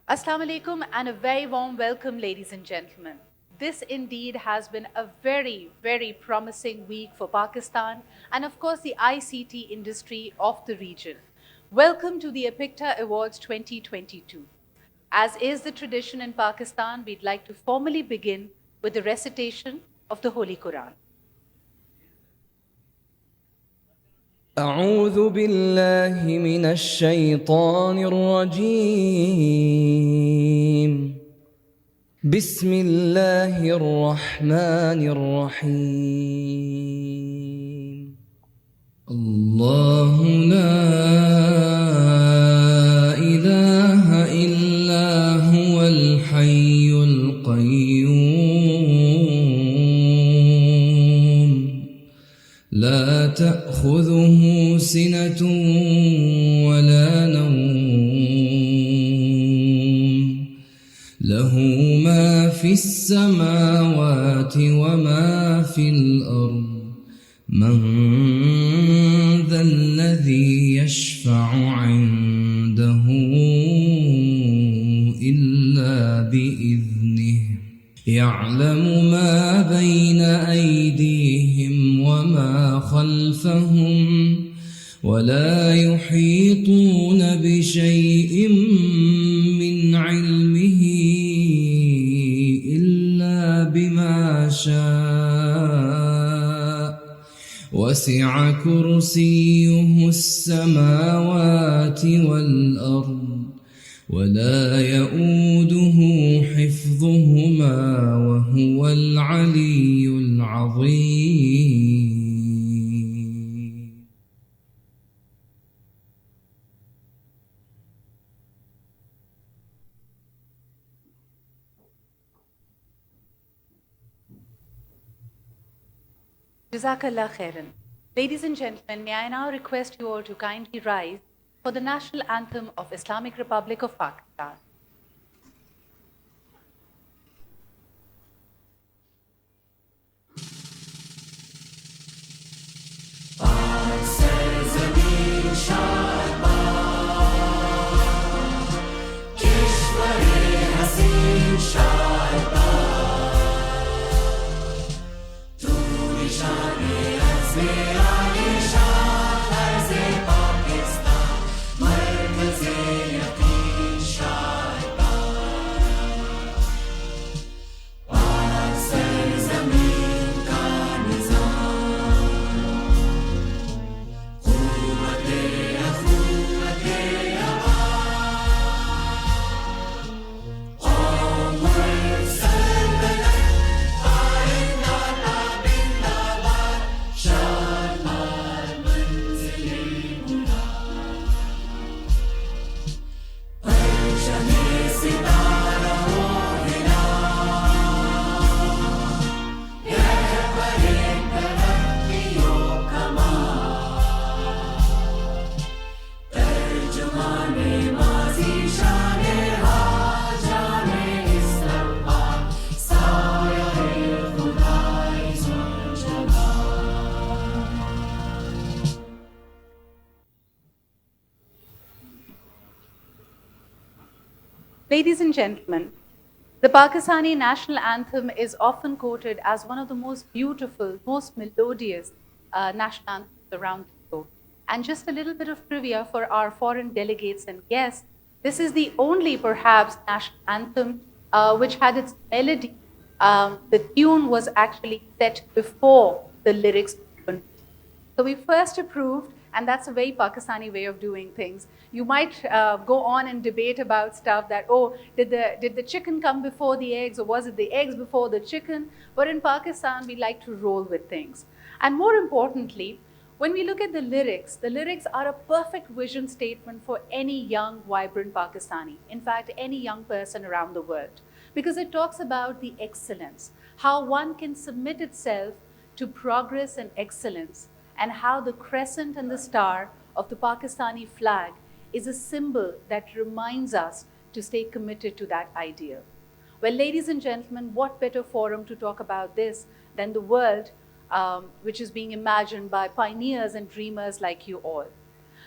Assalamu alaikum and a very warm welcome, ladies and gentlemen. This indeed has been a very, very promising week for Pakistan and, of course, the ICT industry of the region. Welcome to the APICTA Awards 2022. As is the tradition in Pakistan, we'd like to formally begin with the recitation of the Holy Quran. أعوذ بالله من الشيطان الرجيم بسم الله الرحمن الرحيم الله لا إله إلا هو الحي القيوم لا تأخذه سنة ولا نوم له ما في السماوات وما في الأرض من ذا الذي يشفع عنده إلا بإذنه يعلم ما بين أيديهم وما خلفهم ولا يحيطون بشيء من علمه إلا بما شاء وسع كرسيه السماوات والأرض ولا يؤوده حفظهما وهو العلي العظيم. Jazakallah khairan. Ladies and gentlemen, may I now request you all to kindly rise for the national anthem of Islamic Republic of Pakistan. Ladies and gentlemen, the Pakistani national anthem is often quoted as one of the most beautiful, most melodious national anthems around the globe. And just a little bit of trivia for our foreign delegates and guests, this is the only, perhaps, national anthem which had its melody. The tune was actually set before the lyrics. So we first approved, and that's a very Pakistani way of doing things. You might go on and debate about stuff that, oh, did the chicken come before the eggs, or was it the eggs before the chicken? But in Pakistan, we like to roll with things. And more importantly, when we look at the lyrics are a perfect vision statement for any young, vibrant Pakistani. In fact, any young person around the world. Because it talks about the excellence, how one can submit itself to progress and excellence, and how the crescent and the star of the Pakistani flag is a symbol that reminds us to stay committed to that ideal. Well, ladies and gentlemen, what better forum to talk about this than the world which is being imagined by pioneers and dreamers like you all.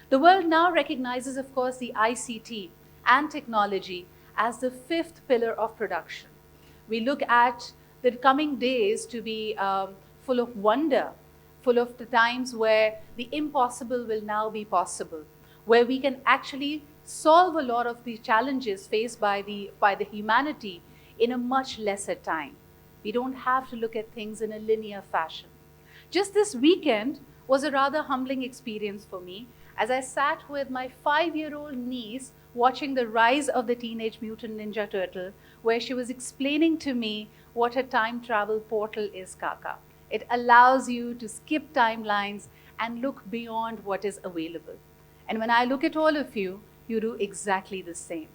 The world now recognizes, of course, the ICT and technology as the fifth pillar of production. We look at the coming days to be full of wonder, full of the times where the impossible will now be possible, where we can actually solve a lot of the challenges faced by the humanity in a much lesser time. We don't have to look at things in a linear fashion. Just this weekend was a rather humbling experience for me as I sat with my 5-year-old niece watching the rise of the Teenage Mutant Ninja Turtle, where she was explaining to me what a time travel portal is, Kaka. It allows you to skip timelines and look beyond what is available. And when I look at all of you, you do exactly the same.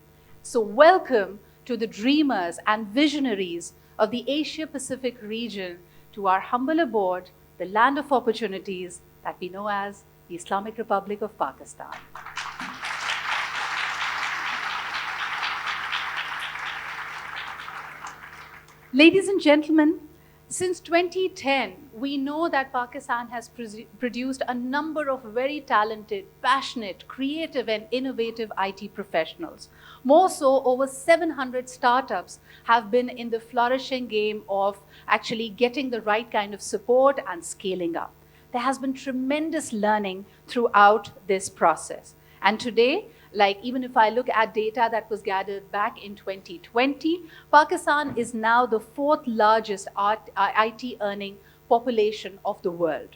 So, welcome to the dreamers and visionaries of the Asia Pacific region to our humble abode, the land of opportunities that we know as the Islamic Republic of Pakistan. Ladies and gentlemen, since 2010, we know that Pakistan has produced a number of very talented, passionate, creative, and innovative IT professionals. More so, over 700 startups have been in the flourishing game of actually getting the right kind of support and scaling up. There has been tremendous learning throughout this process. And today, like even if I look at data that was gathered back in 2020, Pakistan is now the fourth largest IT earning population of the world.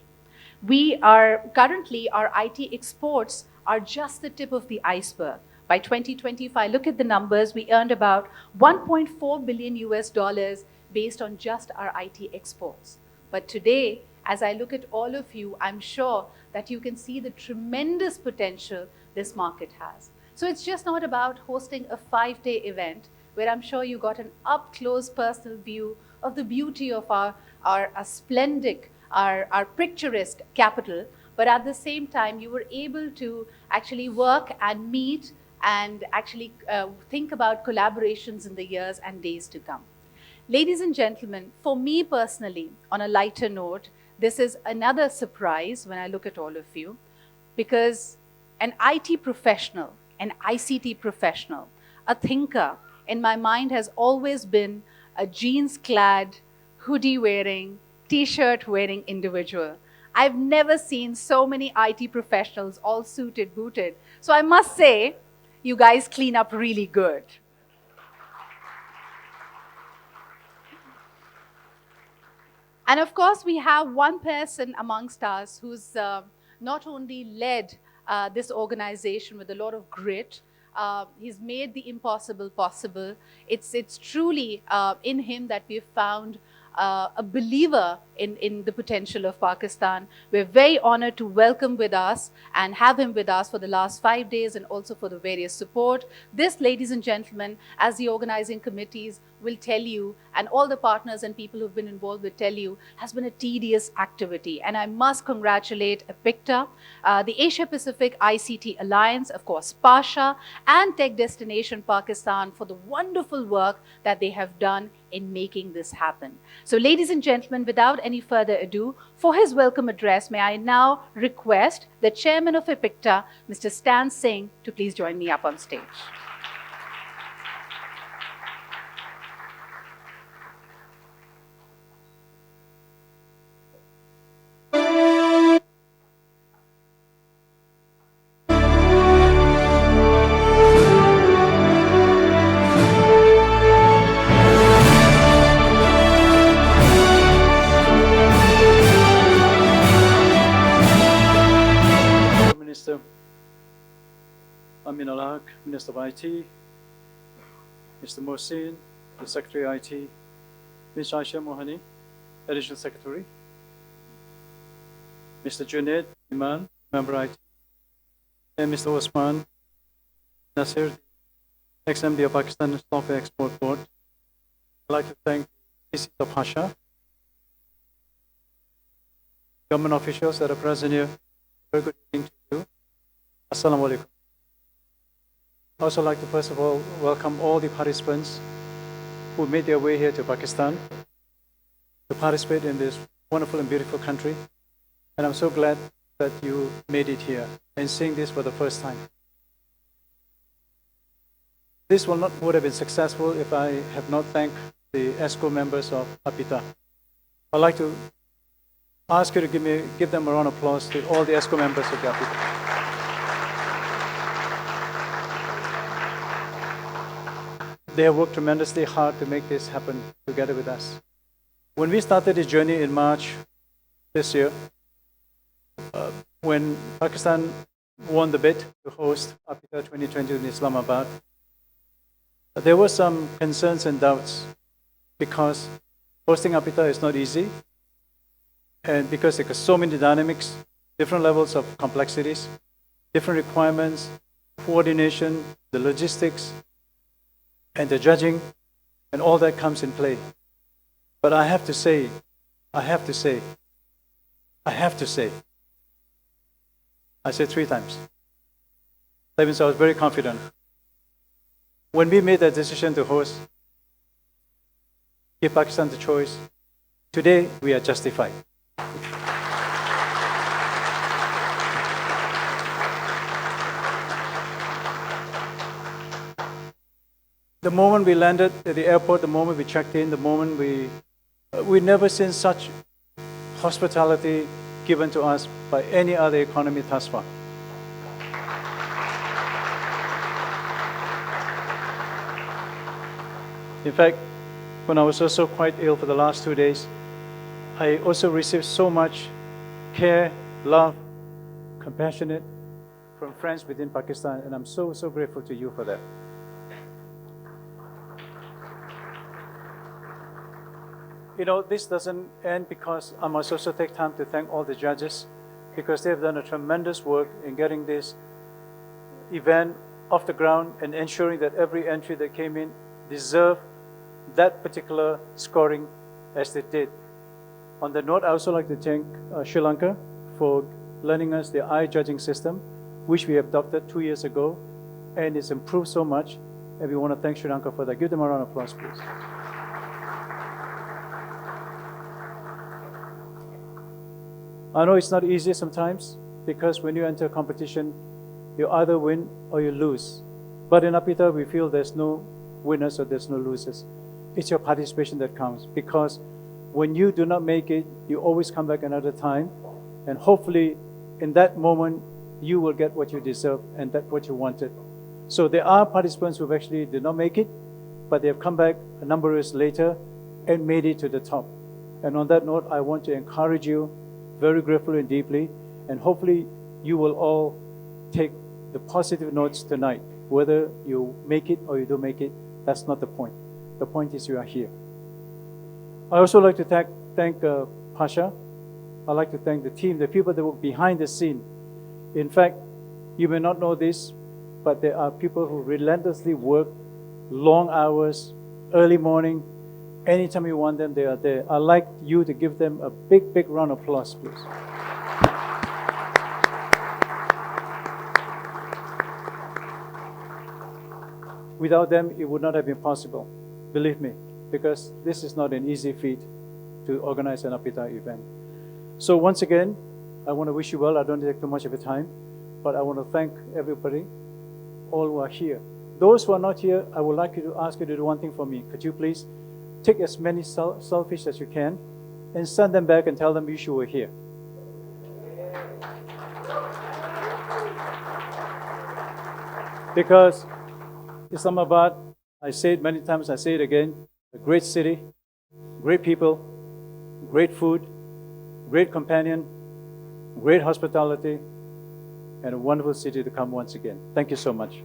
We are currently, our IT exports are just the tip of the iceberg. By 2020, if I look at the numbers, we earned about 1.4 billion US dollars based on just our IT exports. But today, as I look at all of you, I'm sure that you can see the tremendous potential this market has. So it's just not about hosting a 5-day event where I'm sure you got an up-close personal view of the beauty of our splendid, our picturesque capital, but at the same time, you were able to actually work and meet and actually think about collaborations in the years and days to come. Ladies and gentlemen, for me personally, on a lighter note, this is another surprise when I look at all of you, because an IT professional, an ICT professional, a thinker, in my mind has always been a jeans-clad, hoodie-wearing, t-shirt-wearing individual. I've never seen so many IT professionals all suited, booted. So I must say, you guys clean up really good. And of course, we have one person amongst us who's not only led this organization with a lot of grit, he's made the impossible possible. It's truly in him that we've found a believer in the potential of Pakistan. We're very honored to welcome with us and have him with us for the last 5 days and also for the various support. This, ladies and gentlemen, as the organizing committees will tell you, and all the partners and people who've been involved will tell you, has been a tedious activity. And I must congratulate APICTA, the Asia Pacific ICT Alliance, of course, PASHA, and Techdestination Pakistan for the wonderful work that they have done in making this happen. So, ladies and gentlemen, without any further ado, for his welcome address, may I now request the chairman of APICTA, Mr. Stan Singh, to please join me up on stage. Minister Amin Al-Haq, Minister of IT, Mr. Mohsin, the Secretary of IT, Ms. Aisha Mohani, Additional Secretary, Mr. Junaid Iman, Member IT, and Mr. Osman Nasir, ex-MD of Pakistan Software Export Board. I'd like to thank the CCs of Pasha, government officials that are present here. Very good evening to you. Assalamu alaikum. I'd also like to first of all welcome all the participants who made their way here to Pakistan to participate in this wonderful and beautiful country. And I'm so glad that you made it here and seeing this for the first time. this would have been successful if I have not thanked the ESCO members of APICTA. I'd like to ask you to give them a round of applause to all the ESCO members of the APICTA. They have worked tremendously hard to make this happen together with us. When we started this journey in March this year, when Pakistan won the bid to host APICTA 2020 in Islamabad, there were some concerns and doubts because hosting APICTA is not easy, and because there are so many dynamics, different levels of complexities, different requirements, coordination, the logistics, and the judging, and all that comes in play. But I have to say, I said 3 times. That means I was very confident. When we made that decision to host, give Pakistan the choice, today we are justified. The moment we landed at the airport, the moment we checked in, the moment we never seen such hospitality given to us by any other economy thus far. In fact, when I was also quite ill for the last 2 days, I also received so much care, love, compassionate from friends within Pakistan, and I'm so grateful to you for that. You know, this doesn't end because I must also take time to thank all the judges, because they've done a tremendous work in getting this event off the ground and ensuring that every entry that came in deserved that particular scoring as they did. On that note, I also like to thank Sri Lanka for lending us the judging system, which we adopted 2 years ago, and it's improved so much, and we want to thank Sri Lanka for that. Give them a round of applause, please. I know it's not easy sometimes, because when you enter a competition, you either win or you lose. But in APICTA, we feel there's no winners or there's no losers. It's your participation that counts, because when you do not make it, you always come back another time, and hopefully in that moment, you will get what you deserve and that's what you wanted. So there are participants who actually did not make it, but they have come back a number of years later and made it to the top. And on that note, I want to encourage you very gratefully and deeply, and hopefully you will all take the positive notes tonight. Whether you make it or you don't make it, that's not the point. The point is you are here. I also like to thank Pasha. I'd like to thank the team, the people that work behind the scene. In fact, you may not know this, but there are people who relentlessly work long hours, early morning. Anytime you want them, they are there. I'd like you to give them a big round of applause, please. Without them, it would not have been possible, believe me, because this is not an easy feat to organize an APICTA event. So once again, I want to wish you well. I don't take too much of your time, but I want to thank everybody, all who are here. Those who are not here, I would like to ask you to do one thing for me. Could you please take as many selfies as you can and send them back and tell them you were here. Because Islamabad, I say it many times, I say it again, a great city, great people, great food, great companion, great hospitality, and a wonderful city to come once again. Thank you so much.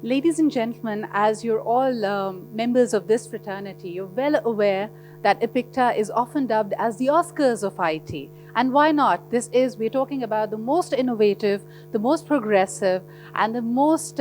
Ladies and gentlemen, as you're all members of this fraternity, you're well aware that APICTA is often dubbed as the Oscars of IT. And why not? We're talking about the most innovative, the most progressive, and the most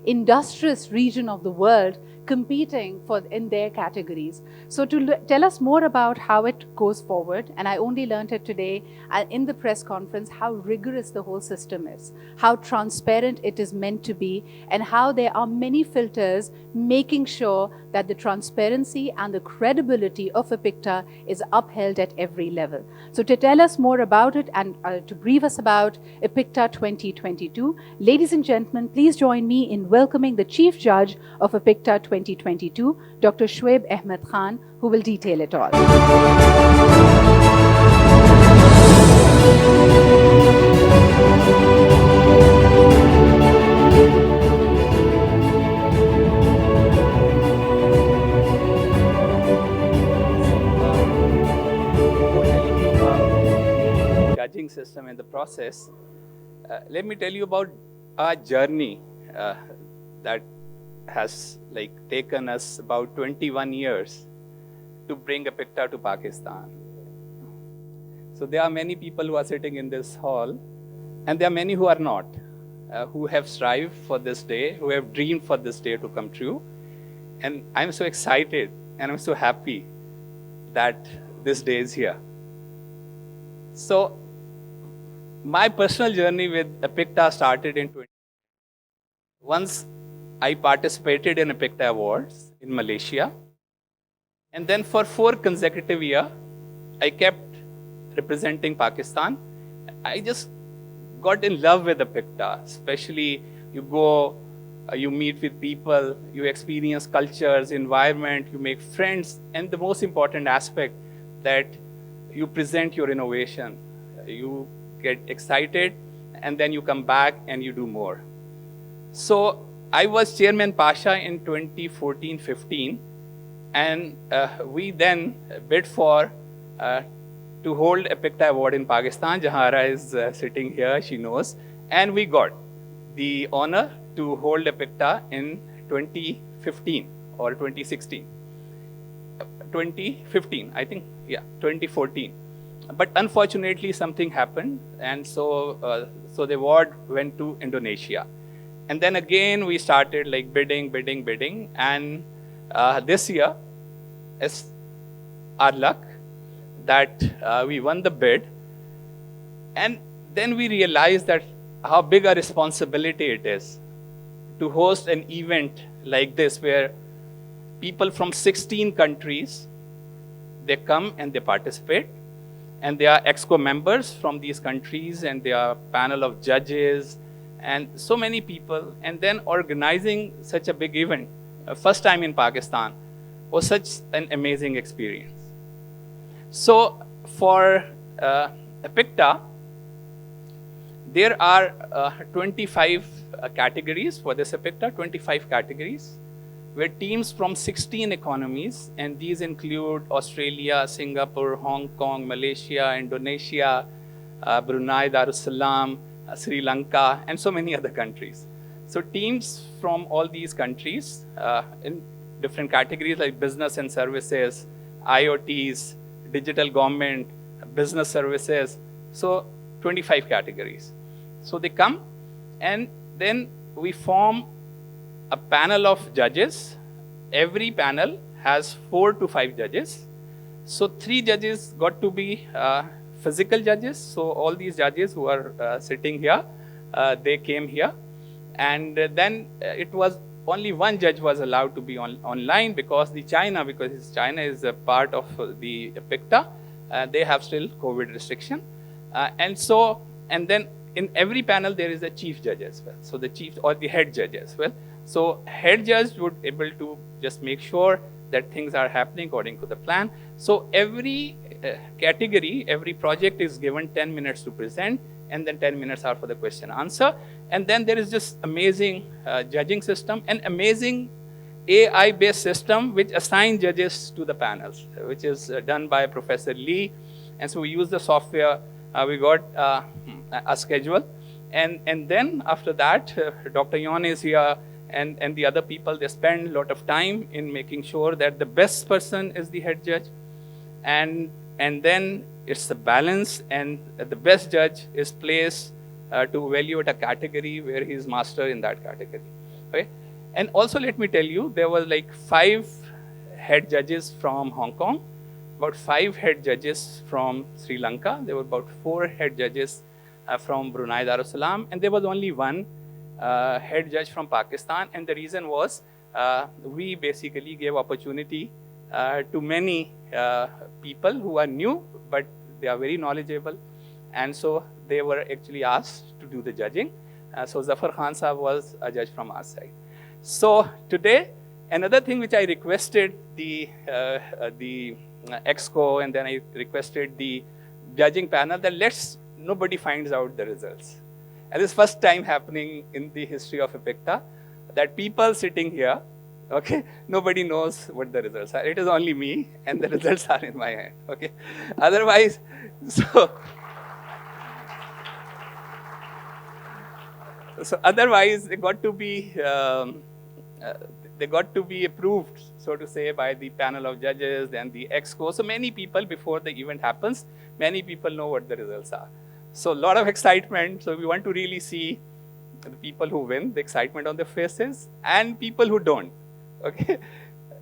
industrious region of the world competing in their categories. So to tell us more about how it goes forward, and I only learned it today in the press conference, how rigorous the whole system is, how transparent it is meant to be, and how there are many filters making sure that the transparency and the credibility of APICTA is upheld at every level. So to tell us more about it and to brief us about APICTA 2022, ladies and gentlemen, please join me in welcoming the Chief Judge of APICTA 2022, Dr. Shoaib Ahmed Khan, who will detail it all. Judging system and the process, let me tell you about our journey that has taken us about 21 years to bring APICTA to Pakistan. So there are many people who are sitting in this hall, and there are many who are not, who have strived for this day, who have dreamed for this day to come true. And I'm so excited and I'm so happy that this day is here. So my personal journey with APICTA started in 20. Once I participated in APICTA Awards in Malaysia, and then for 4 consecutive years, I kept representing Pakistan. I just got in love with APICTA, especially you go, you meet with people, you experience cultures, environment, you make friends, and the most important aspect that you present your innovation. You get excited, and then you come back and you do more. So I was Chairman Pasha in 2014-15, and we then bid for to hold APICTA Award in Pakistan. Jahara is sitting here, she knows, and we got the honor to hold APICTA in 2015 or 2016. 2015, I think, yeah, 2014. But unfortunately, something happened, and so the award went to Indonesia. And then again, we started bidding, and this year, it's our luck that we won the bid, and then we realized that how big a responsibility it is to host an event like this, where people from 16 countries, they come and they participate. And they are EXCO members from these countries, and they are a panel of judges, and so many people. And then organizing such a big event, first time in Pakistan, was such an amazing experience. So for APICTA, there are 25 categories for this APICTA, 25 categories, where teams from 16 economies, and these include Australia, Singapore, Hong Kong, Malaysia, Indonesia, Brunei, Darussalam, Sri Lanka, and so many other countries. So teams from all these countries in different categories like business and services, IoTs, digital government, business services, so 25 categories. So they come, and then we form a panel of judges. Every panel has 4 to 5 judges. So 3 judges got to be physical judges. So all these judges who are sitting here, they came here. And then it was only 1 judge was allowed to be online because China is a part of the APICTA. They have still COVID restriction. And then in every panel there is a chief judge as well. So the chief or the head judge as well. So head judge would able to just make sure that things are happening according to the plan. So every category, every project is given 10 minutes to present, and then 10 minutes are for the question answer. And then there is this amazing judging system, an amazing AI-based system which assigns judges to the panels, which is done by Professor Lee. And so we use the software, we got a schedule. And then after that, Dr. Yon is here, and the other people, they spend a lot of time in making sure that the best person is the head judge. And then it's the balance, and the best judge is placed to evaluate a category where he is master in that category. Okay? And also, let me tell you, there were like 5 head judges from Hong Kong, about 5 head judges from Sri Lanka. There were about 4 head judges from Brunei Darussalam, and there was only 1 head judge from Pakistan. And the reason was we basically gave opportunity to many people who are new, but they are very knowledgeable. And so they were actually asked to do the judging. So Zafar Khan Sahab was a judge from our side. So today, another thing which I requested the EXCO, and then I requested the judging panel, that nobody finds out the results. And this is first time happening in the history of APICTA, that people sitting here, okay, nobody knows what the results are. It is only me, and the results are in my hand, okay. Otherwise, so otherwise, they got to be approved, so to say, by the panel of judges and the EXCO. So many people, before the event happens, many people know what the results are. So a lot of excitement. So we want to really see the people who win, the excitement on their faces, and people who don't. Okay,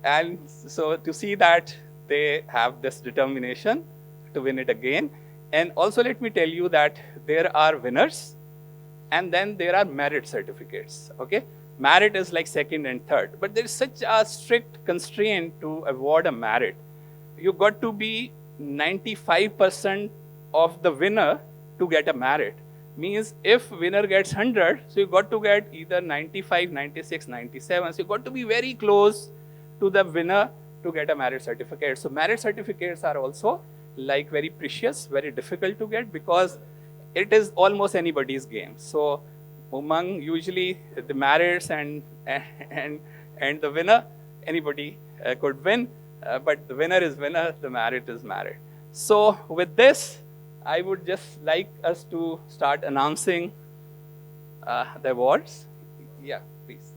and so to see that they have this determination to win it again. And also, let me tell you that there are winners, and then there are merit certificates. Okay, merit is like second and third, but there is such a strict constraint to award a merit. You got to be 95% of the winner to get a merit. Means if winner gets 100, so you got to get either 95, 96, 97. So you got to be very close to the winner to get a merit certificate. So merit certificates are also like very precious, very difficult to get, because it is almost anybody's game. So among usually the merits and the winner, anybody could win, but the winner is winner, the merit is merit. So with this, I would just like us to start announcing the awards. Yeah, please.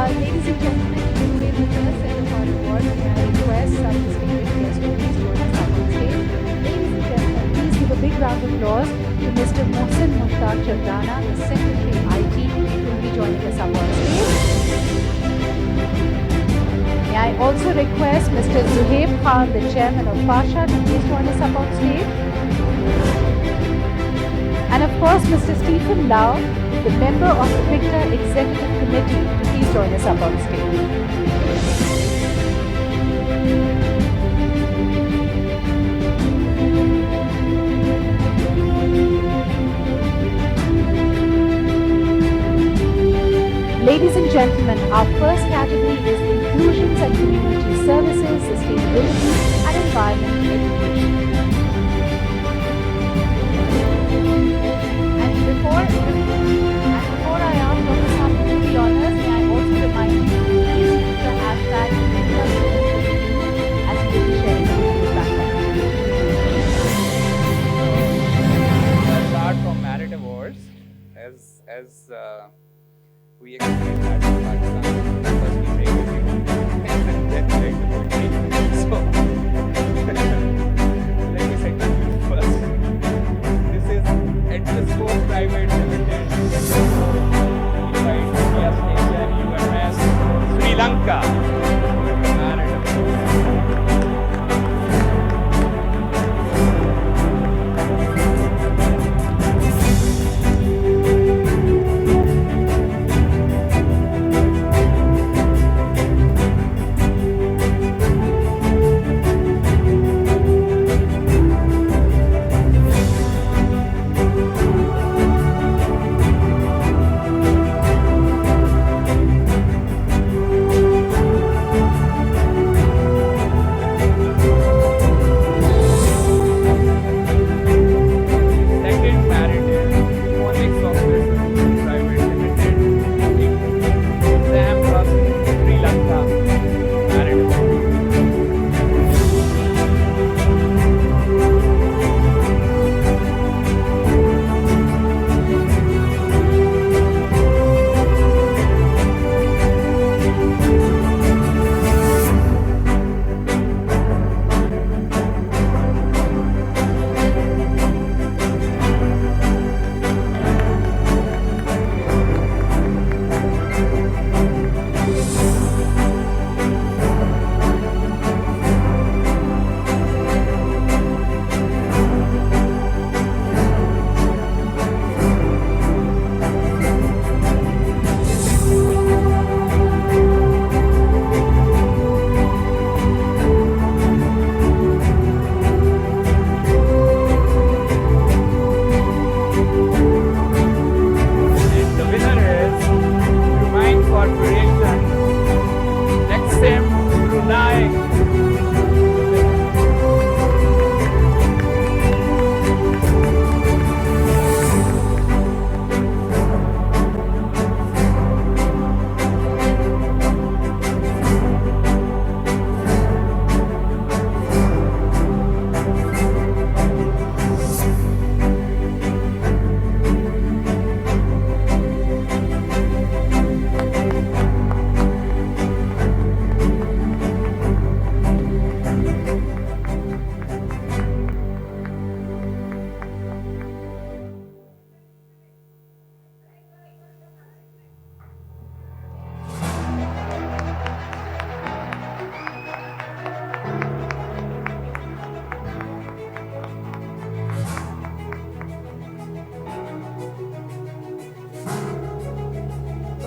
Ladies and gentlemen, to win the first set of our awards, may I request some distinguished guests to please join us up on stage. Ladies and gentlemen, please give a big round of applause to Mr. Mohsin Mukhtar Chandana, the Secretary IT, who will be joining us up on stage. May I also request Mr. Zuhaib Khan, the Chairman of Pasha, to please join us up on stage. And of course, Mr. Stephen Lau, the member of the APICTA Executive Committee, to please join us up on stage. Ladies and gentlemen, our first category is Inclusions and Community Services, Sustainability and Environment Education. And before I ask Dr. Sabu to the honors, may I also remind you to please use the hashtag as we will be sharing the background. Let's start from merit awards, as we explained that in Pakistan, first we make a review and then make the voting. So let me set the view first. This is Techdestination Private Limited, Unified India Station, UMS, Sri Lanka. Merit award.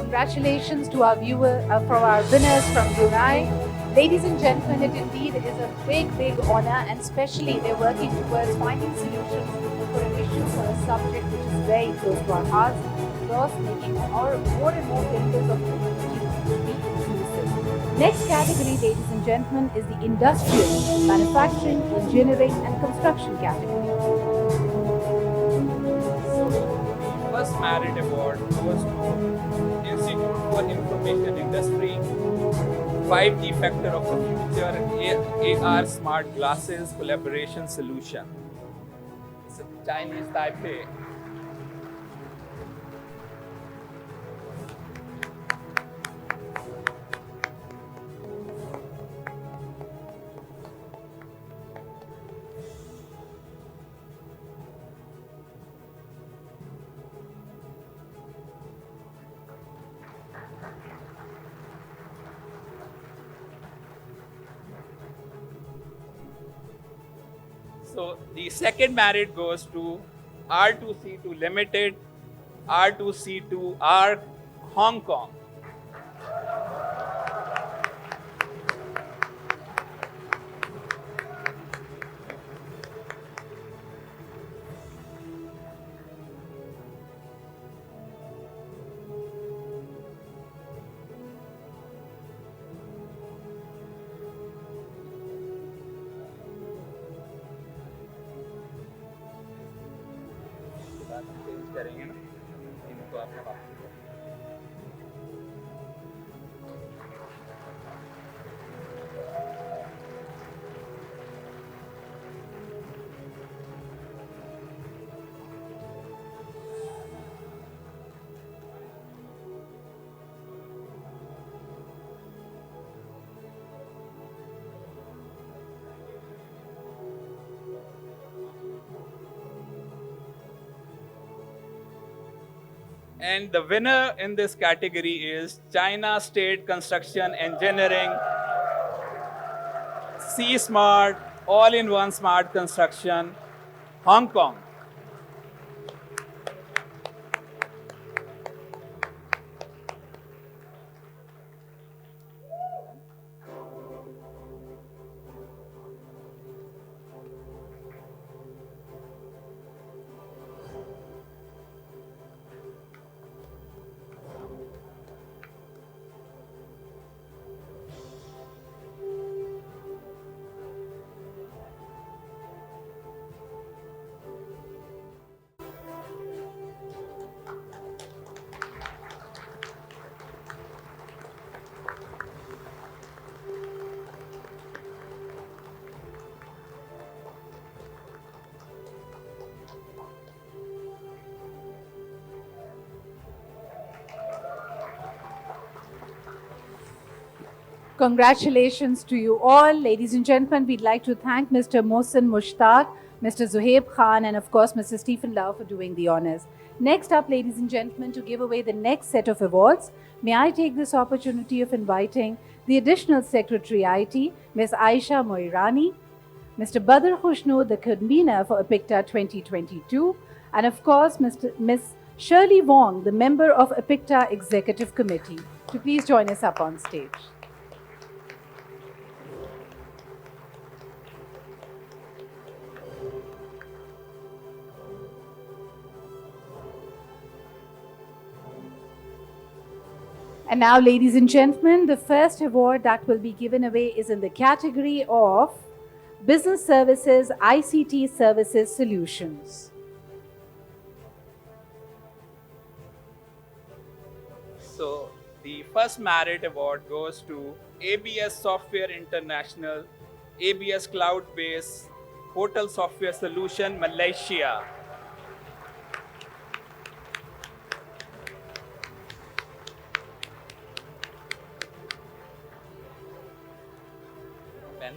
Congratulations to our from our winners from Brunei. Ladies and gentlemen, it indeed is a big, big honor, and especially they're working towards finding solutions for an issue, for a subject which is very close to our hearts, thus making more and more members of the community to be inclusive. Next category, ladies and gentlemen, is the industrial, manufacturing, engineering, and construction category. First Merit Award goes to Institute for Information Industry, 5G Factor of the Future, AR Smart Glasses Collaboration Solution. It's Chinese Taipei. So the second merit goes to R2C2 Limited, R2C2R Hong Kong. करेंगे ना इनको आपने वापस And the winner in this category is China State Construction Engineering, C Smart, all-in-one smart construction, Hong Kong. Congratulations to you all. Ladies and gentlemen, we'd like to thank Mr. Mohsin Mushtaq, Mr. Zuhaib Khan, and of course, Mr. Stephen Lau for doing the honors. Next up, ladies and gentlemen, to give away the next set of awards, may I take this opportunity of inviting the Additional Secretary IT, Ms. Aisha Moirani, Mr. Badr Khushnoor, the convener for APICTA 2022, and of course, Ms. Shirley Wong, the member of APICTA Executive Committee, to please join us up on stage. And now, ladies and gentlemen, the first award that will be given away is in the category of Business Services ICT Services Solutions. So the first merit award goes to ABS Software International, ABS Cloud-based Hotel Software Solution, Malaysia. Ben.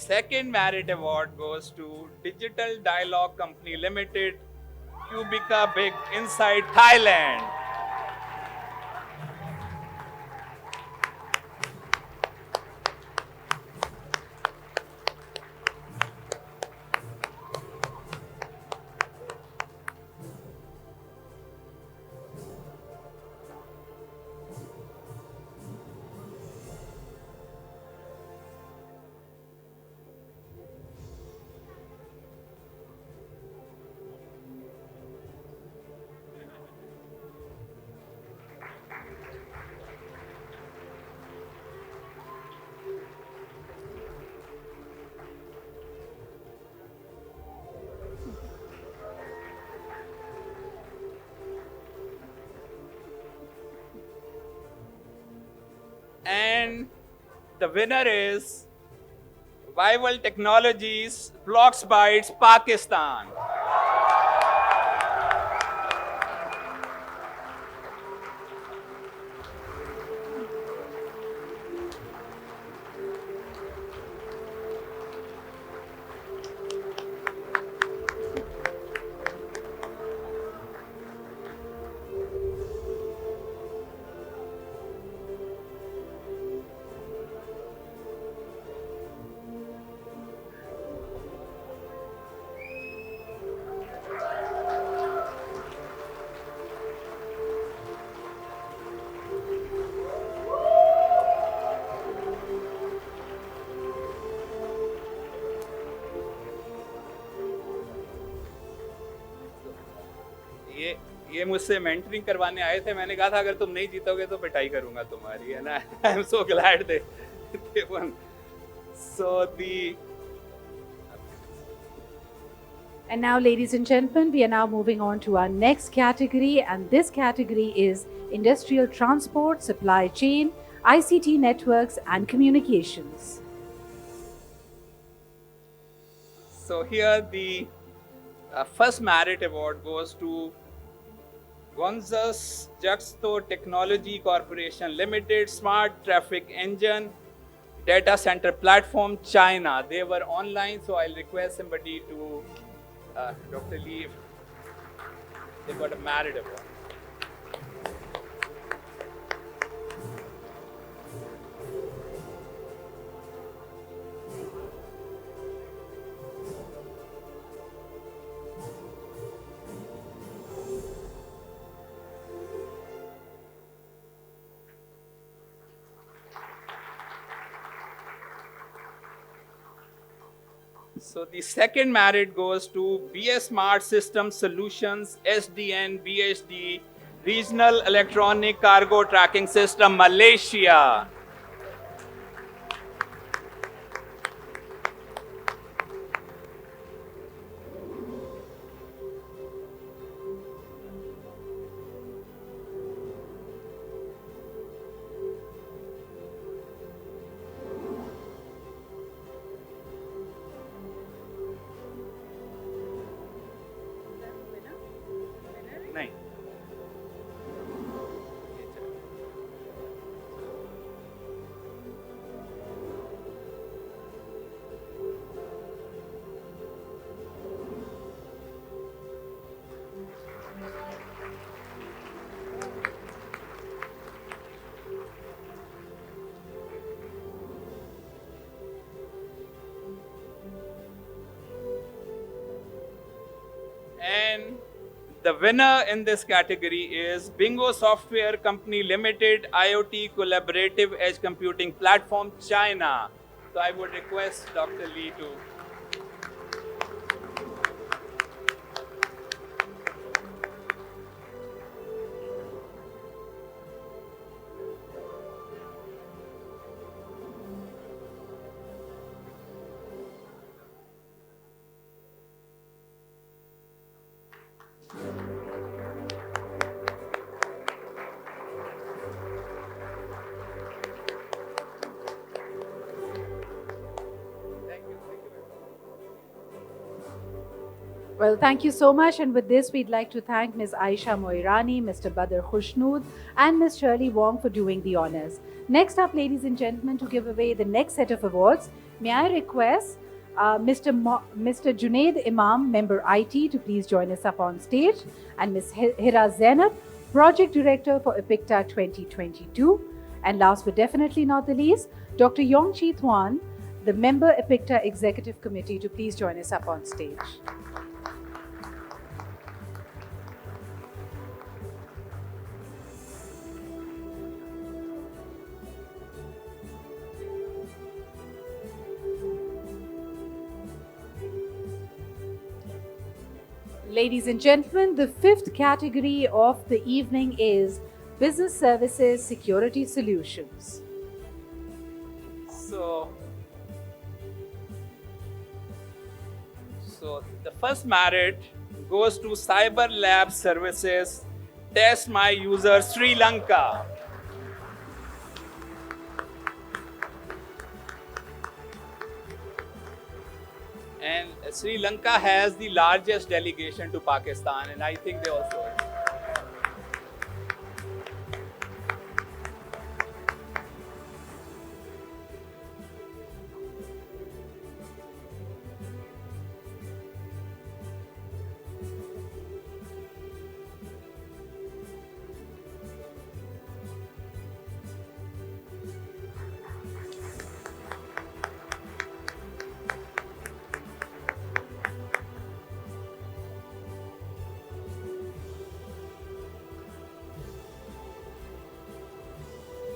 second merit award goes to Digital Dialogue Company Limited, Cubica Big inside Thailand. And the winner is Vival Technologies, Blocks Bytes, Pakistan. ये मुझसे mentoring करवाने आए थे. मैंने कहा था अगर तुम नहीं जीतोगे तो पिटाई करूंगा तुम्हारी, है ना. I am so glad they won. So the And now, ladies and gentlemen, we are now moving on to our next category, and this category is industrial transport, supply chain, ICT networks, and communications. So here the first merit award goes to Gonzas Juxto Technology Corporation Limited, Smart Traffic Engine, Data Center Platform, China. They were online, so I'll request somebody to, Dr. Lee, they got a merit award. So the second merit goes to BS Smart System Solutions, SDN, BHD, Regional Electronic Cargo Tracking System, Malaysia. नहीं. And the winner in this category is Bingo Software Company Limited, IoT Collaborative Edge Computing Platform, China. So I would request Dr. Lee to. Well, thank you so much. And with this, we'd like to thank Ms. Aisha Moirani, Mr. Badr Khushnood, and Ms. Shirley Wong for doing the honors. Next up, ladies and gentlemen, to give away the next set of awards, May I request Mr. Junaid Imam, Member IT, to please join us up on stage, and Ms. Hira Zainab, Project Director for APICTA 2022. And last but definitely not the least, Dr. Yong Chi Thuan, the Member APICTA Executive Committee, to please join us up on stage. Ladies and gentlemen, the fifth category of the evening is Business Services Security Solutions. So the first merit goes to Cyber Lab Services, Test My User Sri Lanka. And Sri Lanka has the largest delegation to Pakistan, and I think they also.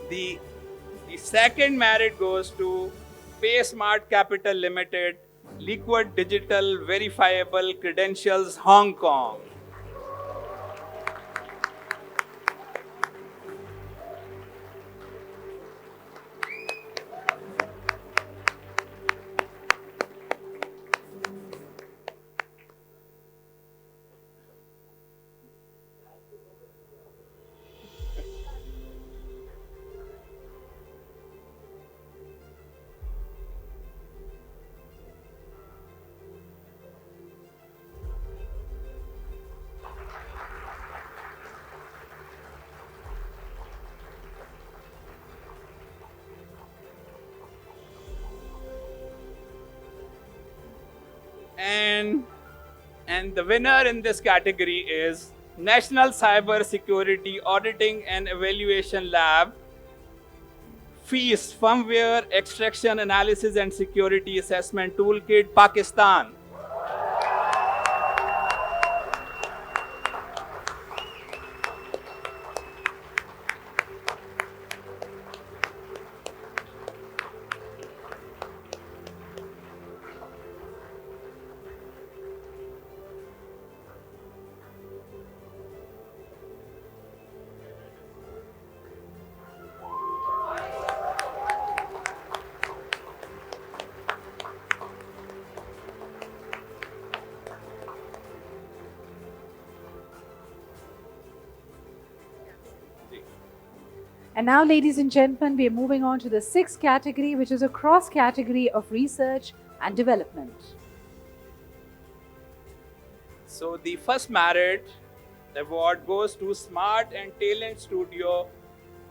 The second merit goes to PaySmart Capital Limited, Liquid Digital Verifiable Credentials, Hong Kong. And the winner in this category is National Cyber Security Auditing and Evaluation Lab, FEAS, Firmware Extraction Analysis and Security Assessment Toolkit, Pakistan. And now, ladies and gentlemen, we are moving on to the sixth category, which is a cross-category of research and development. So the first merit award goes to Smart and Talent Studio,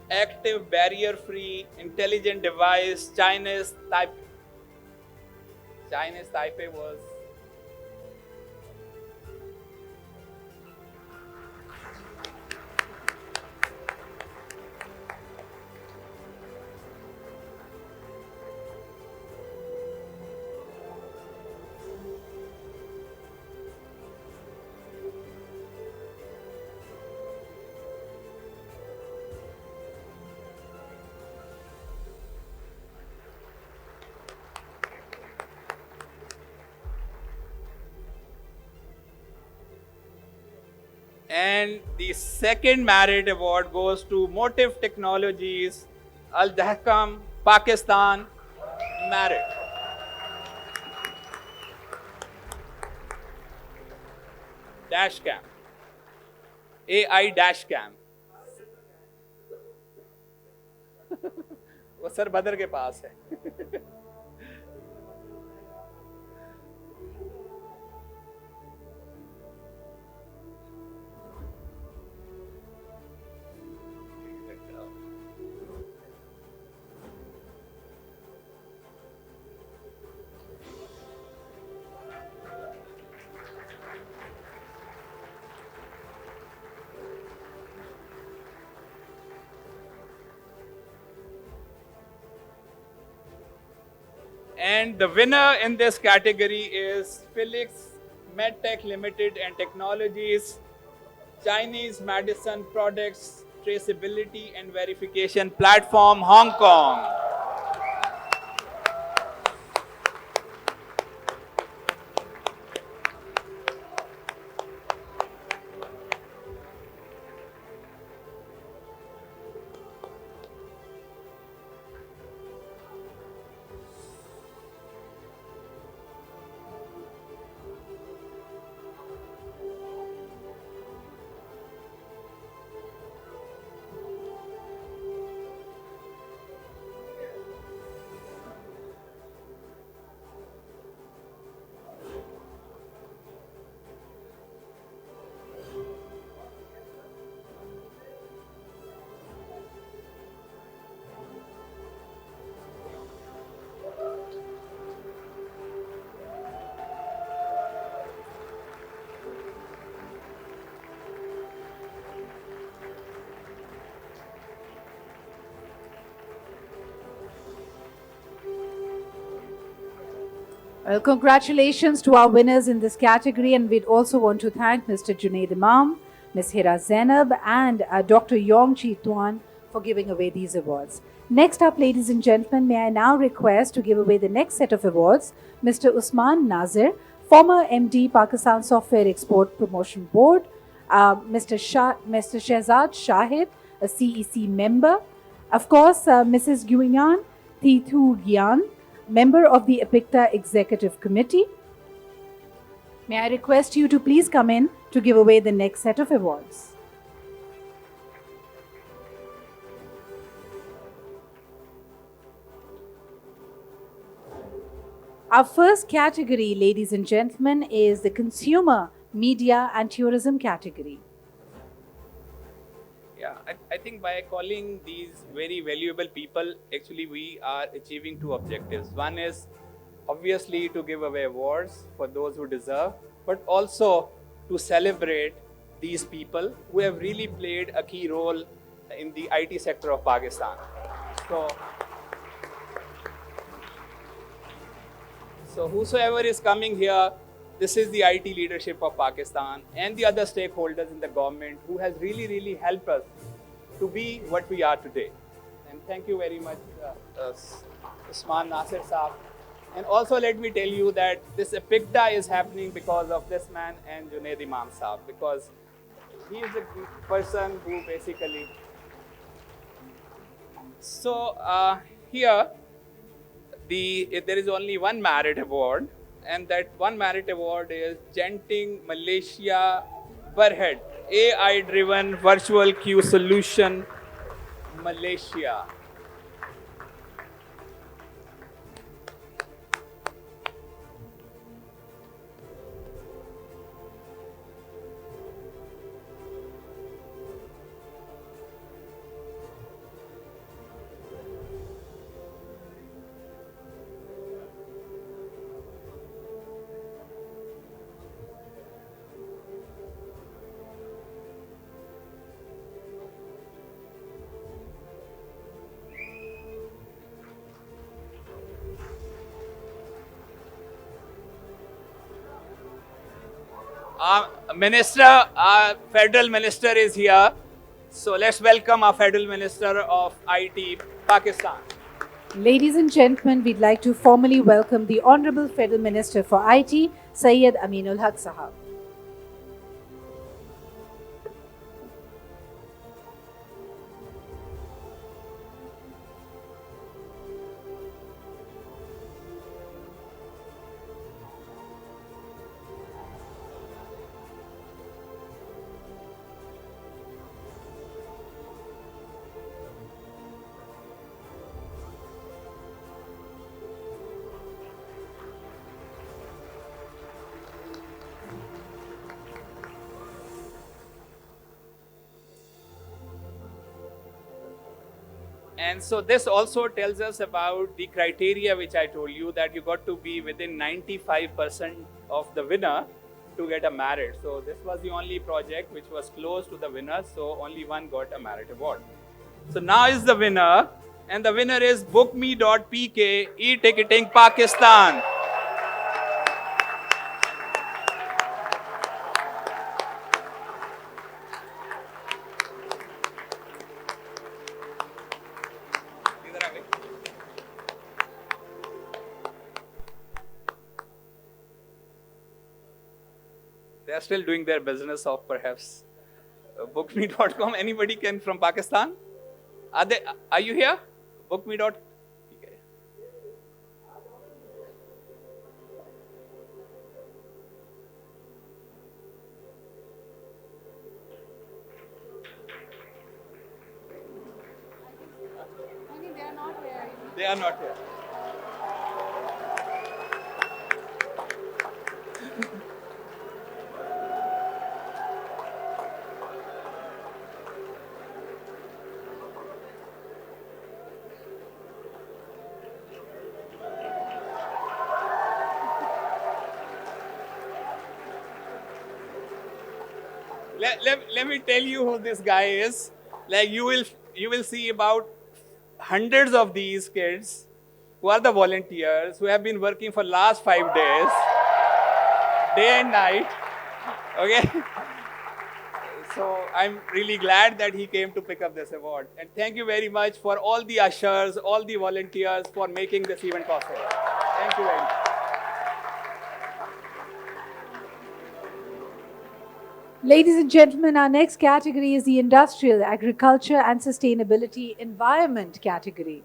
Active Barrier-Free Intelligent Device, Chinese Taipei was. And the second merit award goes to Motive Technologies, Al Dahkam, Pakistan, merit. Dashcam. AI Dashcam. वो sir बदर के पास है. And the winner in this category is Felix MedTech Limited and Technologies, Chinese Medicine Products Traceability and Verification Platform, Hong Kong. Well, congratulations to our winners in this category, and we'd also want to thank Mr. Junaid Imam, Ms. Hira Zainab, and Dr. Yong Chi Tuan for giving away these awards. Next up, ladies and gentlemen, may I now request to give away the next set of awards, Mr. Usman Nazir, former MD, Pakistan Software Export Promotion Board, Mr. Shehzad Shahid, a CEC member, of course, Mrs. Guinan Tithu Gyan, member of the APICTA Executive Committee. May I request you to please come in to give away the next set of awards. Our first category, ladies and gentlemen, is the Consumer, Media and Tourism category. Yeah, I think by calling these very valuable people, actually we are achieving two objectives. One is obviously to give away awards for those who deserve, but also to celebrate these people who have really played a key role in the IT sector of Pakistan. So whosoever is coming here, this is the IT leadership of Pakistan and the other stakeholders in the government who has really helped us to be what we are today. And thank you very much, Usman Nasir Saab. And also let me tell you that this APICTA is happening because of this man and Junaid Imam Saab, because he is the person who basically... So here, there is only one merit award, and that one merit award is Genting Malaysia per head, AI-driven virtual queue solution, Malaysia. Our federal minister is here. So let's welcome our federal minister of IT, Pakistan. Ladies and gentlemen, we'd like to formally welcome the Honorable Federal Minister for IT, Syed Aminul Haq Sahab. And so this also tells us about the criteria which I told you, that you got to be within 95% of the winner to get a merit. So this was the only project which was close to the winner, so only one got a merit award. So now is the winner, And the winner is bookme.pk, e-ticketing Pakistan. They are still doing their business of perhaps bookme.com. Anybody can from Pakistan? Are you here? Bookme.com. I think they are not here. They are not here. Let me tell you who this guy is. Like you will see about hundreds of these kids who are the volunteers who have been working for last 5 days, day and night. Okay. So I'm really glad that he came to pick up this award. And thank you very much for all the ushers, all the volunteers for making this event possible. Thank you very much. Ladies and gentlemen, our next category is the Industrial, Agriculture and Sustainability Environment category.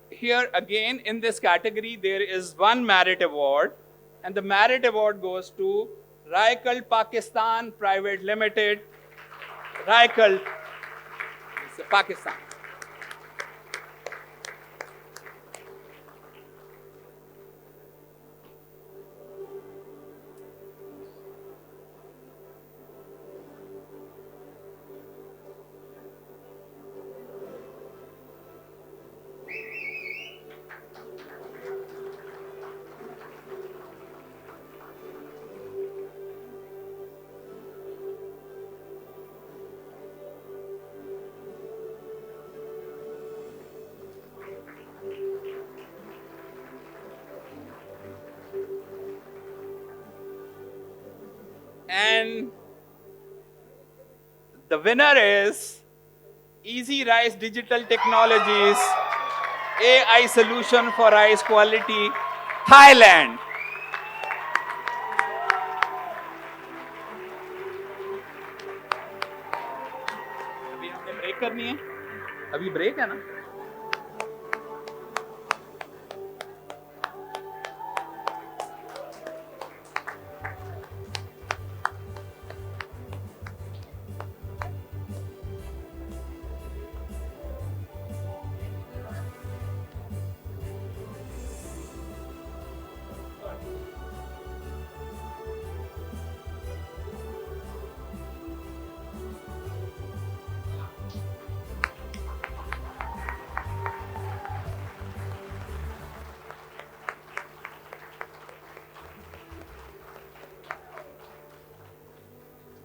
Here again in this category, there is one merit award, and the merit award goes to Raikal Pakistan Private Limited. Raikal, Pakistan. And the winner is Easy Rice Digital Technologies, AI Solution for Rice Quality, Thailand. अभी हमने break करनी है अभी break है ना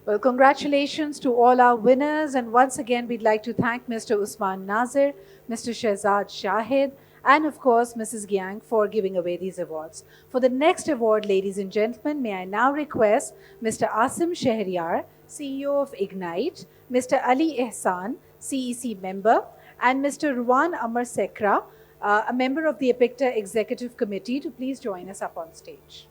Well, congratulations to all our winners. And once again, we'd like to thank Mr. Usman Nazir, Mr. Shehzad Shahid, and of course, Mrs. Gyang for giving away these awards. For the next award, ladies and gentlemen, may I now request Mr. Asim Shehryar, CEO of Ignite, Mr. Ali Ehsan, CEC member, and Mr. Ruwan Amar Sekra, a member of the APICTA Executive Committee, to please join us up on stage.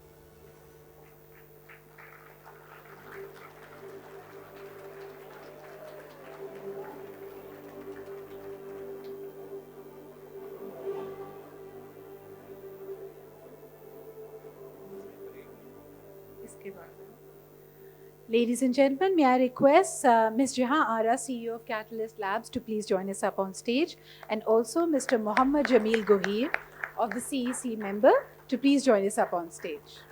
Ladies and gentlemen, may I request Ms. Jahan Ara, CEO of Catalyst Labs, to please join us up on stage, and also Mr. Muhammad Jamil Gohir of the CEC member to please join us up on stage.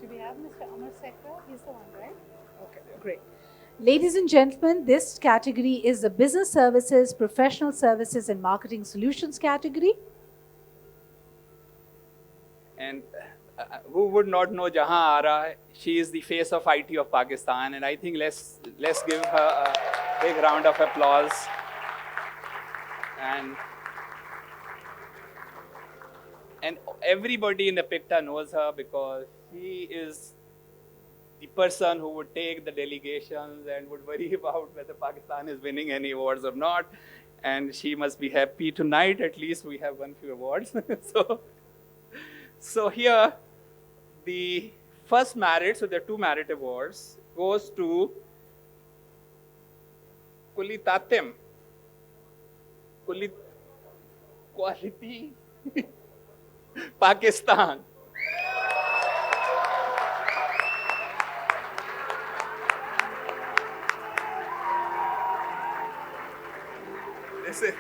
Do we have Ms. Amar Sekra, he's the one, right? Okay, great. Ladies and gentlemen, this category is the Business Services, Professional Services and Marketing Solutions category. And who would not know Jahan Ara? She is the face of IT of Pakistan, and I think let's give her a big round of applause. And everybody in the APICTA knows her because she is the person who would take the delegations and would worry about whether Pakistan is winning any awards or not. And she must be happy tonight. At least we have won few awards. So here, the first merit, so there are two merit awards, goes to Kulitatim. Quality Pakistan. This is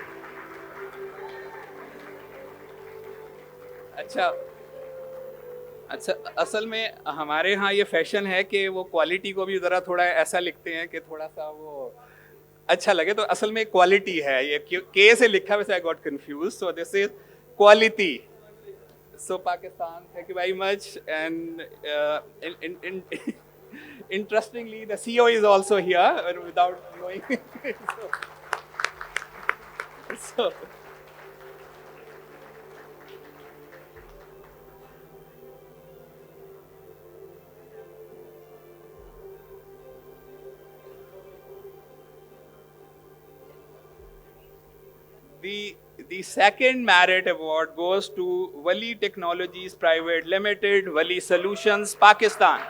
अच्छा असल में हमारे यहाँ ये fashion है कि वो quality को भी ज़रा थोड़ा ऐसा लिखते हैं कि थोड़ा सा वो अच्छा लगे, तो असल में क्वालिटी है, ये के से लिखा वैसे I got confuse, so this is quality. So Pakistan, thank you very much. And interestingly, the CEO is also here without knowing. so The second merit award goes to Wali Technologies Private Limited, Wali Solutions, Pakistan.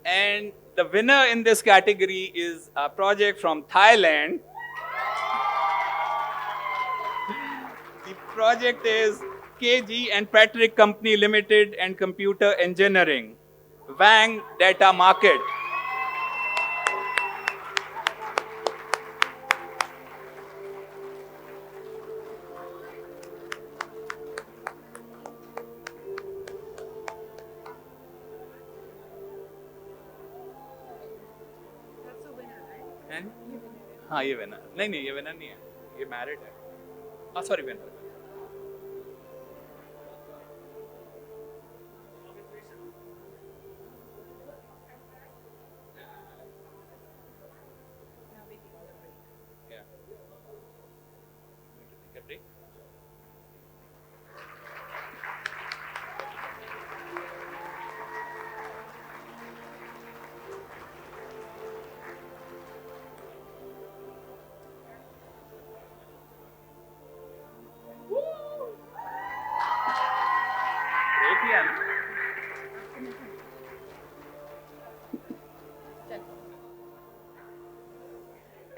And the winner in this category is a project from Thailand. The project is KG and Patrick Company Limited and Computer Engineering, Wang Data Market. हाँ ये winner नहीं ये winner नहीं है, ये married है. हाँ sorry winner.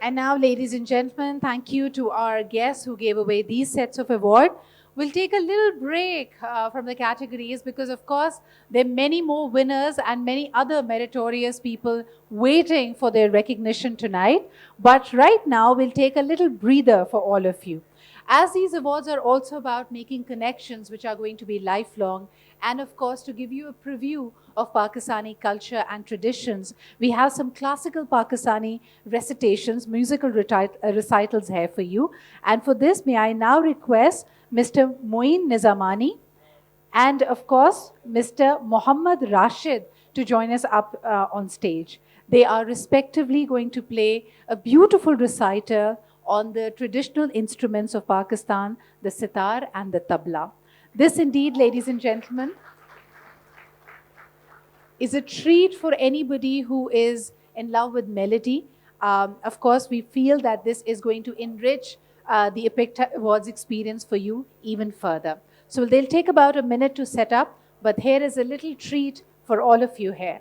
And now, ladies and gentlemen, thank you to our guests who gave away these sets of award. We'll take a little break from the categories because, of course, there are many more winners and many other meritorious people waiting for their recognition tonight. But right now, we'll take a little breather for all of you. As these awards are also about making connections which are going to be lifelong, and of course, to give you a preview of Pakistani culture and traditions, we have some classical Pakistani recitations, musical recitals here for you. And for this, may I now request Mr. Moin Nizamani and, of course, Mr. Muhammad Rashid to join us up on stage. They are respectively going to play a beautiful recital on the traditional instruments of Pakistan, the sitar and the tabla. This indeed, ladies and gentlemen, is a treat for anybody who is in love with melody. Of course, we feel that this is going to enrich the APICTA Awards experience for you even further. So they'll take about a minute to set up, but here is a little treat for all of you here.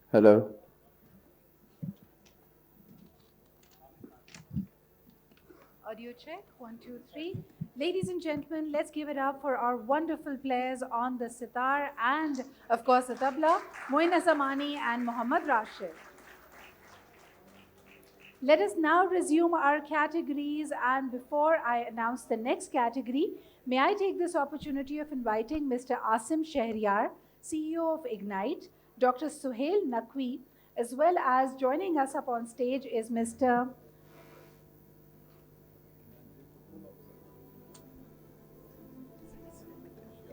Hello. Audio check, 1, 2, 3. Ladies and gentlemen, let's give it up for our wonderful players on the sitar and, of course, the tabla, Moina Zamani and Mohammad Rashid. Let us now resume our categories, and before I announce the next category, may I take this opportunity of inviting Mr. Asim Shahryar, CEO of Ignite, Dr. Suhail Naqvi, as well as joining us up on stage is Mr.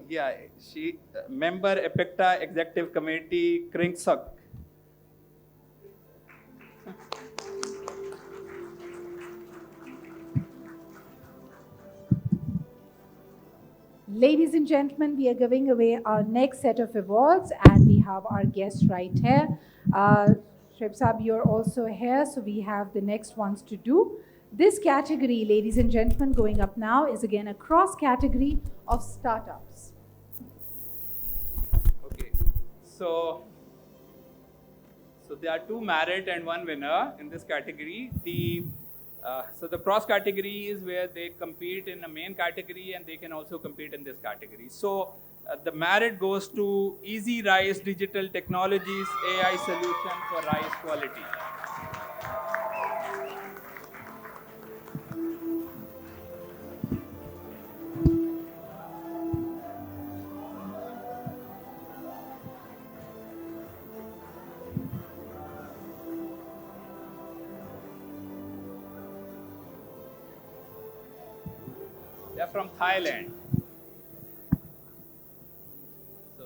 Yeah, she member APICTA Executive Committee, Kringsuk. Ladies and gentlemen, we are giving away our next set of awards, and we have our guests right here. Shrib Saab, you're also here, so we have the next ones to do. This category, ladies and gentlemen, going up now is again a cross category of startups. Okay, so there are two merit and one winner in this category. So the cross category is where they compete in the main category and they can also compete in this category. So the merit goes to Easy Rice Digital Technologies AI solution for rice quality. They're from Thailand. So,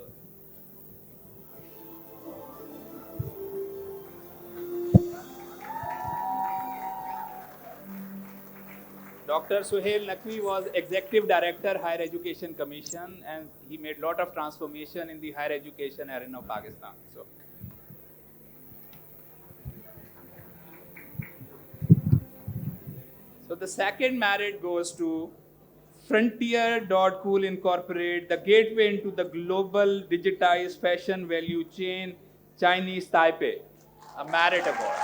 Dr. Suhail Naqvi was Executive Director, Higher Education Commission, and he made a lot of transformation in the higher education arena of Pakistan. So the second merit goes to Frontier.cool Incorporate, the gateway into the global digitized fashion value chain, Chinese Taipei, a merit award.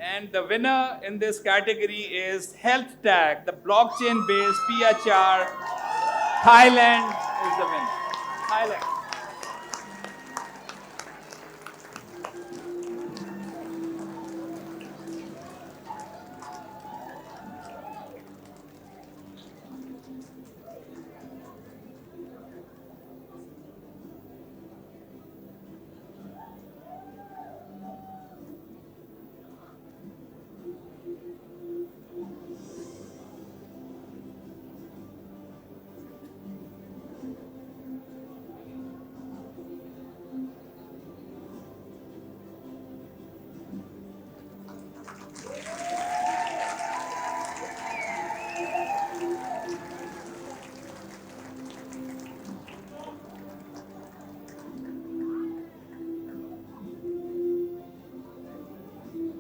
And the winner in this category is Health Tech, the blockchain-based PHR. Thailand is the winner. Thailand.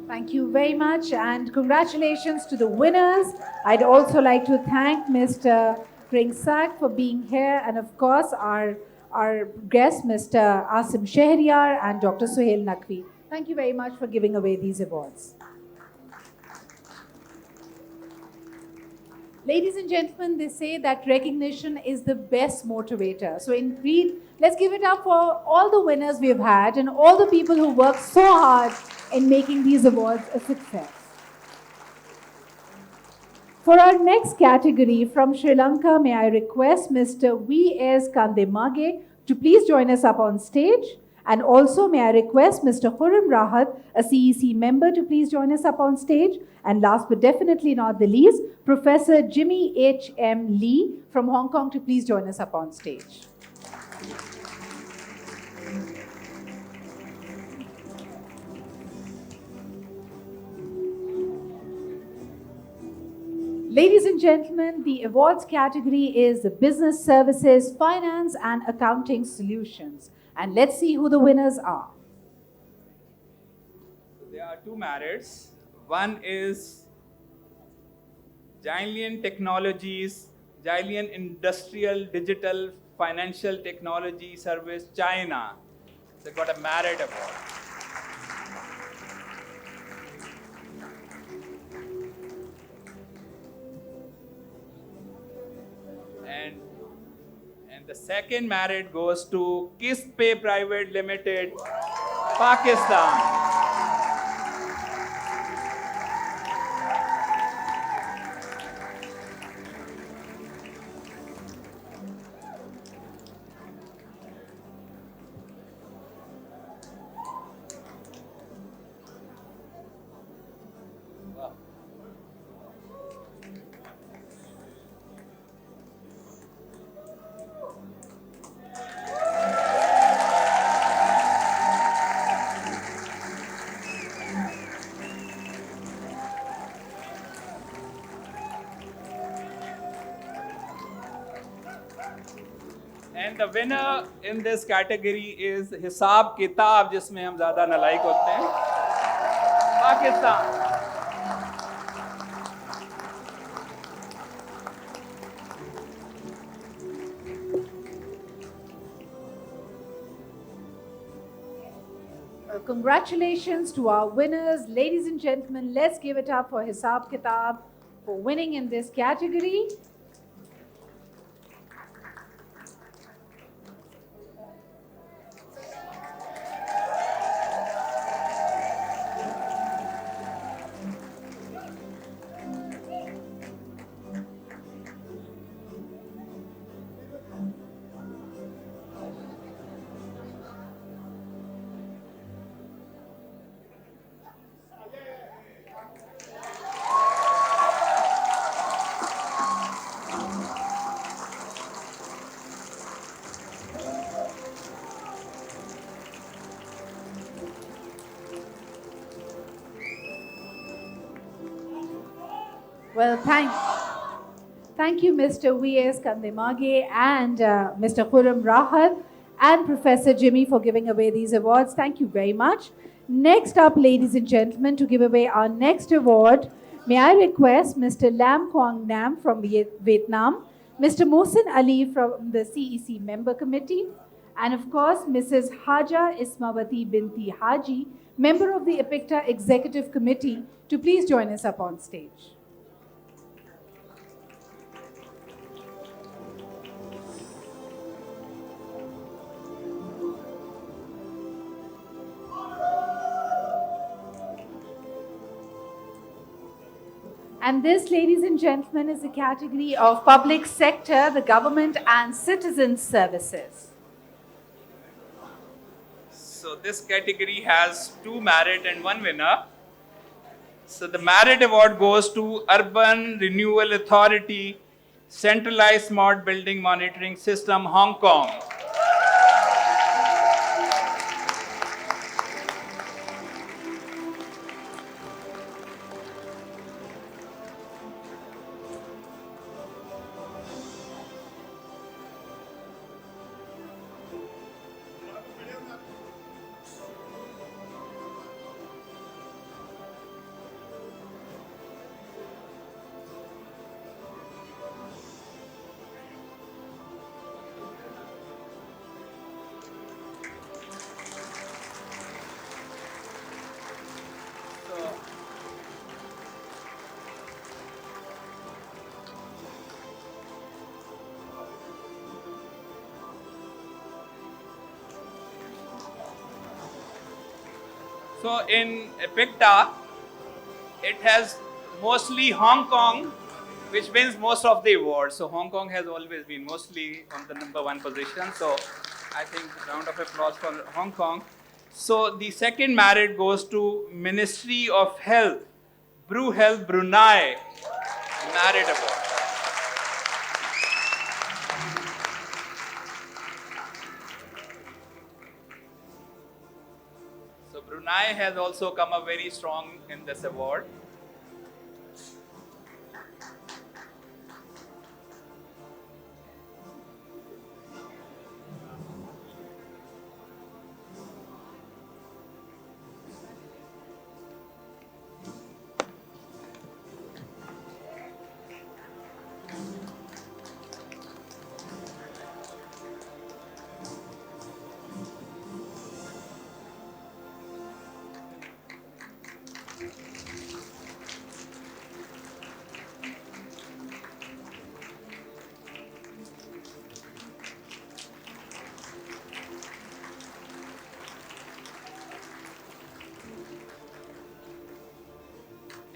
Thank you very much, and congratulations to the winners. I'd also like to thank Mr. Kringsak for being here, and of course our guests, Mr. Asim Shahryar and Dr. Suhail Naqvi. Thank you very much for giving away these awards. Ladies and gentlemen, they say that recognition is the best motivator. So indeed, let's give it up for all the winners we've had and all the people who worked so hard in making these awards a success. For our next category from Sri Lanka, may I request Mr. V.S. Kandemage to please join us up on stage. And also, may I request Mr. Khurram Rahat, a CEC member, to please join us up on stage. And last but definitely not the least, Professor Jimmy H.M. Lee from Hong Kong to please join us up on stage. Ladies and gentlemen, the awards category is the Business Services, Finance and Accounting Solutions. And let's see who the winners are. There are two merits. One is Giant Technologies, Giant Industrial Digital Financial Technology Service, China. They got a merit award. And and the second merit goes to Kispe Private Limited, Pakistan. Wow. And the winner in this category is हिसाब किताब, जिसमें हम ज़्यादा नालायक होते हैं, Pakistan. Congratulations to our winners. Ladies and gentlemen, let's give it up for Hisab Kitab for winning in this category. Well, thank you, Mr. V.S. Kandemage and Mr. Khurram Rahat and Professor Jimmy for giving away these awards. Thank you very much. Next up, ladies and gentlemen, to give away our next award, may I request Mr. Lam Quang Nam from Vietnam, Mr. Mohsin Ali from the CEC Member Committee, and of course, Mrs. Haja Ismawati Binti Haji, member of the APICTA Executive Committee, to please join us up on stage. And this, ladies and gentlemen, is the category of public sector, the government and citizen services. So this category has two merit and one winner. So the merit award goes to Urban Renewal Authority, Centralized Smart Building Monitoring System, Hong Kong. So in APICTA, it has mostly Hong Kong, which wins most of the awards. So Hong Kong has always been mostly on the #1 position. So I think a round of applause for Hong Kong. So the second merit goes to Ministry of Health, Health Brunei Merit Award. So Brunei has also come up very strong in this award.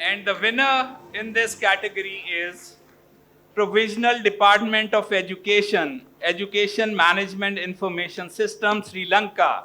And the winner in this category is Provisional Department of Education, Education Management Information System, Sri Lanka.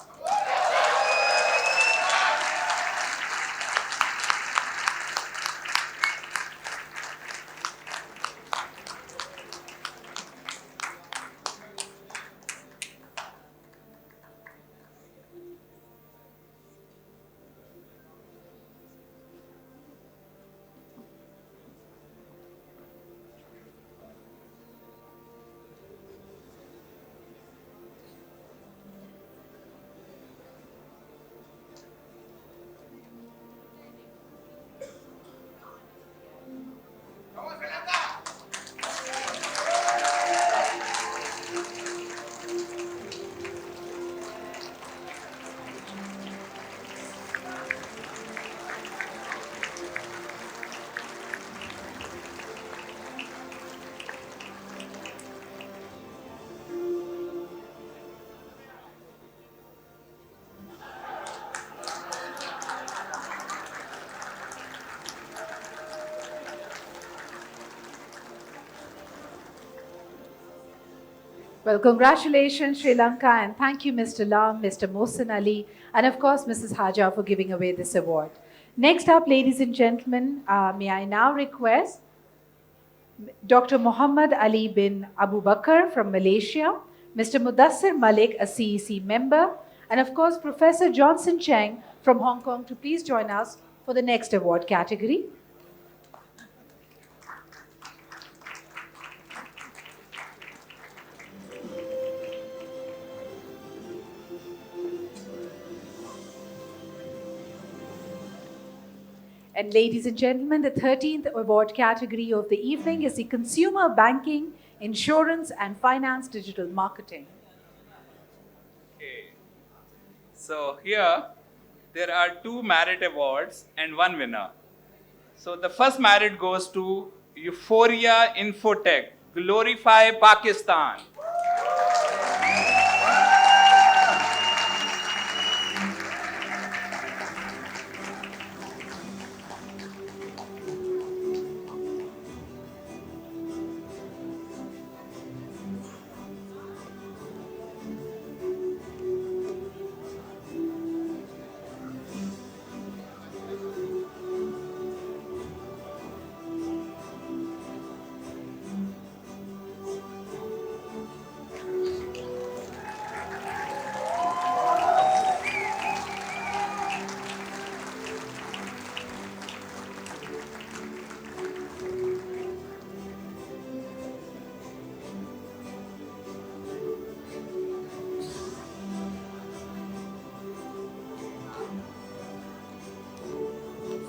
Well, congratulations, Sri Lanka, and thank you, Mr. Lam, Mr. Mohsen Ali, and of course, Mrs. Haja for giving away this award. Next up, ladies and gentlemen, may I now request Dr. Muhammad Ali bin Abu Bakr from Malaysia, Mr. Mudassir Malik, a CEC member, and of course, Professor Johnson Cheng from Hong Kong to please join us for the next award category. And ladies and gentlemen, the 13th award category of the evening is the Consumer Banking, Insurance and Finance Digital Marketing. Okay. So here, there are 2 merit awards and 1 winner. So the first merit goes to Euphoria Infotech, Glorify Pakistan.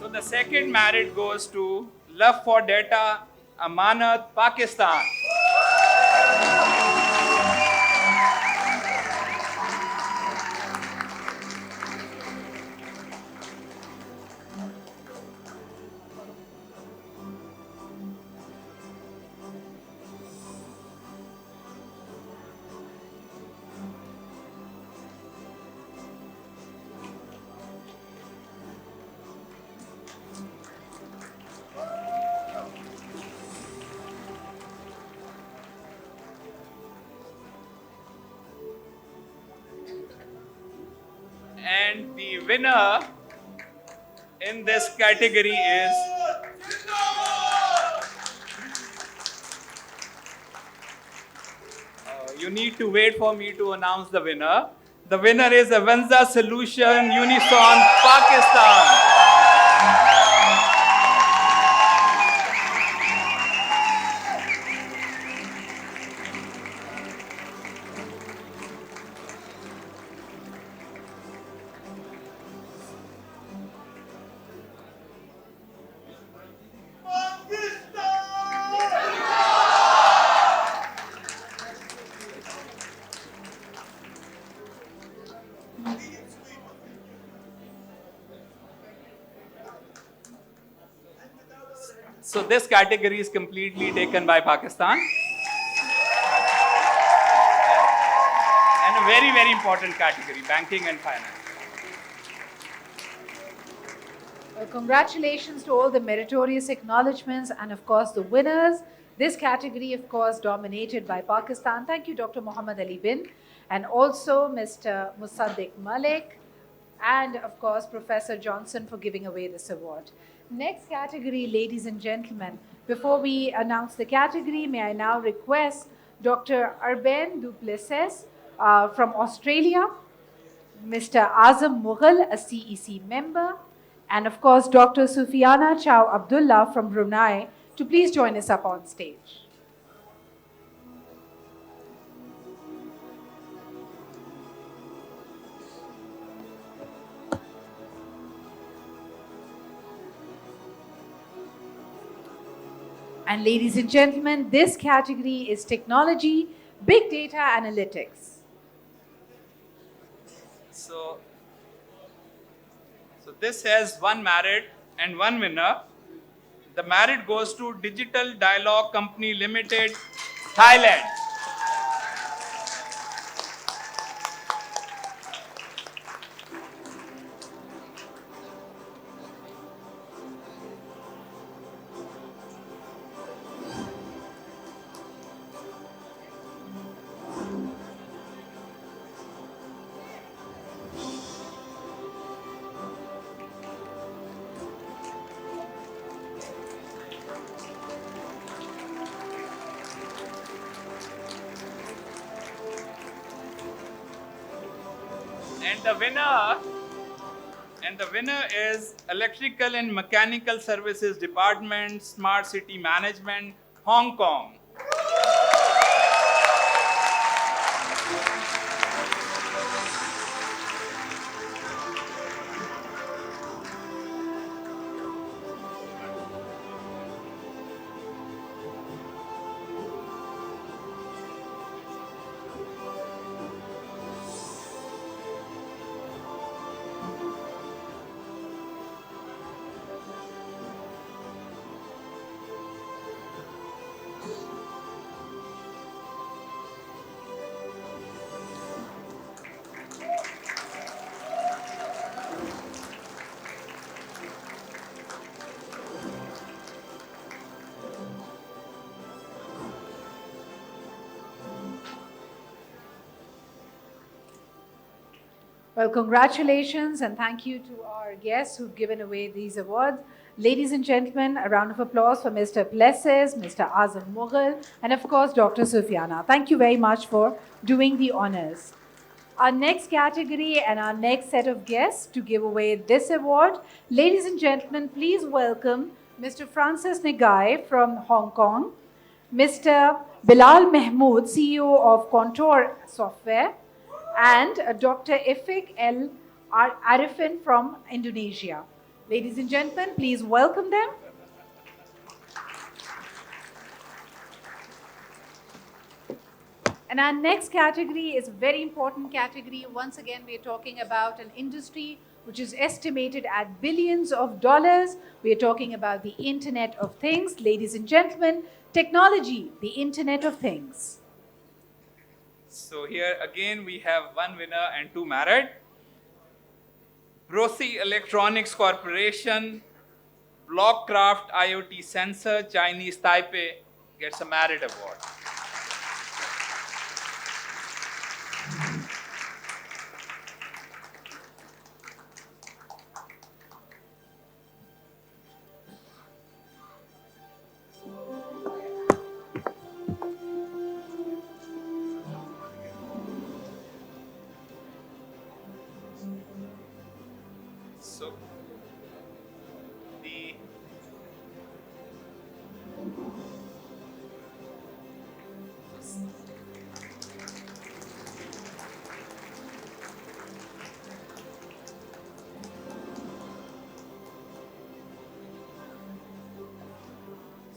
So the second merit goes to Love for Data, Amanat, Pakistan. And the winner in this category is you need to wait for me to announce the winner. The winner is Avanza Solution Unison Pakistan. So this category is completely taken by Pakistan. And a very, very important category, banking and finance. Well, congratulations to all the meritorious acknowledgements and, of course, the winners. This category, of course, dominated by Pakistan. Thank you, Dr. Muhammad Ali Bin, and also Mr. Musaddiq Malik, and, of course, Professor Johnson for giving away this award. Next category, ladies and gentlemen. Before we announce the category, may I now request Dr. Arben Duplessis from Australia, Mr. Azam Mughal, a CEC member, and of course Dr. Sufiana Chow Abdullah from Brunei to please join us up on stage. And ladies and gentlemen, this category is technology, big data analytics. So this has one merit and one winner. The merit goes to Digital Dialogue Company Limited, Thailand. And the winner is Electrical and Mechanical Services Department, Smart City Management, Hong Kong. Well, congratulations and thank you to our guests who've given away these awards. Ladies and gentlemen, a round of applause for Mr. Plessis, Mr. Azam Mughal, and of course, Dr. Sufiana. Thank you very much for doing the honors. Our next category and our next set of guests to give away this award. Ladies and gentlemen, please welcome Mr. Francis Negai from Hong Kong, Mr. Bilal Mahmood, CEO of Contour Software, and Dr. Ifik El Arifin from Indonesia. Ladies and gentlemen, please welcome them. And our next category is a very important category. Once again, we're talking about an industry which is estimated at billions of dollars. We're talking about the Internet of Things. Ladies and gentlemen, technology, the Internet of Things. So here again we have one winner and two merit. Rossi Electronics Corporation, Blockcraft IoT Sensor, Chinese Taipei gets a merit award.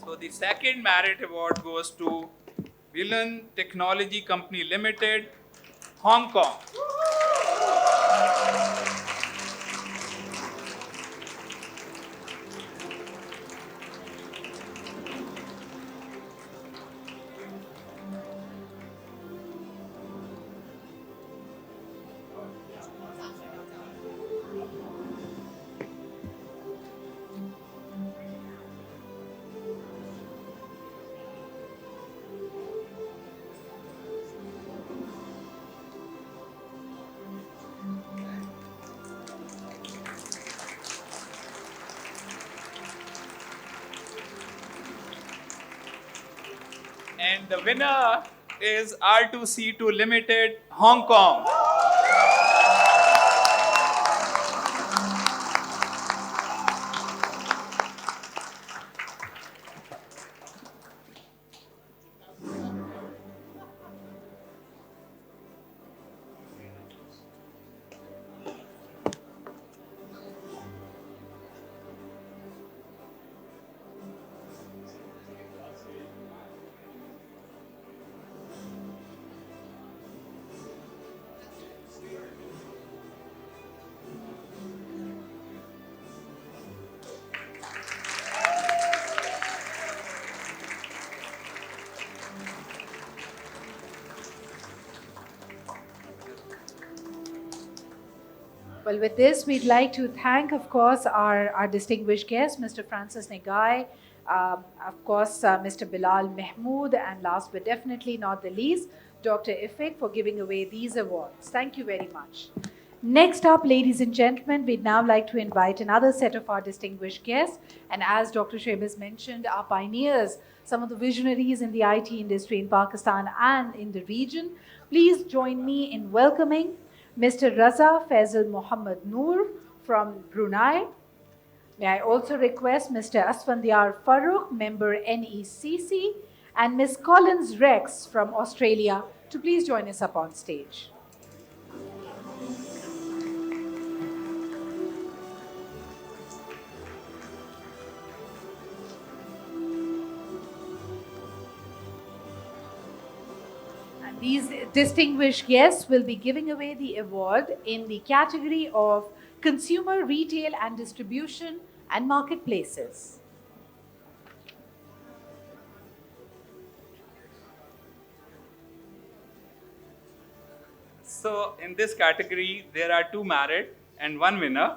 So the second merit award goes to Villain Technology Company Limited, Hong Kong. And the winner is R2C2 Limited, Hong Kong. Well, with this, we'd like to thank, of course, our distinguished guest, Mr. Francis Negai, of course, Mr. Bilal Mahmood, and last but definitely not the least, Dr. Ifik, for giving away these awards. Thank you very much. Next up, ladies and gentlemen, we'd now like to invite another set of our distinguished guests. And as Dr. Shoaib has mentioned, our pioneers, some of the visionaries in the IT industry in Pakistan and in the region. Please join me in welcoming Mr. Raza Faisal Mohammed Noor from Brunei. May I also request Mr. Asfandiar Farooq, member NECC, and Ms. Collins Rex from Australia to please join us up on stage. And these distinguished guests will be giving away the award in the category of Consumer Retail and Distribution and Marketplaces. So in this category, there are 2 merit and 1 winner.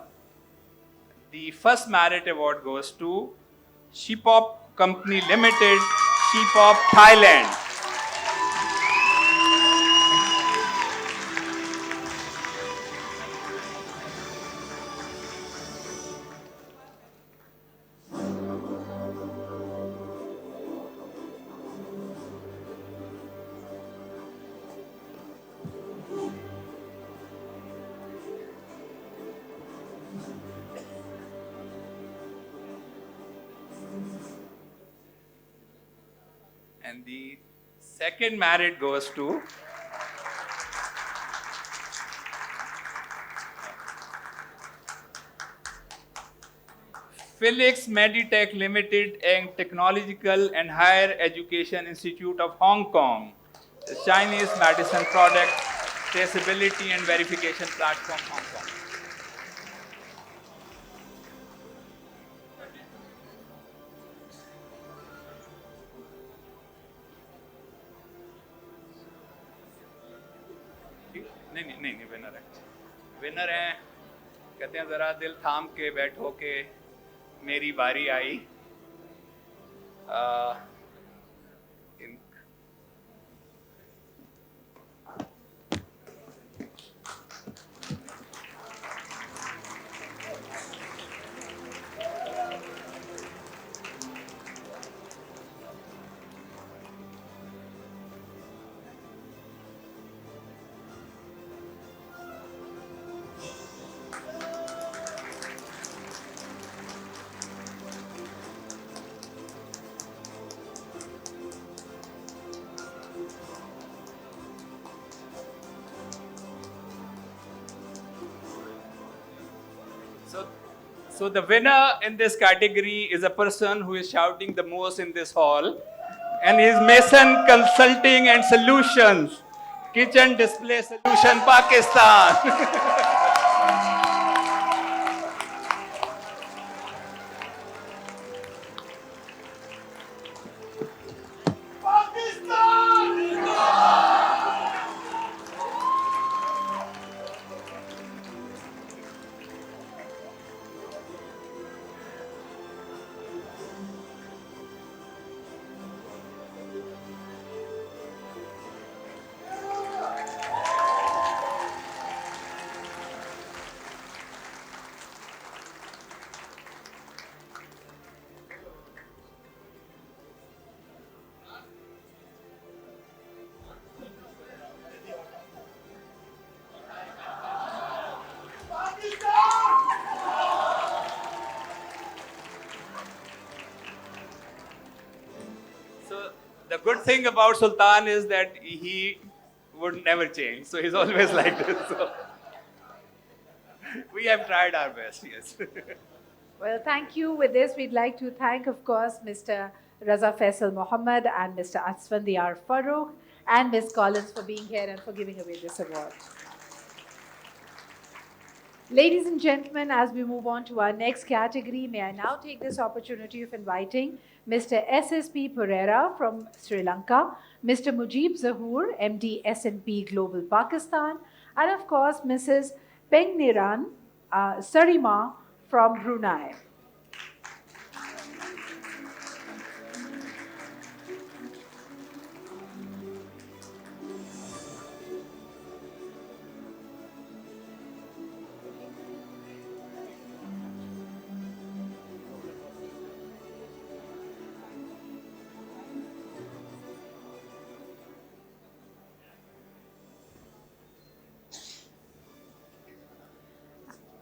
The first merit award goes to Shipop Company Limited, Shipop, Thailand. And the second merit goes to Felix Meditech Limited and Technological and Higher Education Institute of Hong Kong, the Chinese medicine product traceability and verification platform, Hong Kong. नहीं winner है कहते हैं जरा दिल थाम के बैठो के मेरी बारी आई So the winner in this category is a person who is shouting the most in this hall, and is Mason Consulting and Solutions, Kitchen Display Solution, Pakistan. good thing about Sultan is that he would never change. So he's always like this. So we have tried our best, yes. Well, thank you. With this, we'd like to thank, of course, Mr. Raza Faisal Mohammed and Mr. Asfandiar Farooq and Ms. Collins for being here and for giving away this award. Ladies and gentlemen, as we move on to our next category, may I now take this opportunity of inviting Mr. SSP Pereira from Sri Lanka, Mr. Mujib Zahoor, MD S&P Global Pakistan, and of course, Mrs. Pengniran Sarima from Brunei.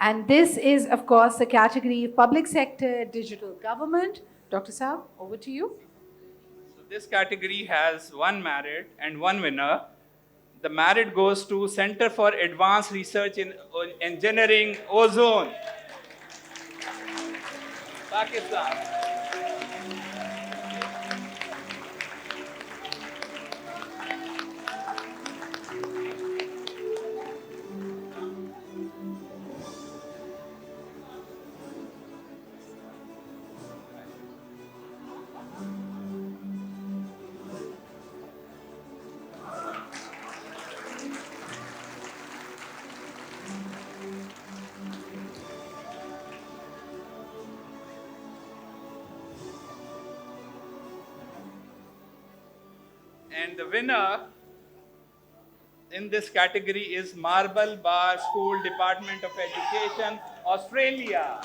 And this is, of course, the category of public sector digital government. Dr. Saab, over to you. So this category has one merit and one winner. The merit goes to Center for Advanced Research in Engineering, Ozone, Pakistan. And the winner in this category is Marble Bar School, Department of Education, Australia.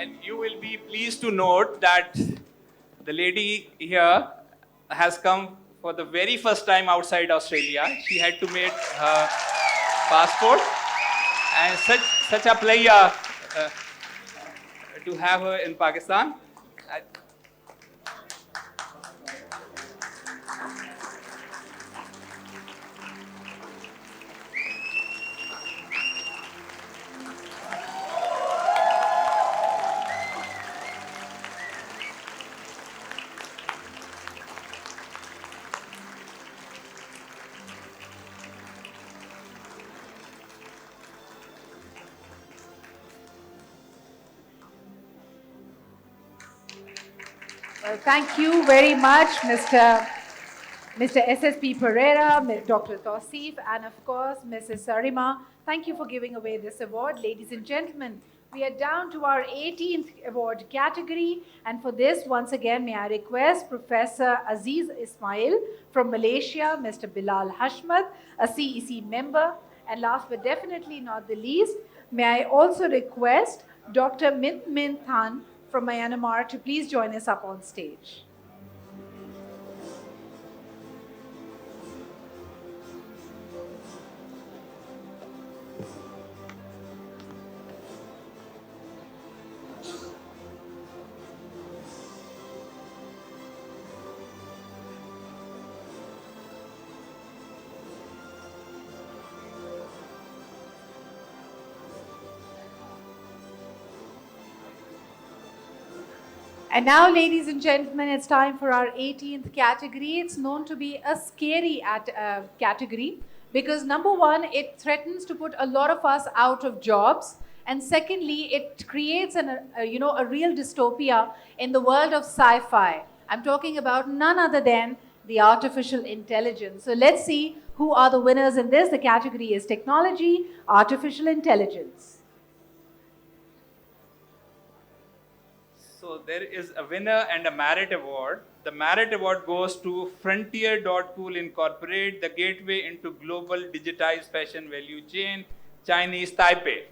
And you will be pleased to note that the lady here has come for the very first time outside Australia. She had to make her passport, and such a player to have her in Pakistan. Well, thank you very much, Mr. SSP Pereira, Dr. Tausif, and of course, Mrs. Sarima. Thank you for giving away this award. Ladies and gentlemen, we are down to our 18th award category. And for this, once again, may I request Professor Aziz Ismail from Malaysia, Mr. Bilal Hashmat, a CEC member. And last but definitely not the least, may I also request Dr. Mint Min Than from Myanmar to please join us up on stage. And now, ladies and gentlemen, it's time for our 18th category. It's known to be a scary category because number one, it threatens to put a lot of us out of jobs. And secondly, it creates a real dystopia in the world of sci-fi. I'm talking about none other than the artificial intelligence. So let's see who are the winners in this. The category is technology, artificial intelligence. So there is a winner and a merit award. The merit award goes to Frontier.Cool Incorporate, the gateway into global digitized fashion value chain, Chinese Taipei.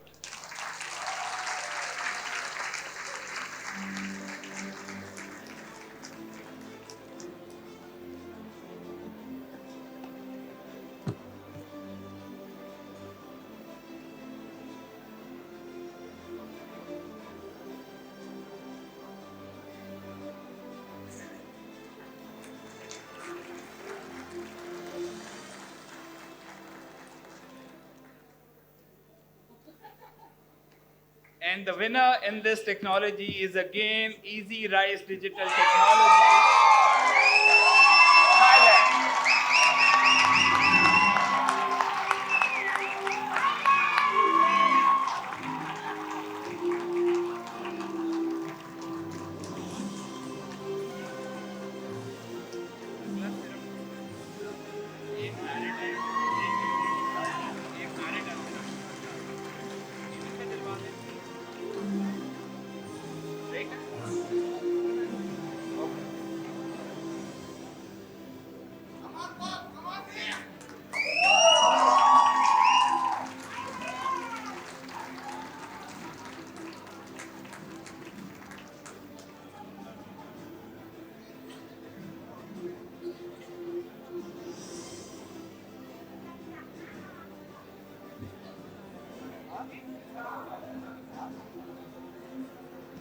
And the winner in this technology is again Easy Rise Digital Technology, Thailand.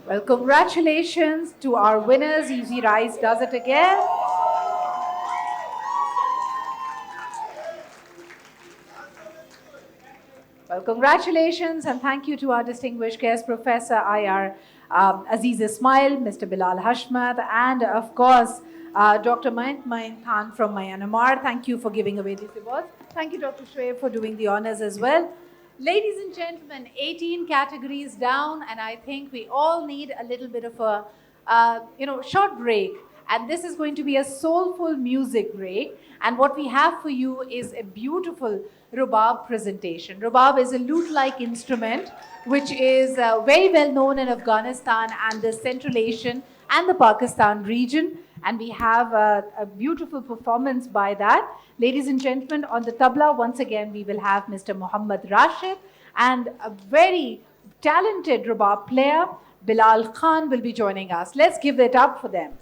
Well, congratulations to our winners. Easy Rise does it again. Well, congratulations and thank you to our distinguished guest, Professor IR Aziz Ismail, Mr. Bilal Hashmat, and of course, Dr. Main Khan from Myanmar. Thank you for giving away these awards. Thank you, Dr. Shoaib, for doing the honors as well. Ladies and gentlemen, 18 categories down, and I think we all need a little bit of a short break. And this is going to be a soulful music break. And what we have for you is a beautiful rubab presentation. Rubab is a lute-like instrument which is very well known in Afghanistan and the Central Asian and the Pakistan region. And we have a beautiful performance by that. Ladies and gentlemen, on the tabla, once again, we will have Mr. Muhammad Rashid and a very talented rubab player, Bilal Khan, will be joining us. Let's give it up for them.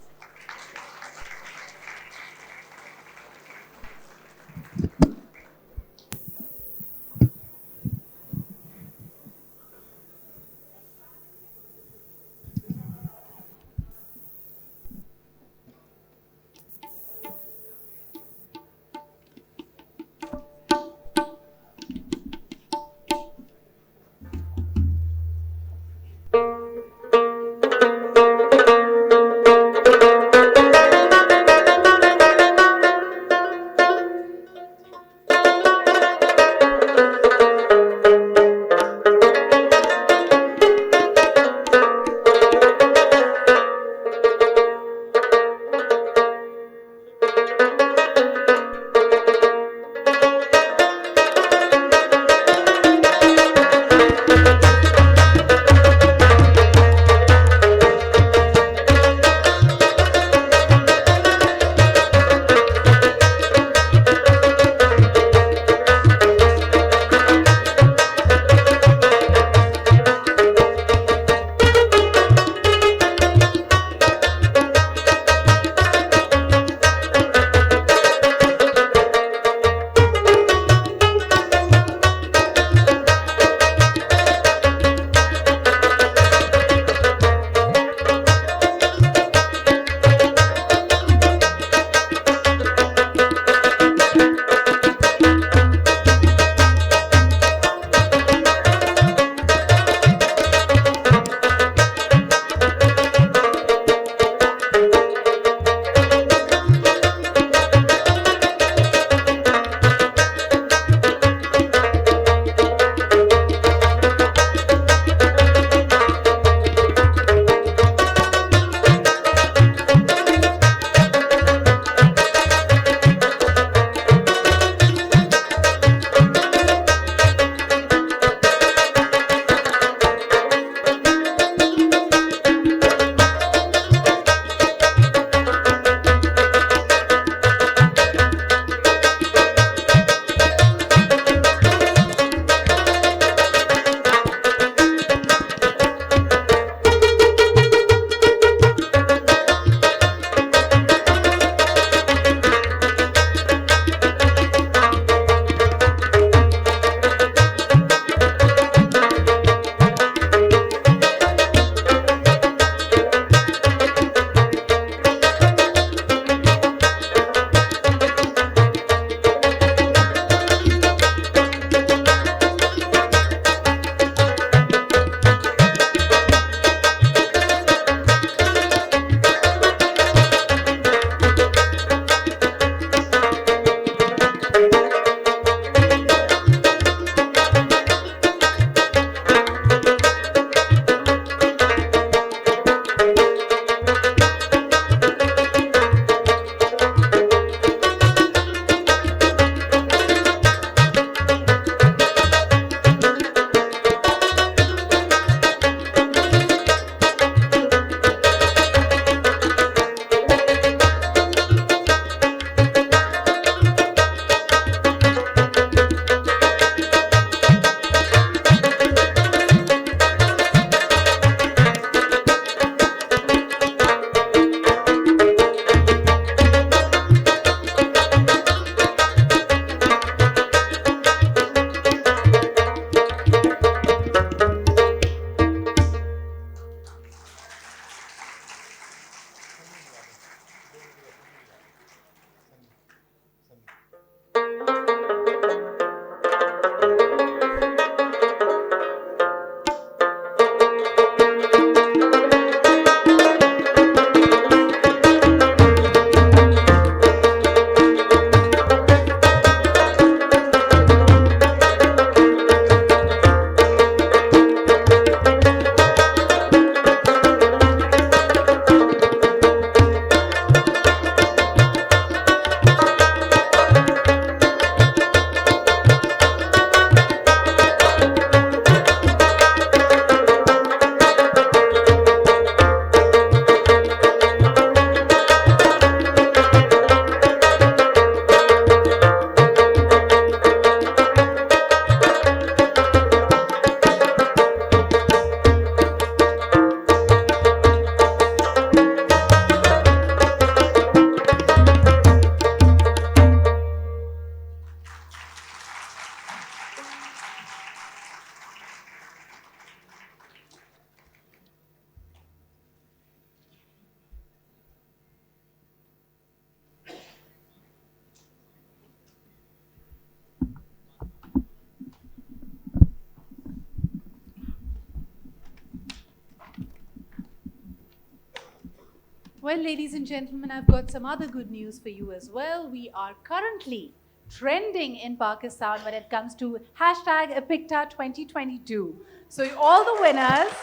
Well, ladies and gentlemen, I've got some other good news for you as well. We are currently trending in Pakistan when it comes to hashtag APICTA 2022. So all the winners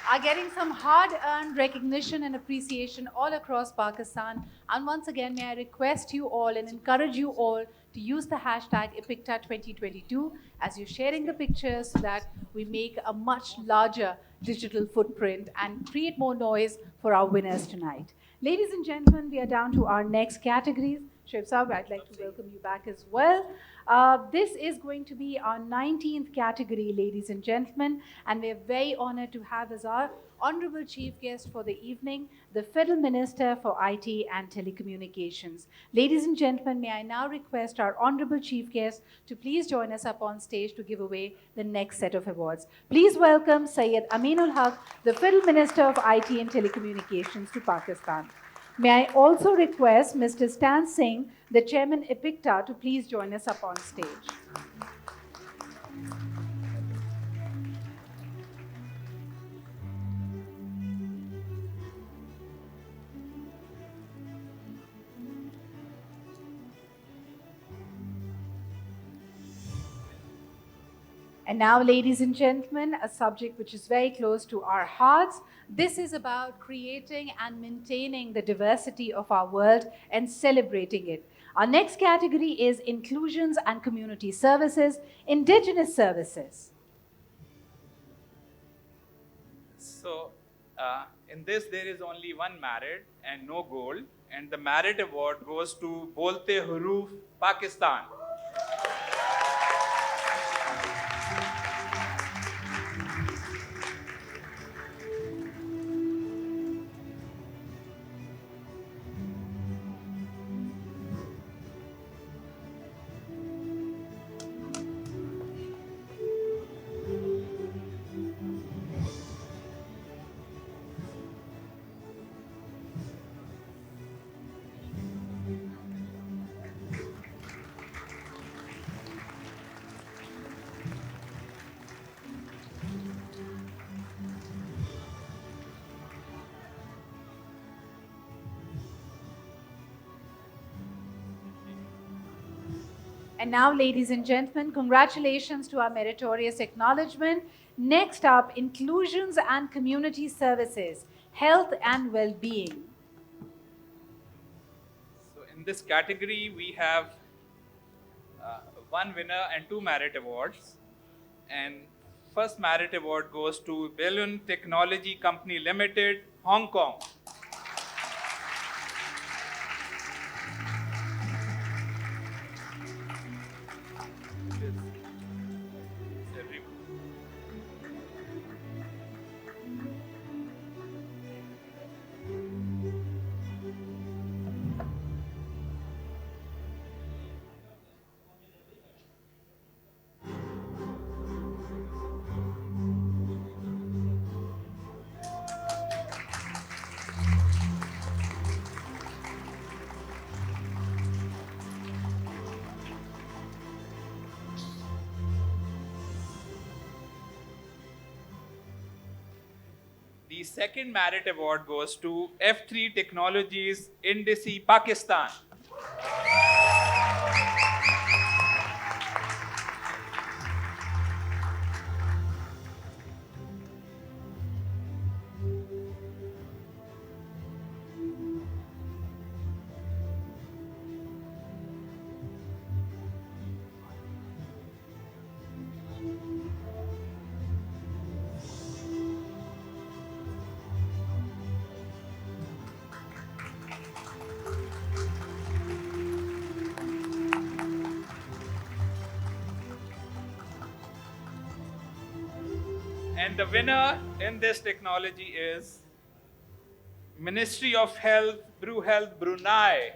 are getting some hard-earned recognition and appreciation all across Pakistan. And once again, may I request you all and encourage you all to use the hashtag APICTA 2022 as you're sharing the pictures so that we make a much larger digital footprint and create more noise for our winners tonight. Ladies and gentlemen, we are down to our next categories. Shoaib Saab, I'd like to welcome you back as well. This is going to be our 19th category, ladies and gentlemen, and we're very honored to have as our honorable chief guest for the evening, the Federal Minister for IT and Telecommunications. Ladies and gentlemen, may I now request our honorable chief guest to please join us up on stage to give away the next set of awards. Please welcome Syed Aminul Haq, the Federal Minister of IT and Telecommunications to Pakistan. May I also request Mr. Stan Singh, the Chairman APICTA, to please join us up on stage. And now, ladies and gentlemen, a subject which is very close to our hearts. This is about creating and maintaining the diversity of our world and celebrating it. Our next category is inclusions and community services, indigenous services. So, in this, there is only one merit and no gold. And the merit award goes to Bolte Huruf, Pakistan. And now, ladies and gentlemen, congratulations to our meritorious acknowledgement. Next up, inclusions and community services, health and well-being. So, in this category, we have one winner and two merit awards. And first merit award goes to Balloon Technology Company Limited, Hong Kong. The second merit award goes to F3 Technologies, Indisi, Pakistan. And the winner in this technology is Ministry of Health, Brunei.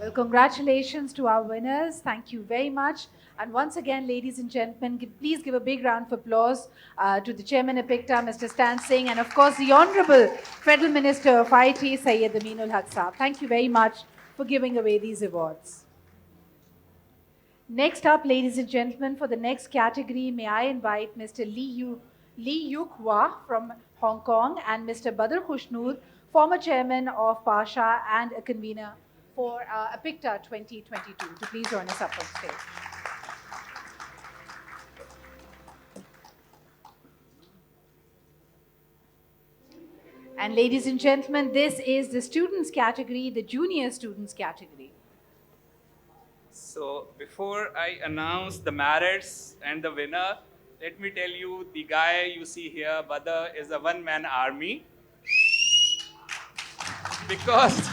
Well, congratulations to our winners. Thank you very much. And once again, ladies and gentlemen, please give a big round of applause to the Chairman APICTA, Mr. Stan Singh, and of course, the Honorable Federal Minister of IT, Syed Aminul Haq Saab. Thank you very much for giving away these awards. Next up, ladies and gentlemen, for the next category, may I invite Mr. Lee Yuk Hua from Hong Kong and Mr. Badr Khushnur, former chairman of Pasha and a convener for APICTA 2022, to please join us up on stage. And ladies and gentlemen, this is the students category, the junior students category. So before I announce the merits and the winner, let me tell you, the guy you see here, Badr, is a one-man army. Because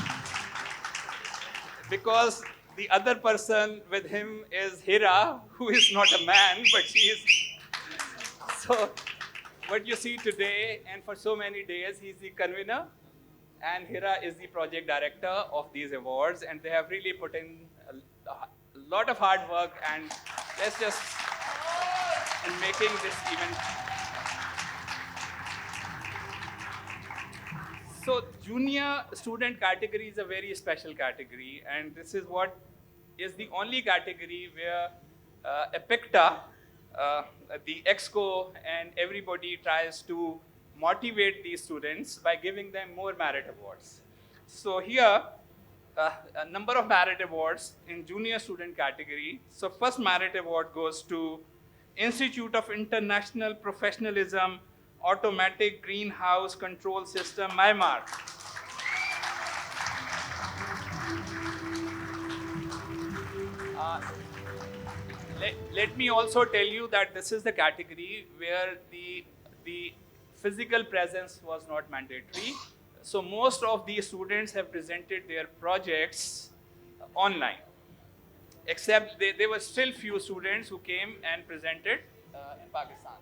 the other person with him is Hira, who is not a man, but she is. So what you see today, and for so many days, he's the convener, and Hira is the project director of these awards, and they have really put in a lot of hard work, and let's just in making this event. So junior student category is a very special category, and this is what is the only category where APICTA, uh, the EXCO, and everybody tries to motivate these students by giving them more merit awards. So here, a number of merit awards in junior student category. So first merit award goes to Institute of International Professionalism, Automatic Greenhouse Control System, Myanmar. Uh, let me also tell you that this is the category where the physical presence was not mandatory. So most of these students have presented their projects online, except there were still few students who came and presented in Pakistan.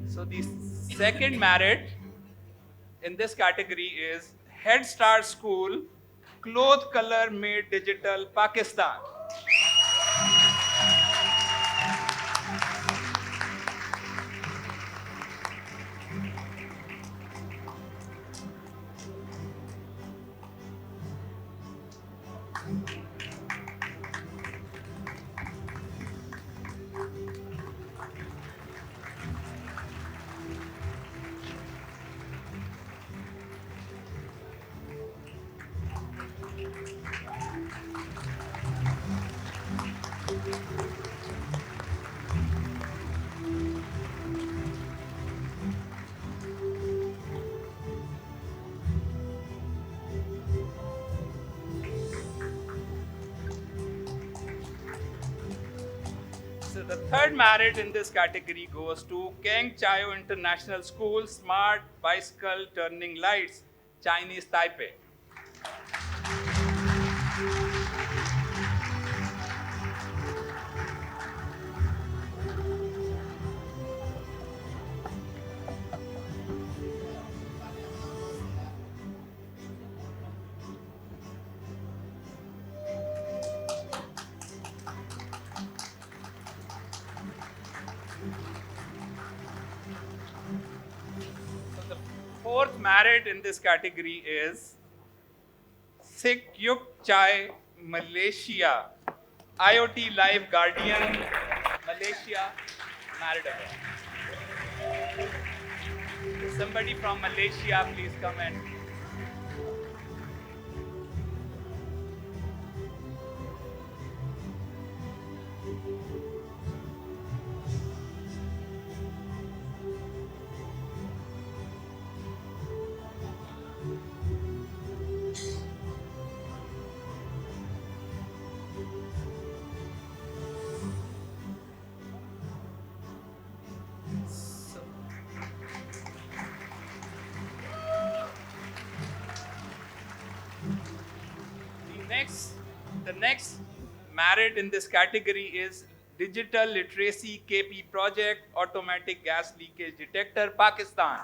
So the second merit in this category is Head Start School, Cloth Color Made Digital, Pakistan. So the third merit in this category goes to Kang Chayo International School Smart Bicycle Turning Lights, Chinese Taipei. So the fourth merit in this category is Sik Yuk Chai, Malaysia, IoT Live Guardian, Malaysia, Merit Award. Somebody from Malaysia, please come and. So, the next merit in this category is Digital Literacy KP Project, Automatic Gas Leakage Detector, Pakistan.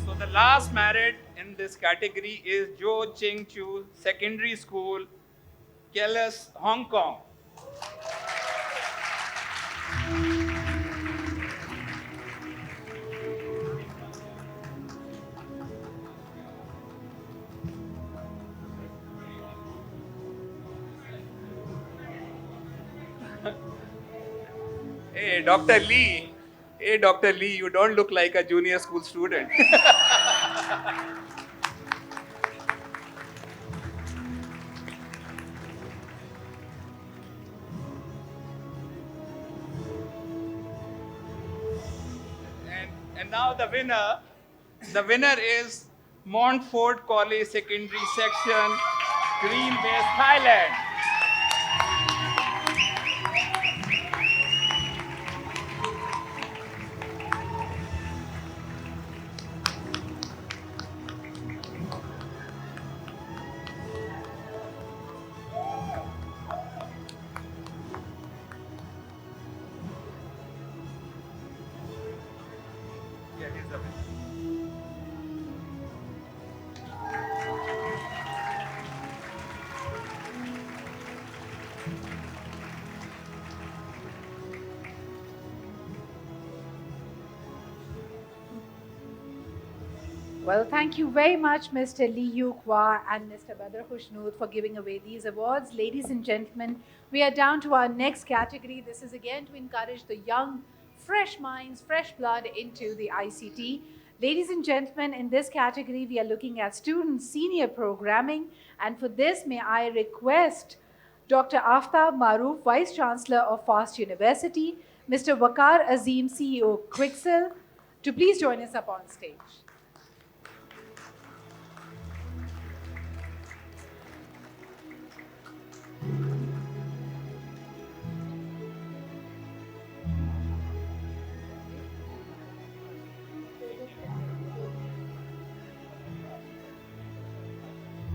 So the last merit in this category is Jo Ching Chu Secondary School, Kelas, Hong Kong. Hey, Dr. Lee. Hey, Dr. Lee, you don't look like a junior school student. and now the winner is Montfort College Secondary Section, Green Base, Thailand. Yeah, he's the winner. Well, thank you very much, Mr. Lee Yu Kwa and Mr. Badr Khushnud, for giving away these awards. Ladies and gentlemen, we are down to our next category. This is again to encourage the young, fresh minds, fresh blood into the ICT. Ladies and gentlemen, in this category, we are looking at student senior programming. And for this, may I request Dr. Aftab Maroof, Vice Chancellor of FAST University, Mr. Waqar Azim, CEO, Quixel, to please join us up on stage.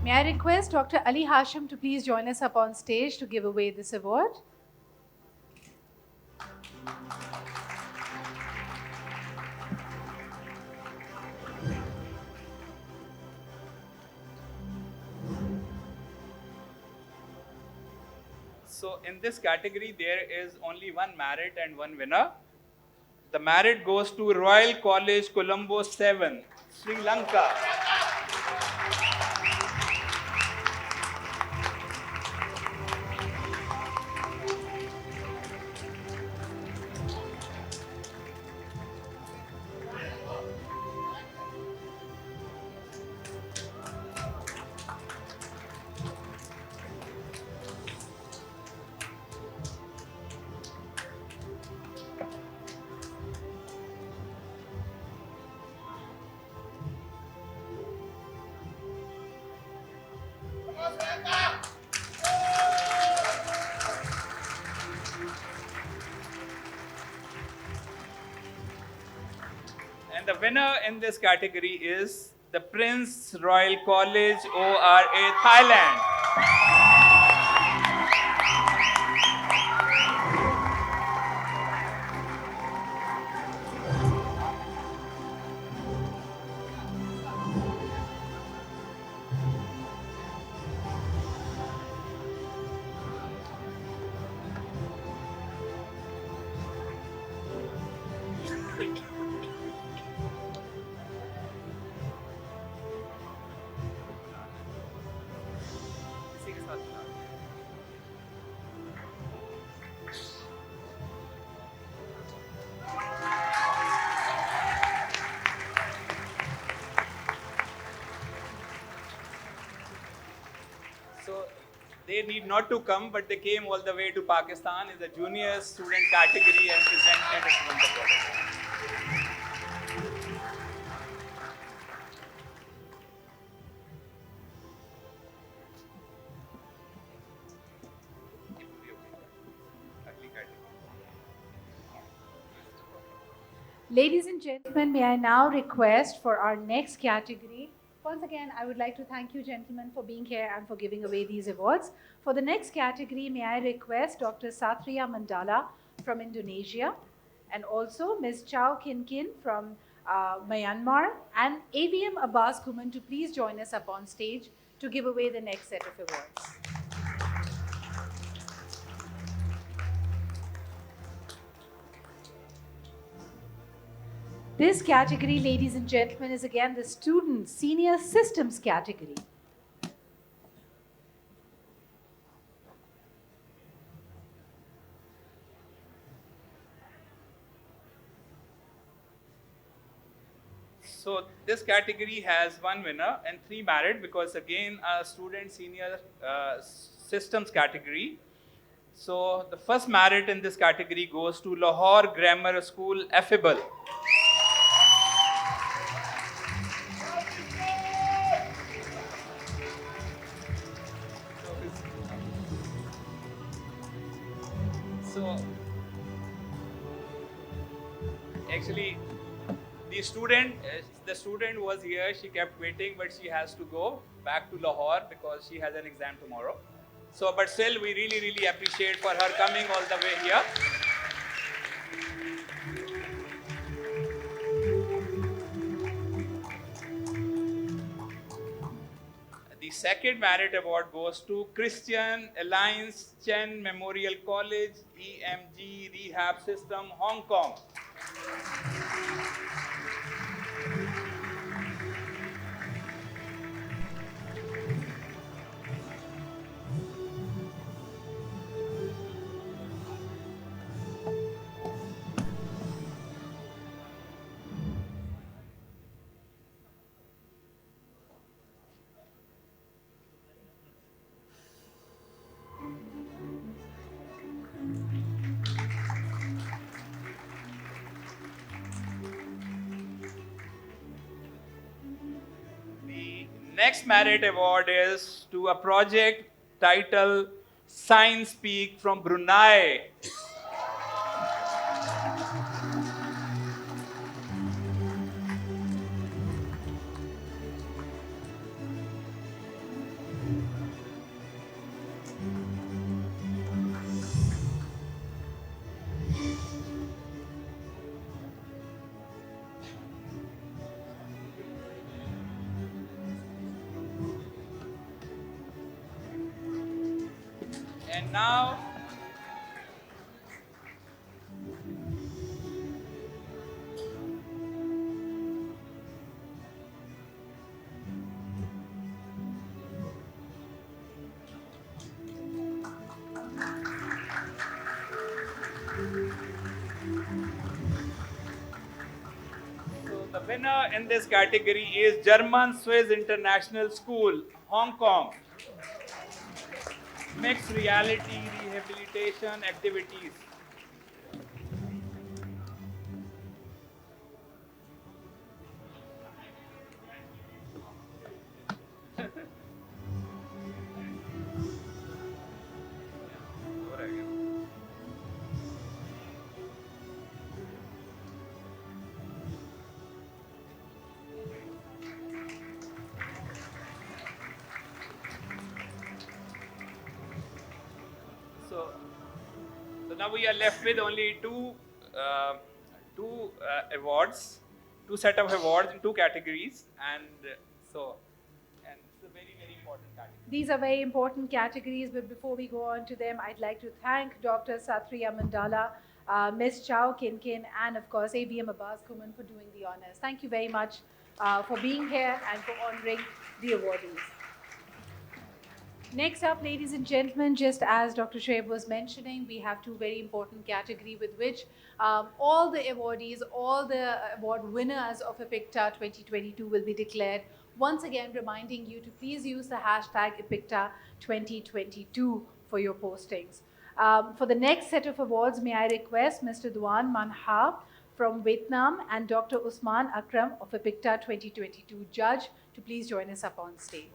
May I request Dr. Ali Hashim to please join us up on stage to give away this award? So in this category, there is only one merit and one winner. The merit goes to Royal College Colombo 7, Sri Lanka. And the winner in this category is the Prince Royal College, ORA, Thailand. they need not to come, but they came all the way to Pakistan in the junior student category and presented it from the college. Ladies and gentlemen, may I now request for our next category. Once again, I would like to thank you, gentlemen, for being here and for giving away these awards. For the next category, may I request Dr. Satria Mandala from Indonesia, and also Ms. Chow Kinkin from Myanmar, and AVM Abbas Kuman to please join us up on stage to give away the next set of awards. This category, ladies and gentlemen, is again the Student Senior Systems category. So this category has one winner and 3 merit, because again a student senior systems category. So the first merit in this category goes to Lahore Grammar School, Affable. So actually the student was here, she kept waiting, but she has to go back to Lahore because she has an exam tomorrow. So but still we really appreciate for her coming all the way here. The second merit award goes to Christian Alliance Chen Memorial College, EMG Rehab System, Hong Kong. The next merit award is to a project titled Science Peak from Brunei. And now so the winner in this category is German Swiss International School, Hong Kong. Mixed reality rehabilitation activities. So, so now we are left with only two awards, two set of awards in two categories, and and it's a very important category. These are very important categories, but before we go on to them, I'd like to thank Dr. Satria Mandala, Ms. Chow Kinkin, and of course ABM Abbas Kuman for doing the honors. Thank you very much for being here and for honoring the awardees. Next up, ladies and gentlemen, just as Dr. Shoaib was mentioning, we have two very important categories with which all the awardees, all the award winners of APICTA 2022 will be declared. Once again, reminding you to please use the hashtag APICTA 2022 for your postings. For the next set of awards, may I request Mr. Duan Manha from Vietnam and Dr. Usman Akram of APICTA 2022 judge to please join us up on stage.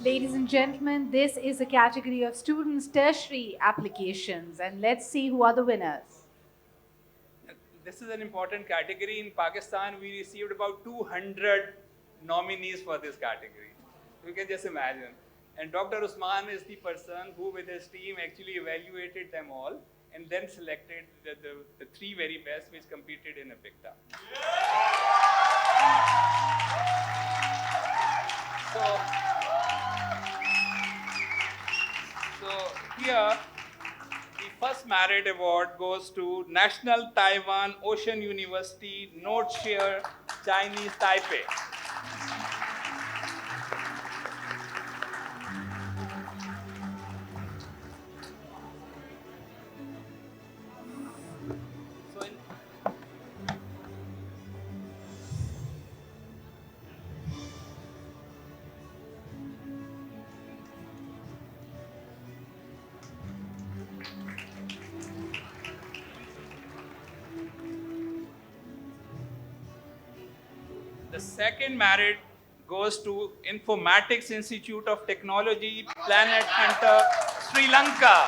Ladies and gentlemen, this is a category of students' tertiary applications, and let's see who are the winners. This is an important category. In Pakistan, we received about 200 nominees for this category. You can just imagine. And Dr. Usman is the person who, with his team, actually evaluated them all and then selected the three very best which competed in APICTA. So here, the first merit award goes to National Taiwan Ocean University, Northshire, Chinese Taipei. So in, the second merit goes to Informatics Institute of Technology, Planet Hunter, Sri Lanka.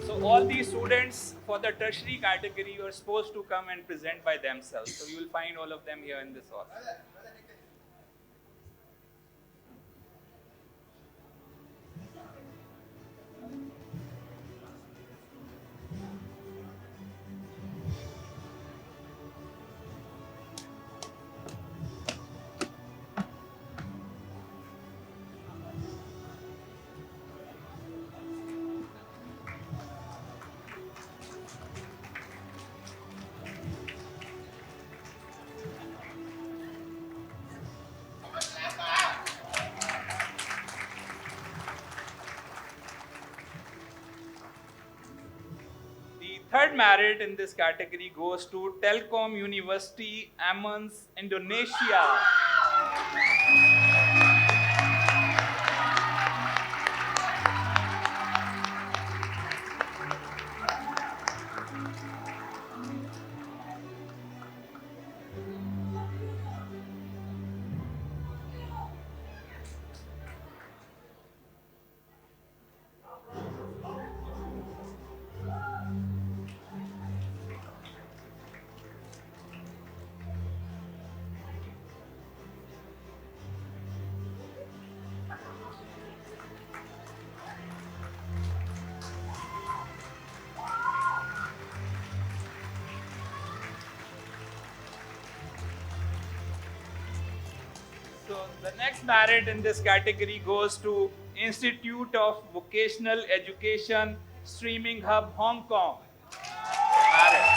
So all these students for the tertiary category are supposed to come and present by themselves. So you will find all of them here in this hall. The third merit in this category goes to Telecom University, Amans, Indonesia. So the next merit in this category goes to Institute of Vocational Education, Streaming Hub, Hong Kong. Merit.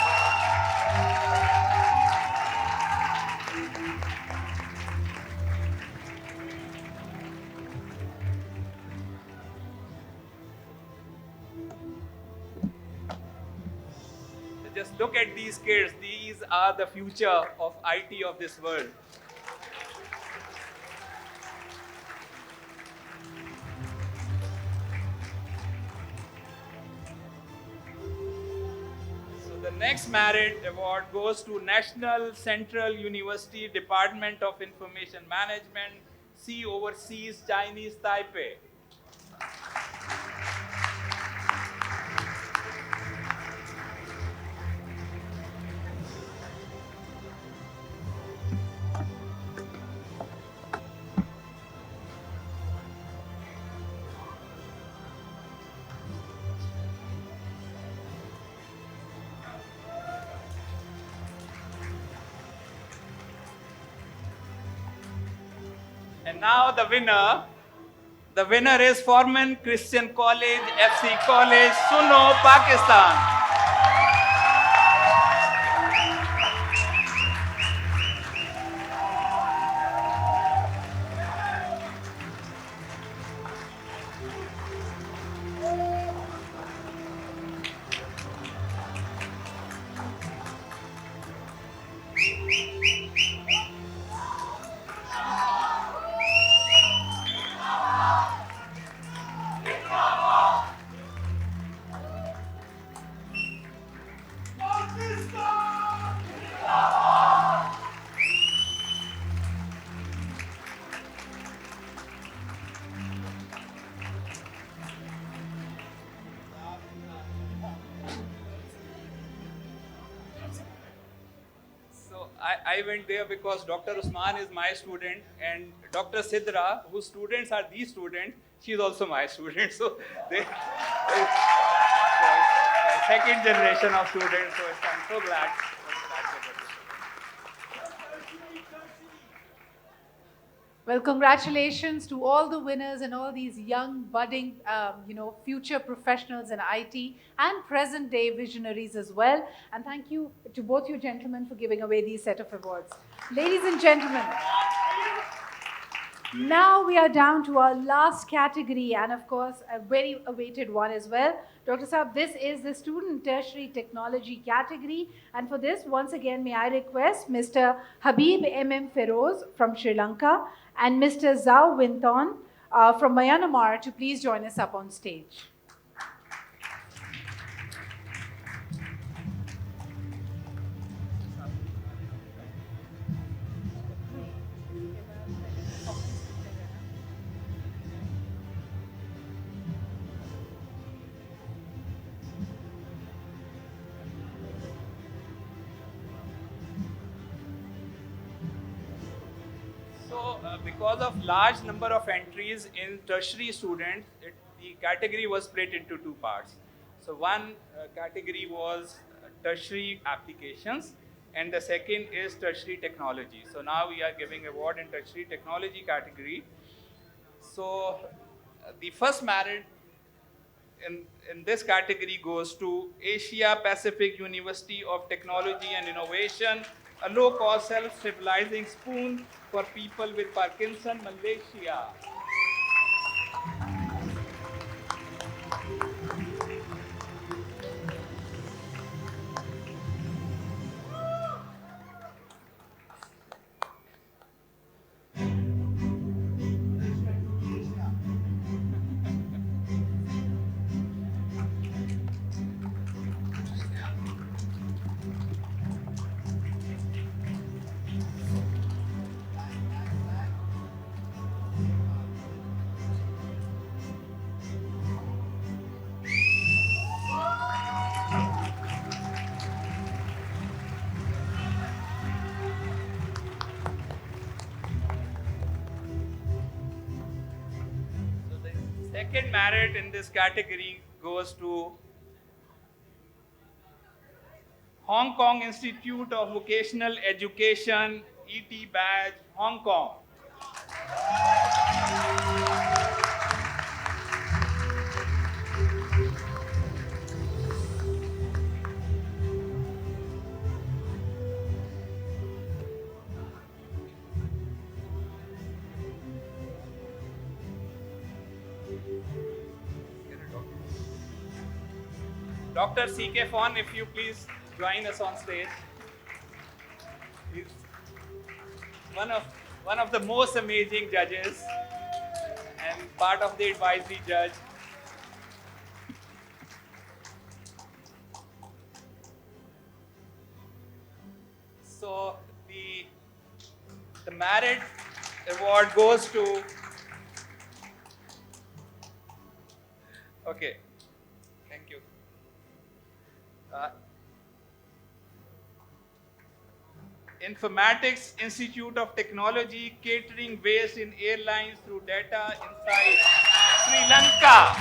Just look at these kids. These are the future of IT of this world. So the next merit award goes to National Central University Department of Information Management, C Overseas, Chinese Taipei. now the winner is Foreman Christian College, FC College, Suno, Pakistan. So I went there because Dr. Usman is my student, and Dr. Sidra, whose students are these students, she is also my student. So it's second generation of students. So I'm so glad. Well, congratulations to all the winners and all these young, budding, future professionals in IT and present-day visionaries as well. And thank you to both you gentlemen for giving away these set of awards. Ladies and gentlemen, now we are down to our last category, and of course, a very awaited one as well. Dr. Saab, this is the Student Tertiary Technology category. And for this, once again, may I request Mr. Habib M.M. Feroz from Sri Lanka and Mr. Zhao Winton from Myanmar to please join us up on stage. So because of large number of entries in tertiary students, the category was split into two parts. So one category was tertiary applications, and the second is tertiary technology. So now we are giving award in tertiary technology category. So the first merit in this category goes to Asia Pacific University of Technology and Innovation, a low-cost self-stabilizing spoon for people with Parkinson, Malaysia. So the second merit in this category goes to Hong Kong Institute of Vocational Education, ET badge, Hong Kong. Dr. C.K. Fon, if you please join us on stage. He's one of the most amazing judges and part of the advisory judge. So the merit award goes to, okay, thank you. Informatics Institute of Technology, catering waste in airlines through data insights, Sri Lanka.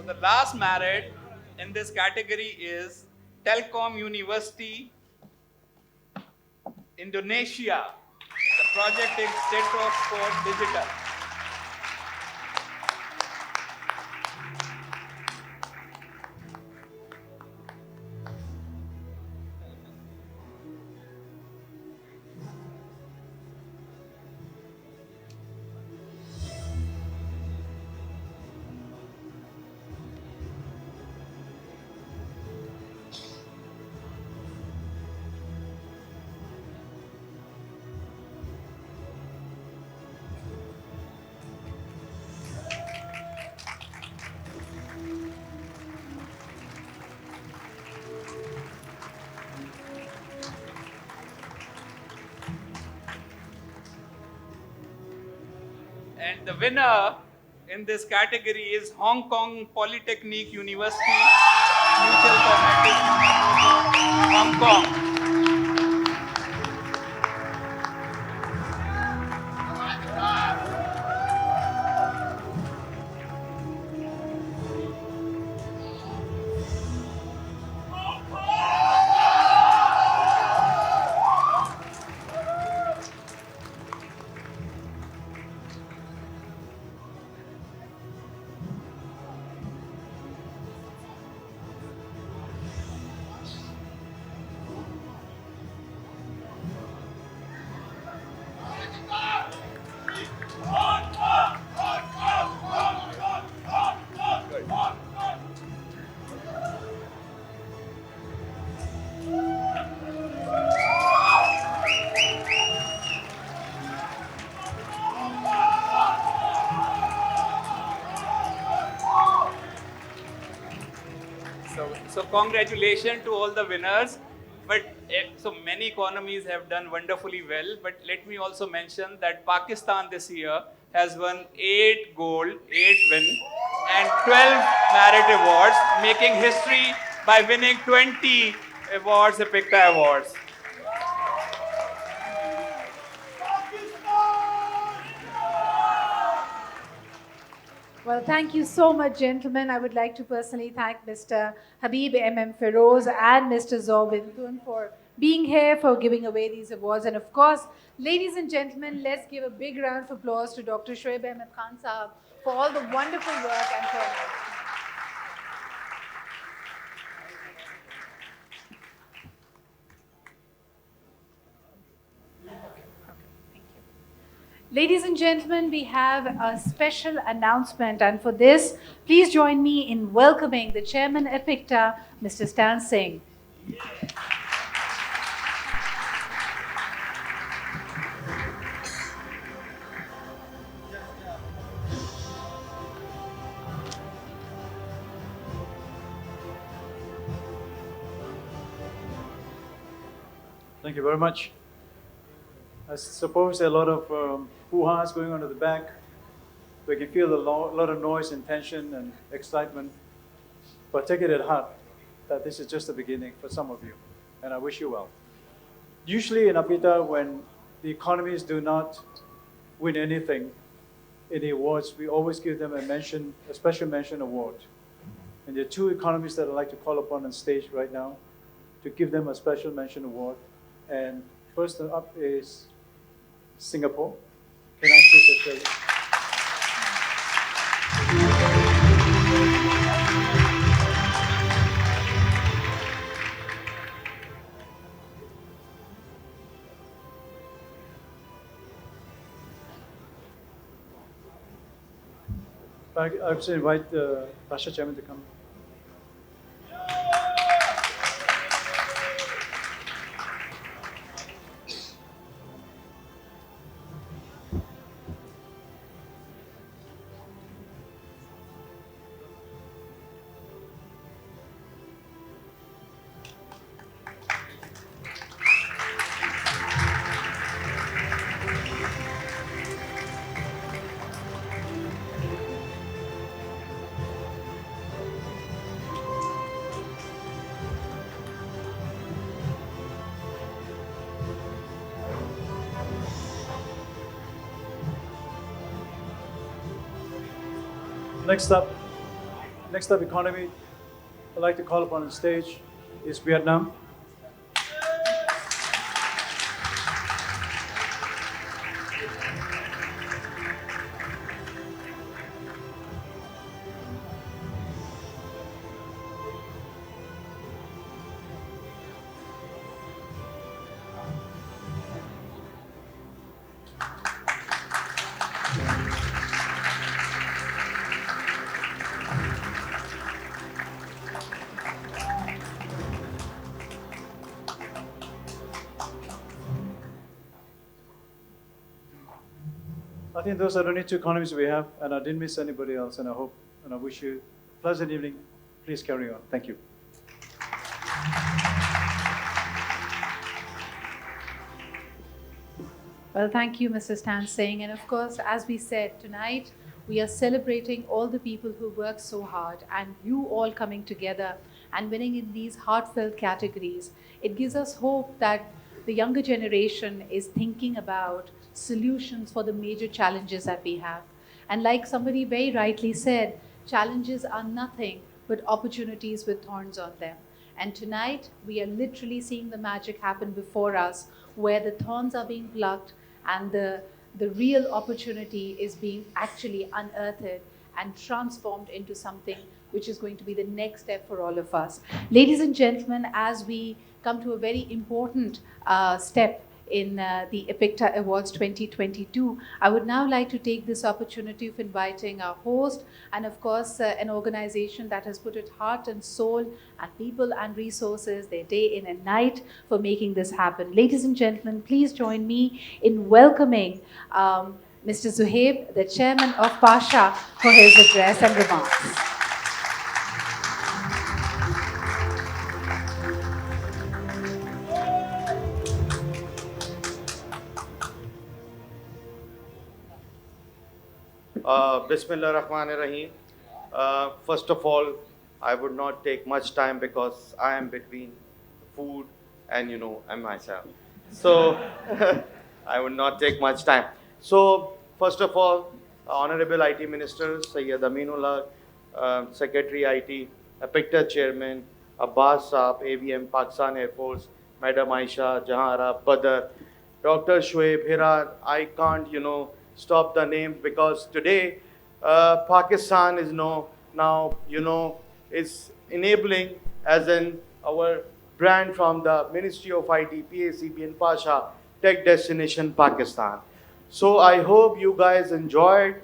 the last merit in this category is Telecom University, Indonesia. The project is State of Sport Digital. And the winner in this category is Hong Kong Polytechnic University, Mutual Cognitive Hong Kong. So congratulations to all the winners. But so many economies have done wonderfully well. But let me also mention that Pakistan this year has won 8 gold, 8 win, and 12 merit awards, making history by winning 20 awards, APICTA awards. Well, thank you so much, gentlemen. I would like to personally thank Mr. Habib M.M. Feroz and Mr. Zor Bintun for being here, for giving away these awards. And of course, ladies and gentlemen, let's give a big round of applause to Dr. Shoaib Ahmed Khan Sahab for all the wonderful work and for Ladies and gentlemen, we have a special announcement, and for this, please join me in welcoming the Chairman APICTA, Mr. Stan Singh. Thank you very much. I suppose there are a lot of hoo-has going on at the back. We can feel a lot of noise and tension and excitement. But take it at heart that this is just the beginning for some of you, and I wish you well. Usually in APICTA, when the economies do not win anything in the awards, we always give them a special mention award. And there are 2 economies that I'd like to call upon on stage right now to give them a special mention award. And first up is Singapore. Can I please tell you? I would invite the Pasha Chairman to come. Next up, Next up, economy. I'd like to call upon the stage is Vietnam. I think those are the only two economies we have, and I didn't miss anybody else, and I hope and I wish you a pleasant evening. Please carry on. Thank you. Well, thank you, Mr. Stan Singh. And of course, as we said, tonight we are celebrating all the people who work so hard and you all coming together and winning in these heartfelt categories. It gives us hope that the younger generation is thinking about solutions for the major challenges that we have. And like somebody very rightly said, challenges are nothing but opportunities with thorns on them. And tonight, we are literally seeing the magic happen before us, where the thorns are being plucked and the real opportunity is being actually unearthed and transformed into something which is going to be the next step for all of us. Ladies and gentlemen, as we come to a very important step in the APICTA Awards 2022. I would now like to take this opportunity of inviting our host and of course an organization that has put its heart and soul and people and resources, their day in and night for making this happen. Ladies and gentlemen, please join me in welcoming Mr. Zuhaib, the chairman of Pasha, for his address and remarks. Bismillah Rahman Rahim. First of all, I would not take much time because I am between food and and myself. So I would not take much time. So first of all, Honorable IT Minister Sayyid Aminullah, Secretary IT, APICTA Chairman, Abbas Saab, AVM Pakistan Air Force, Madam Aisha, Jahara, Badr, Dr. Shoaib, Hira, I can't, stop the names because today Pakistan is now, is enabling as in our brand from the Ministry of IT, PACB and Pasha, Techdestination Pakistan. So I hope you guys enjoyed.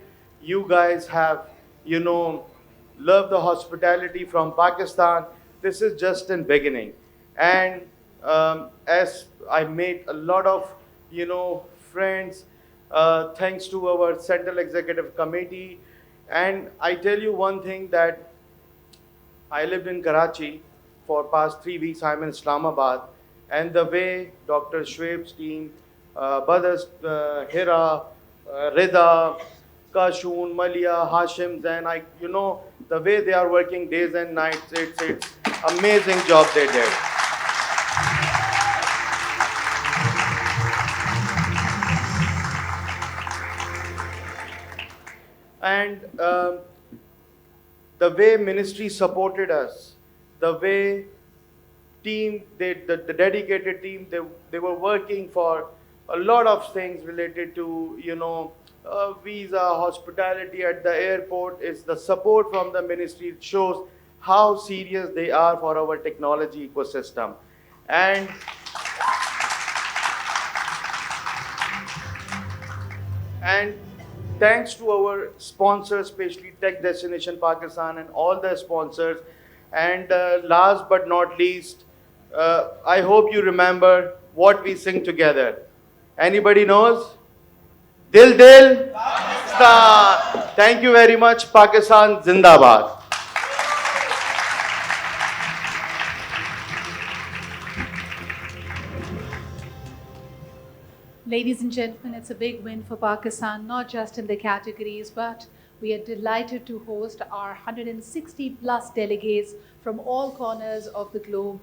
You guys have, loved the hospitality from Pakistan. This is just in beginning. And as I made a lot of, friends, thanks to our Central Executive Committee. And I tell you one thing that I lived in Karachi for past 3 weeks. I'm in Islamabad. And the way Dr. Shoaib's team, Badr's, Hira, Rida, Kashun, Malia, Hashim, and the way they are working days and nights, it's amazing job they did. And the way ministry supported us, the way team, the dedicated team, they were working for a lot of things related to, visa, hospitality at the airport. Is the support from the ministry. It shows how serious they are for our technology ecosystem. And thanks to our sponsors, especially Techdestination Pakistan and all the sponsors. And last but not least, I hope you remember what we sing together. Anybody knows? Dil Dil Pakistan. Thank you very much. Pakistan Zindabad. Ladies and gentlemen, it's a big win for Pakistan, not just in the categories, but we are delighted to host our 160 plus delegates from all corners of the globe,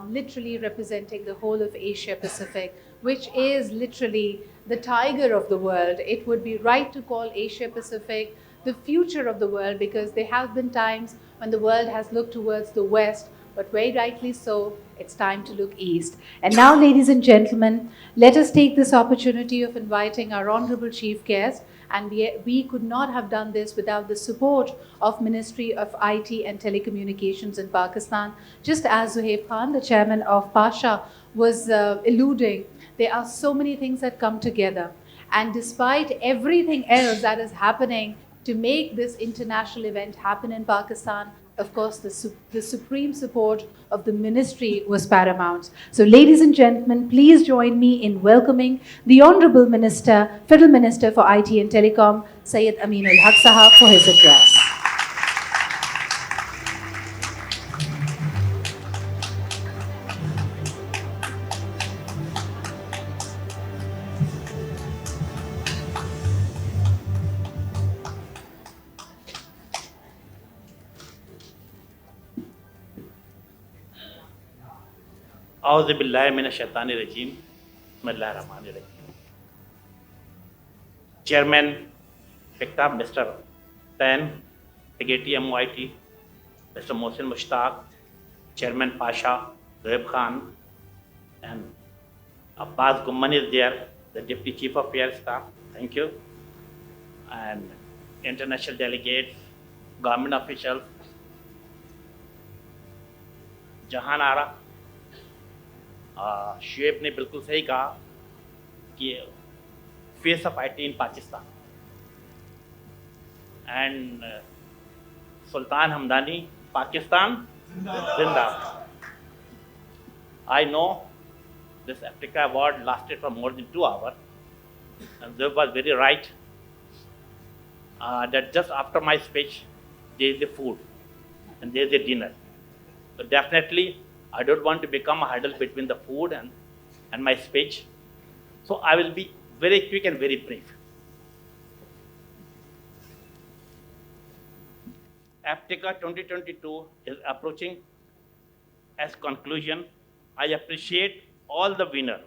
literally representing the whole of Asia Pacific, which is literally the tiger of the world. It would be right to call Asia Pacific the future of the world because there have been times when the world has looked towards the west, but very rightly so, it's time to look east. And now, ladies and gentlemen, let us take this opportunity of inviting our honorable chief guest, and we could not have done this without the support of Ministry of IT and Telecommunications in Pakistan. Just as Zuhaib Khan, the chairman of Pasha, was alluding, there are so many things that come together. And despite everything else that is happening to make this international event happen in Pakistan, of course, the supreme support of the ministry was paramount. So, ladies and gentlemen, please join me in welcoming the Honorable Minister, Federal Minister for IT and Telecom, Syed Aminul Haq Sahab, for his address. Auzubillahiminash-shaytanir-rajim. Bismillahir-rahmanir-rahim. Chairman APICTA, Mr. Tan, Brigadier MOIT, Mr. Mohsin Mushtaq, Chairman Pasha, Zoeb Khan, and Abbas Gumman is there, the Deputy Chief of Air Staff. Thank you. And international delegates, government officials, Jahan Ara. Shoaib ने बिल्कुल सही कहा कि face of IT in Pakistan and Sultan Hamdani Pakistan जिंदाबाद. I know this APICTA award lasted for more than 2 hours, and Zoeb was very right that just after my speech there is the food and there is the dinner. So definitely I don't want to become a hurdle between the food and my speech. So I will be very quick and very brief. APICTA 2022 is approaching as conclusion. I appreciate all the winners.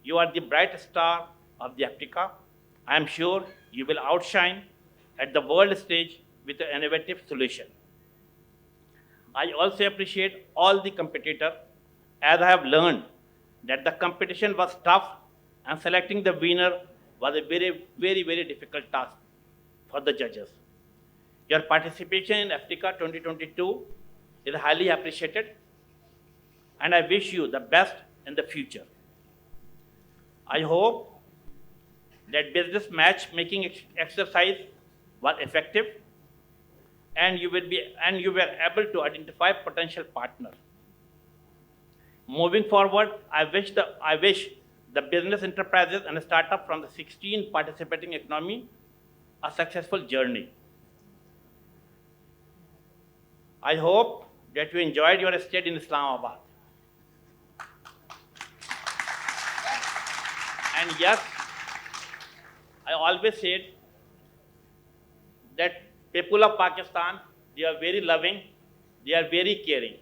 You are the bright star of the APICTA. I am sure you will outshine at the world stage with an innovative solution. I also appreciate all the competitors, as I have learned that the competition was tough and selecting the winner was a very, very, very difficult task for the judges. Your participation in APICTA 2022 is highly appreciated, and I wish you the best in the future. I hope that business matchmaking exercise was effective, and you were able to identify potential partners. Moving forward, I wish the business enterprises and startups from the 16 participating economy a successful journey. I hope that you enjoyed your stay in Islamabad. And yes, I always said that people of Pakistan, they are very loving, they are very caring.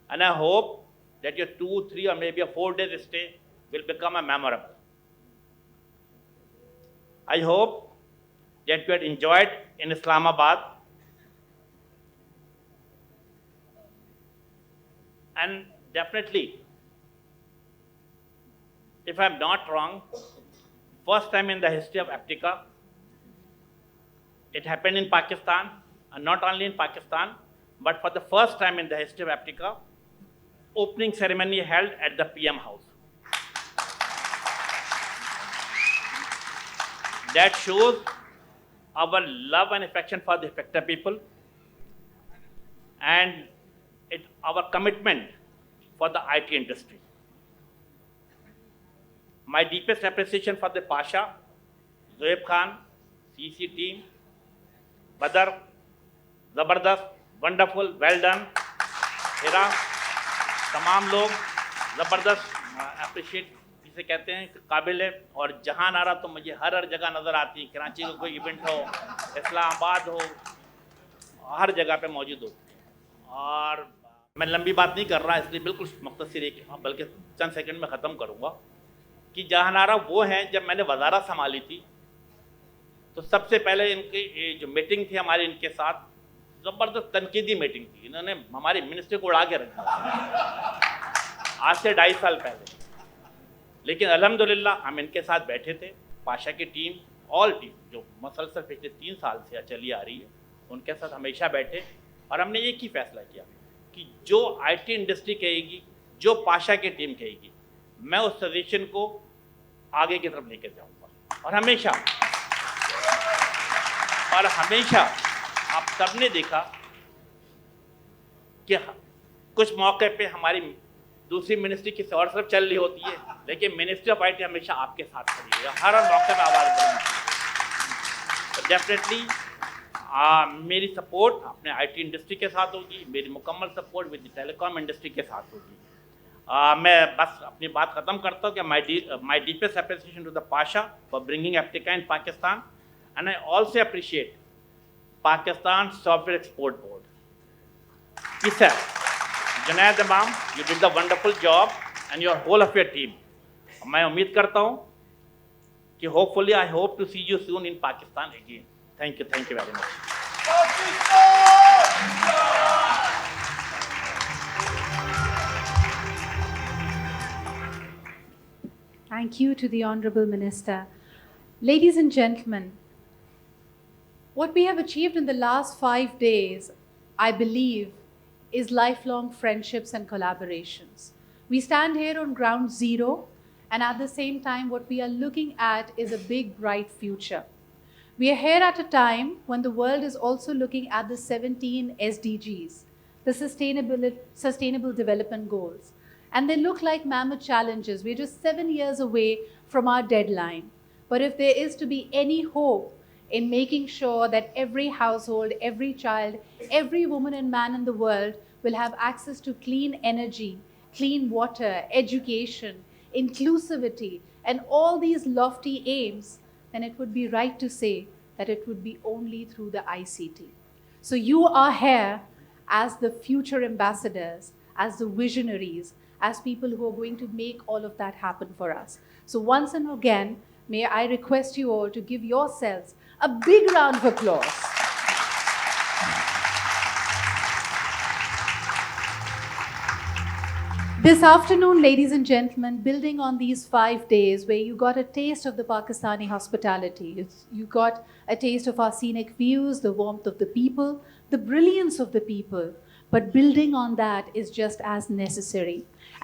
And I hope that your 2, 3, or maybe a 4 days stay will become a memorable. I hope that you had enjoyed in Islamabad. And definitely, if I'm not wrong, first time in the history of APICTA, it happened in Pakistan, and not only in Pakistan, but for the first time in the history of APICTA, opening ceremony held at the PM House. That shows our love and affection for the APICTA people, and our commitment for the IT industry. My deepest appreciation for the Pasha, Zoeb Khan, CC team, Badr, Zabardast, wonderful, well done. Hira, तमाम लोग ज़बरदस्त appreciate जिसे कहते हैं काबिल है. और जहाँ नारा तो मुझे हर जगह नज़र आती है. कराची का कोई इवेंट हो, इस्लामाबाद हो, हर जगह पे मौजूद होती है. और मैं लंबी बात नहीं कर रहा, इसलिए बिल्कुल मुख्तसर एक बल्कि चंद सेकंड में ख़त्म करूँगा कि जहाँ नारा वो हैं. जब मैंने वज़ारत संभाली थी तो सबसे पहले इनकी जो मीटिंग थी हमारी इनके साथ, जबरदस्त तनकीदी मीटिंग थी, इन्होंने हमारे मिनिस्टर को उड़ा के रख दिया आज से 2.5 साल पहले। लेकिन अल्हम्दुलिल्लाह हम इनके साथ बैठे थे, पाशा की टीम, ऑल टीम जो मसलसल पिछले 3 साल से चली आ रही है, उनके साथ हमेशा बैठे और हमने एक ही फैसला किया कि जो IT इंडस्ट्री कहेगी, जो पाशा की टीम कहेगी, मैं उस सजेशन को आगे की तरफ लेकर जाऊंगा। और हमेशा आप सबने देखा कि कुछ मौके पे हमारी दूसरी मिनिस्ट्री किसी और तरफ चल रही होती है, लेकिन मिनिस्ट्री ऑफ IT हमेशा आपके साथ खड़ी है, हर मौके पे आवाज़ बुलंद की। तो डेफिनेटली मेरी सपोर्ट अपने IT इंडस्ट्री के साथ होगी, मेरी मुकम्मल सपोर्ट विद टेलीकॉम इंडस्ट्री के साथ होगी। मैं बस अपनी बात ख़त्म करता हूँ कि my deepest appreciation to the Pasha for bringing Aptica in Pakistan, and I also appreciate Pakistan software export board. Sir Junaid Imam, you did the wonderful job and your whole of your team. मैं उम्मीद करता हूँ कि hopefully I hope to see you soon in Pakistan again. Thank you very much. Thank you to the Honorable Minister. Ladies and gentlemen, what we have achieved in the last 5 days, I believe, is lifelong friendships and collaborations. We stand here on ground zero, and at the same time, what we are looking at is a big, bright future. We are here at a time when the world is also looking at the 17 SDGs, the Sustainable Development Goals. And they look like mammoth challenges. We're just 7 years away from our deadline. But if there is to be any hope in making sure that every household, every child, every woman and man in the world will have access to clean energy, clean water, education, inclusivity, and all these lofty aims, then it would be right to say that it would be only through the ICT. So you are here as the future ambassadors, as the visionaries, as people who are going to make all of that happen for us. So once and again, may I request you all to give yourselves a big round of applause. This afternoon, ladies and gentlemen, building on these 5 days where you got a taste of the Pakistani hospitality, you got a taste of our scenic views, the warmth of the people, the brilliance of the people, but building on that is just as necessary.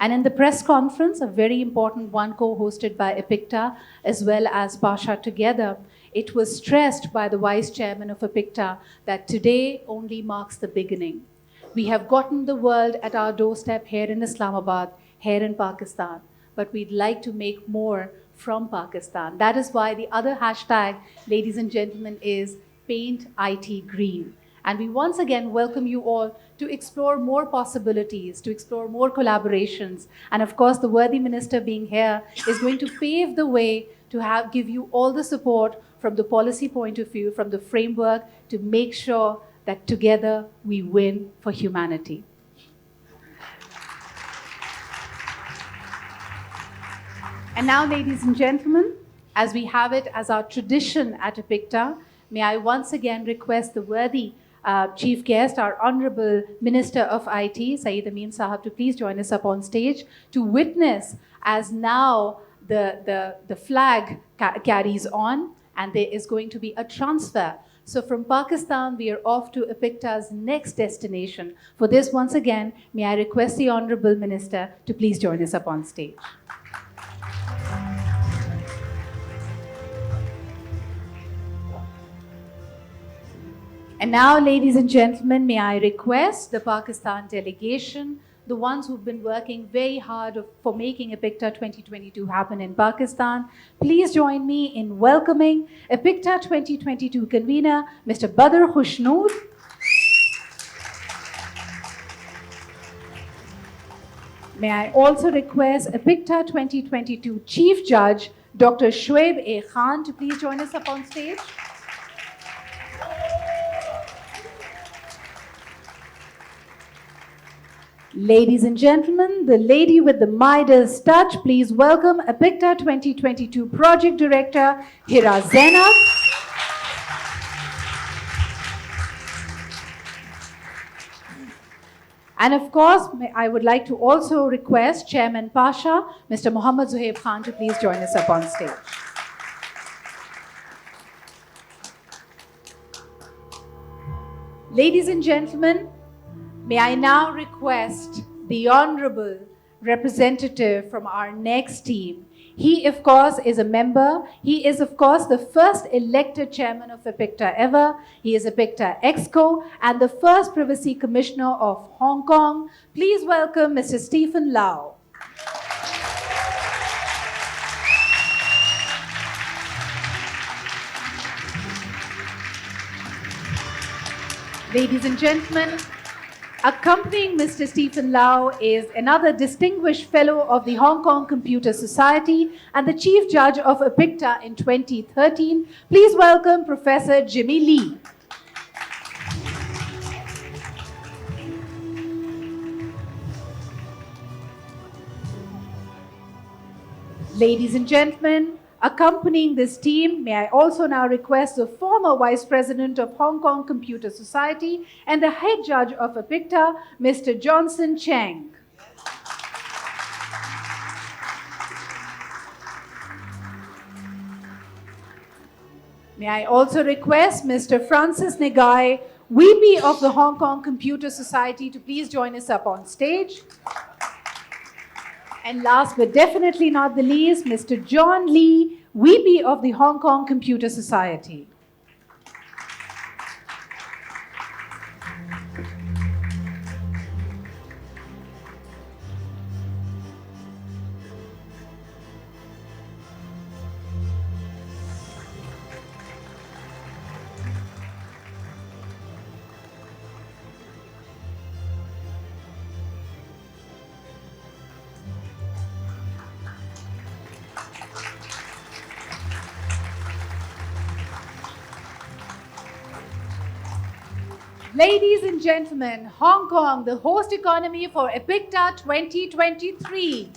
And in the press conference, a very important one co-hosted by APICTA as well as Pasha together, it was stressed by the Vice Chairman of APICTA that today only marks the beginning. We have gotten the world at our doorstep here in Islamabad, here in Pakistan, but we'd like to make more from Pakistan. That is why the other hashtag, ladies and gentlemen, is Paint IT Green. And we once again welcome you all to explore more possibilities, to explore more collaborations. And of course, the worthy minister being here is going to pave the way to give you all the support from the policy point of view, from the framework, to make sure that together we win for humanity. And now, ladies and gentlemen, as we have it as our tradition at APICTA, may I once again request the worthy chief guest, our Honorable Minister of IT, Saeed Amin Sahab, to please join us up on stage to witness as now the flag carries on and there is going to be a transfer. So from Pakistan, we are off to APICTA's next destination. For this, once again, may I request the Honorable Minister to please join us up on stage. And now, ladies and gentlemen, may I request the Pakistan delegation, the ones who've been working very hard for making APICTA 2022 happen in Pakistan, please join me in welcoming APICTA 2022 convener, Mr. Badr Khusnoor. May I also request APICTA 2022 Chief Judge, Dr. Shoaib A. Khan, to please join us up on stage. Ladies and gentlemen, the lady with the Midas touch, please welcome APICTA 2022 Project Director, Hira Zainab. And of course, I would like to also request Chairman Pasha, Mr. Mohammad Zuhaib Khan, to please join us up on stage. Ladies and gentlemen, may I now request the Honorable representative from our next team. He, of course, is a member. He is, of course, the first elected chairman of APICTA ever. He is APICTA Exco and the first Privacy Commissioner of Hong Kong. Please welcome Mr. Stephen Lau. Ladies and gentlemen, accompanying Mr. Stephen Lau is another distinguished fellow of the Hong Kong Computer Society and the Chief Judge of APICTA in 2013. Please welcome Professor Jimmy Lee. Ladies and gentlemen, accompanying this team, may I also now request the former Vice President of Hong Kong Computer Society and the Head Judge of APICTA, Mr. Johnson Cheng. May I also request Mr. Francis Negai, VP of the Hong Kong Computer Society, to please join us up on stage. And last but definitely not the least, Mr. John Lee, VP of the Hong Kong Computer Society. Ladies and gentlemen, Hong Kong, the host economy for APICTA 2023.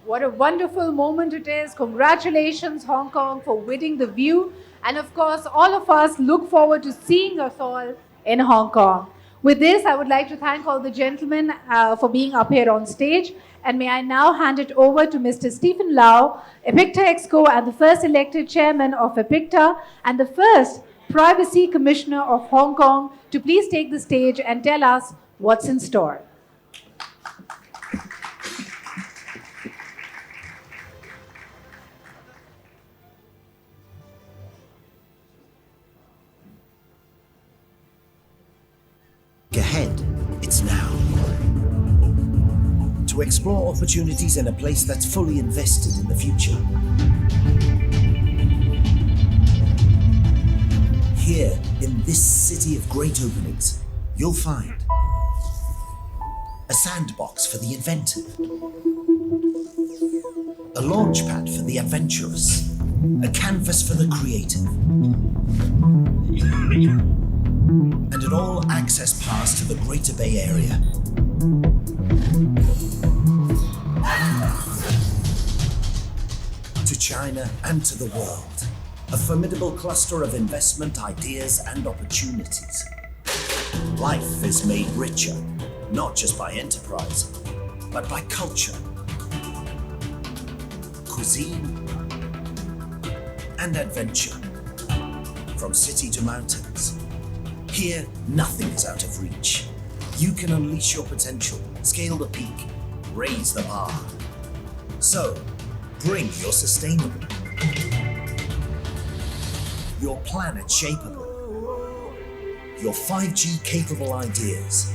What a wonderful moment it is. Congratulations, Hong Kong, for winning the view. And of course, all of us look forward to seeing us all in Hong Kong. With this, I would like to thank all the gentlemen for being up here on stage. And may I now hand it over to Mr. Stephen Lau, APICTA Exco and the first elected chairman of APICTA and the first Privacy Commissioner of Hong Kong, to please take the stage and tell us what's in store. Ahead, it's now. To explore opportunities in a place that's fully invested in the future. Here, in this city of great openings, you'll find a sandbox for the inventive, a launchpad for the adventurous, a canvas for the creative, and an all-access pass to the Greater Bay Area. To China and to the world, a formidable cluster of investment ideas and opportunities. Life is made richer, not just by enterprise, but by culture, cuisine, and adventure. From city to mountains, here nothing is out of reach. You can unleash your potential, scale the peak, raise the bar. So, bring your sustainable, your planet shapeable, your 5G capable ideas,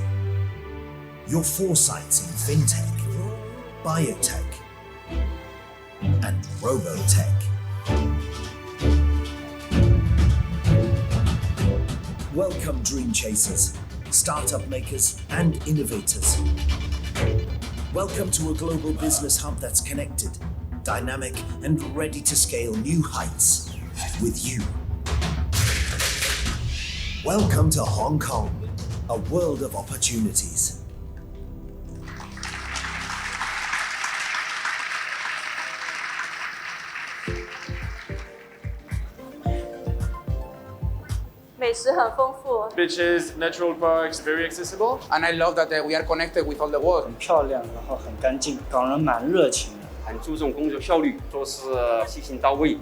your foresights in fintech, biotech, and robotech. Welcome, dream chasers, startup makers, and innovators. Welcome to a global business hub that's connected, dynamic, and ready to scale new heights with you. Welcome to Hong Kong, a world of opportunities. 美食很丰富， Beaches, natural parks, very accessible. And I love that we are connected with all the world. 很漂亮，然后很干净，港人蛮热情的。很注重工作效率，做事细心到位。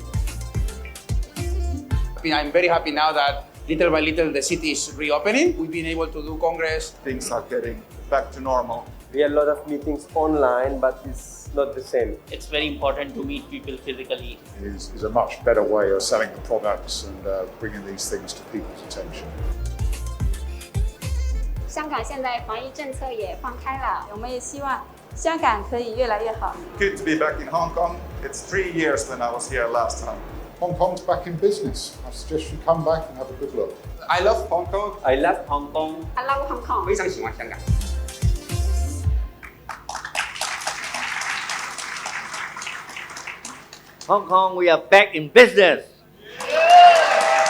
I'm very happy now that little by little the city is reopening. We've been able to do Congress. Things are getting back to normal. We had a lot of meetings online, but it's not the same. It's very important to meet people physically. It is a much better way of selling the products and bringing these things to people's attention. 香港现在防疫政策也放开了，我们也希望香港可以越来越好。 Good to be back in Hong Kong. It's 3 years than I was here last time. Hong Kong's back in business. I suggest you come back and have a good look. I love Hong Kong. I love Hong Kong. I love Hong Kong. 非常喜欢香港。Hong Kong, we are back in business.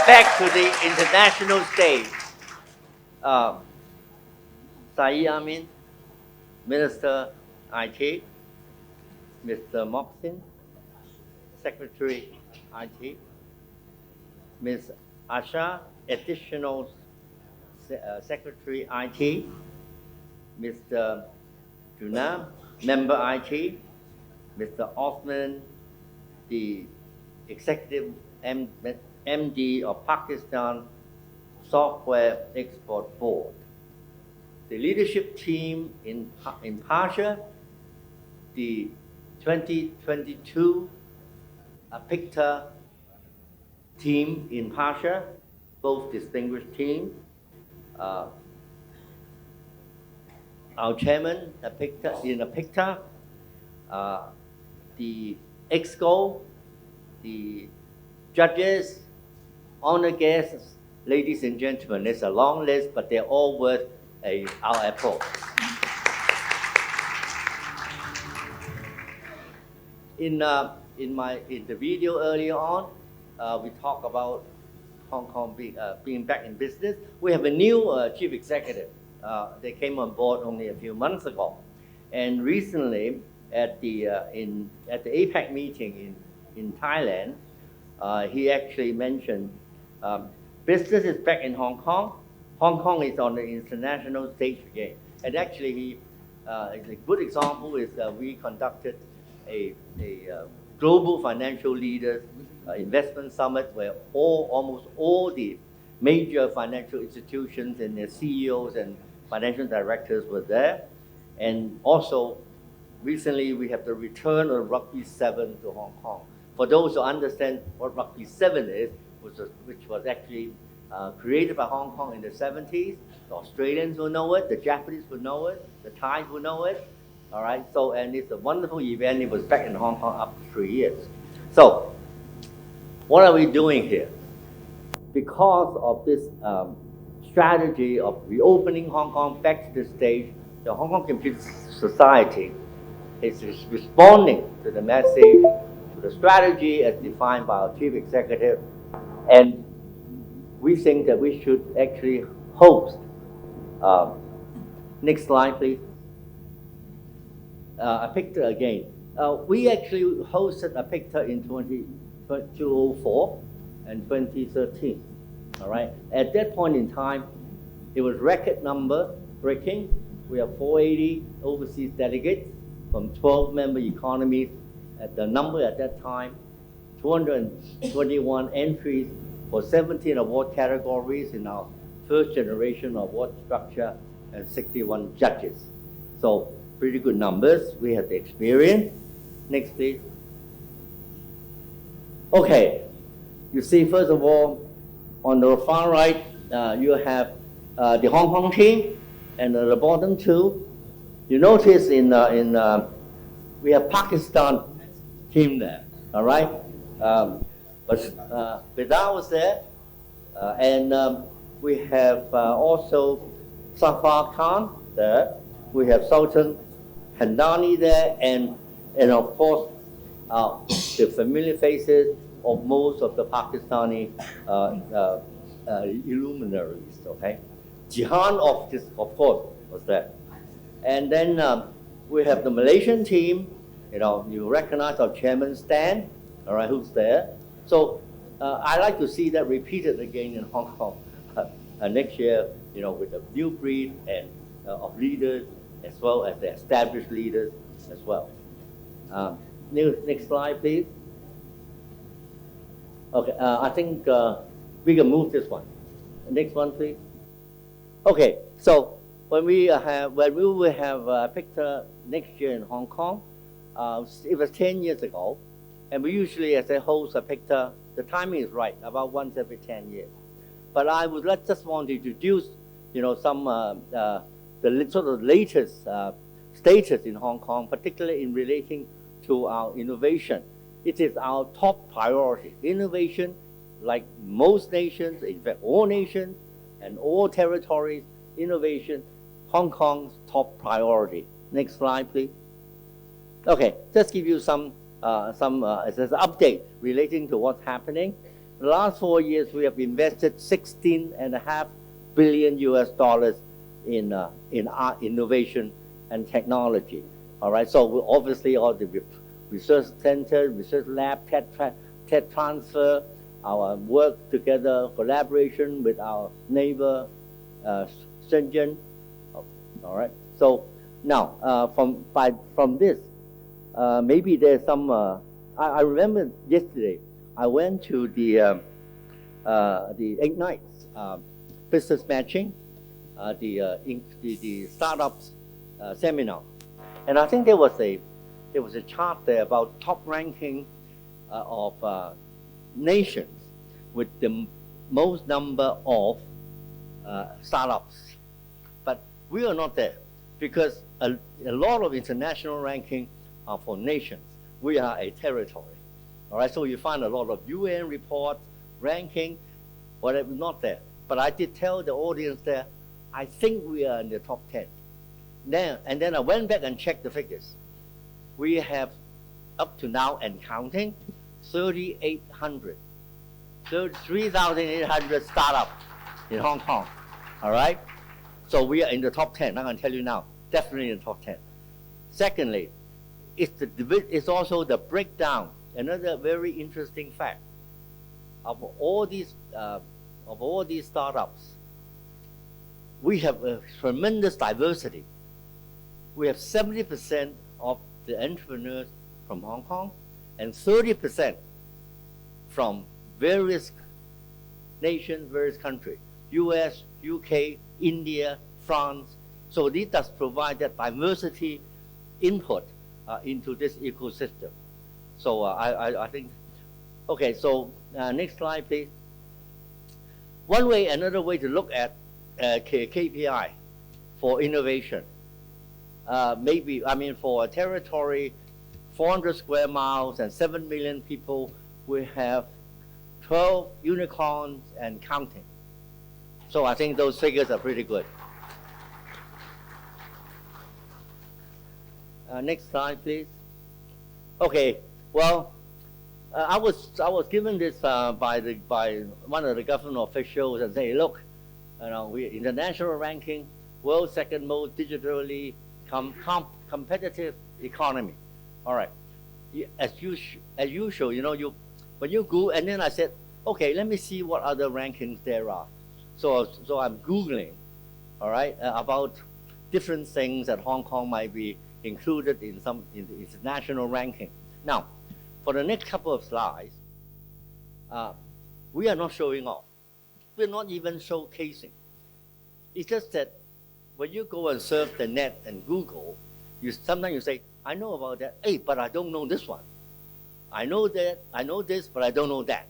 Back to the international stage. Saeed Amin, Minister IT, Mr. Moxin, Secretary IT, Ms. Asha, Additional Secretary IT, Mr. Junam, Member IT, Mr. Osman, the Executive MD of Pakistan Software Export Board, the leadership team in Pasha, the 2022 APICTA team in Pasha, both distinguished teams, our chairman in APICTA, the EXCO, the judges, honor guests, ladies and gentlemen. It's a long list, but they're all worth our applause. In the video earlier on, we talked about Hong Kong being back in business. We have a new chief executive. They came on board only a few months ago, and recently at the APEC meeting in Thailand, he actually mentioned business is back in Hong Kong. Hong Kong is on the international stage again. And actually, a good example is we conducted a global financial leaders investment summit where almost all the major financial institutions and their CEOs and financial directors were there. And also, recently we have the return of Rugby 7 to Hong Kong. For those who understand what Rugby 7 is, which was actually created by Hong Kong in the 70s, the Australians will know it, the Japanese will know it, the Thais will know it. All right, so, and it's a wonderful event. It was back in Hong Kong up to 3 years. So, what are we doing here? Because of this strategy of reopening Hong Kong back to the stage, the Hong Kong Computer Society is responding to the message, to the strategy as defined by our chief executive, and we think that we should actually host. Next slide, please. APICTA again. We actually hosted APICTA in 2004 and 2013. All right. At that point in time, it was record number breaking. We have 480 overseas delegates from 12 member economies. At the number at that time, 221 entries for 17 award categories in our first generation award structure and 61 judges. So pretty good numbers. We have the experience. Next, please. Okay. You see, first of all, on the far right, you have the Hong Kong team, and at the bottom two, you notice we have Pakistan team there. All right. But Bidar was there, and we have also Safar Khan there. We have Sultan Handani there, and of course the familiar faces of most of the Pakistani luminaries. Okay, Jihan of course was there, and then we have the Malaysian team. You know, you recognize our chairman Stan. All right, who's there? So I like to see that repeated again in Hong Kong. next year, with a new breed and of leaders, as well as the established leaders as well. Next slide, please. Okay, I think we can move this one. Next one, please. Okay, so when we will have APICTA next year in Hong Kong, it was 10 years ago, and we usually, as a host APICTA, the timing is right, about once every 10 years. But I would just want to introduce, some the sort of latest status in Hong Kong, particularly in relating to our innovation. It is our top priority. Innovation, like most nations, in fact, all nations and all territories, innovation, Hong Kong's top priority. Next slide, please. Okay, just give you some as an update relating to what's happening. The last 4 years, we have invested $16.5 billion in our innovation and technology. All right, so obviously all the research center, research lab, tech transfer, our work together, collaboration with our neighbor, Shenzhen. All right, so now from this, maybe there's some. I remember yesterday I went to the Ignites business matching, the startups seminar, and I think there was a chart there about top ranking of nations with the most number of startups, but we are not there because a lot of international ranking are for nations. We are a territory. All right, so you find a lot of UN reports, ranking, whatever, not there. But I did tell the audience there, I think we are in the top 10. And then I went back and checked the figures. We have, up to now and counting, 3,800 startups in Hong Kong. All right? So we are in the top 10. I'm going to tell you now, definitely in the top 10. Secondly, it's also the breakdown. Another very interesting fact of all these startups, we have a tremendous diversity. We have 70% of the entrepreneurs from Hong Kong and 30% from various nations, various countries, US, UK, India, France. So this does provide that diversity input into this ecosystem. So I think, okay, so next slide, please. Another way to look at KPI for innovation, for a territory, 400 square miles and 7 million people, we have 12 unicorns and counting. So I think those figures are pretty good. Next slide, please. Okay, well, I was given this by one of the government officials and say, look, we international ranking, world second most digitally competitive economy. All right, as usual, when you go, and then I said, okay, let me see what other rankings there are. So I'm Googling, all right, about different things that Hong Kong might be included in the international ranking. Now, for the next couple of slides, we are not showing off. We're not even showcasing. It's just that when you go and surf the net and Google, sometimes you say, I know about that, hey, but I don't know this one. I know that, I know this, but I don't know that.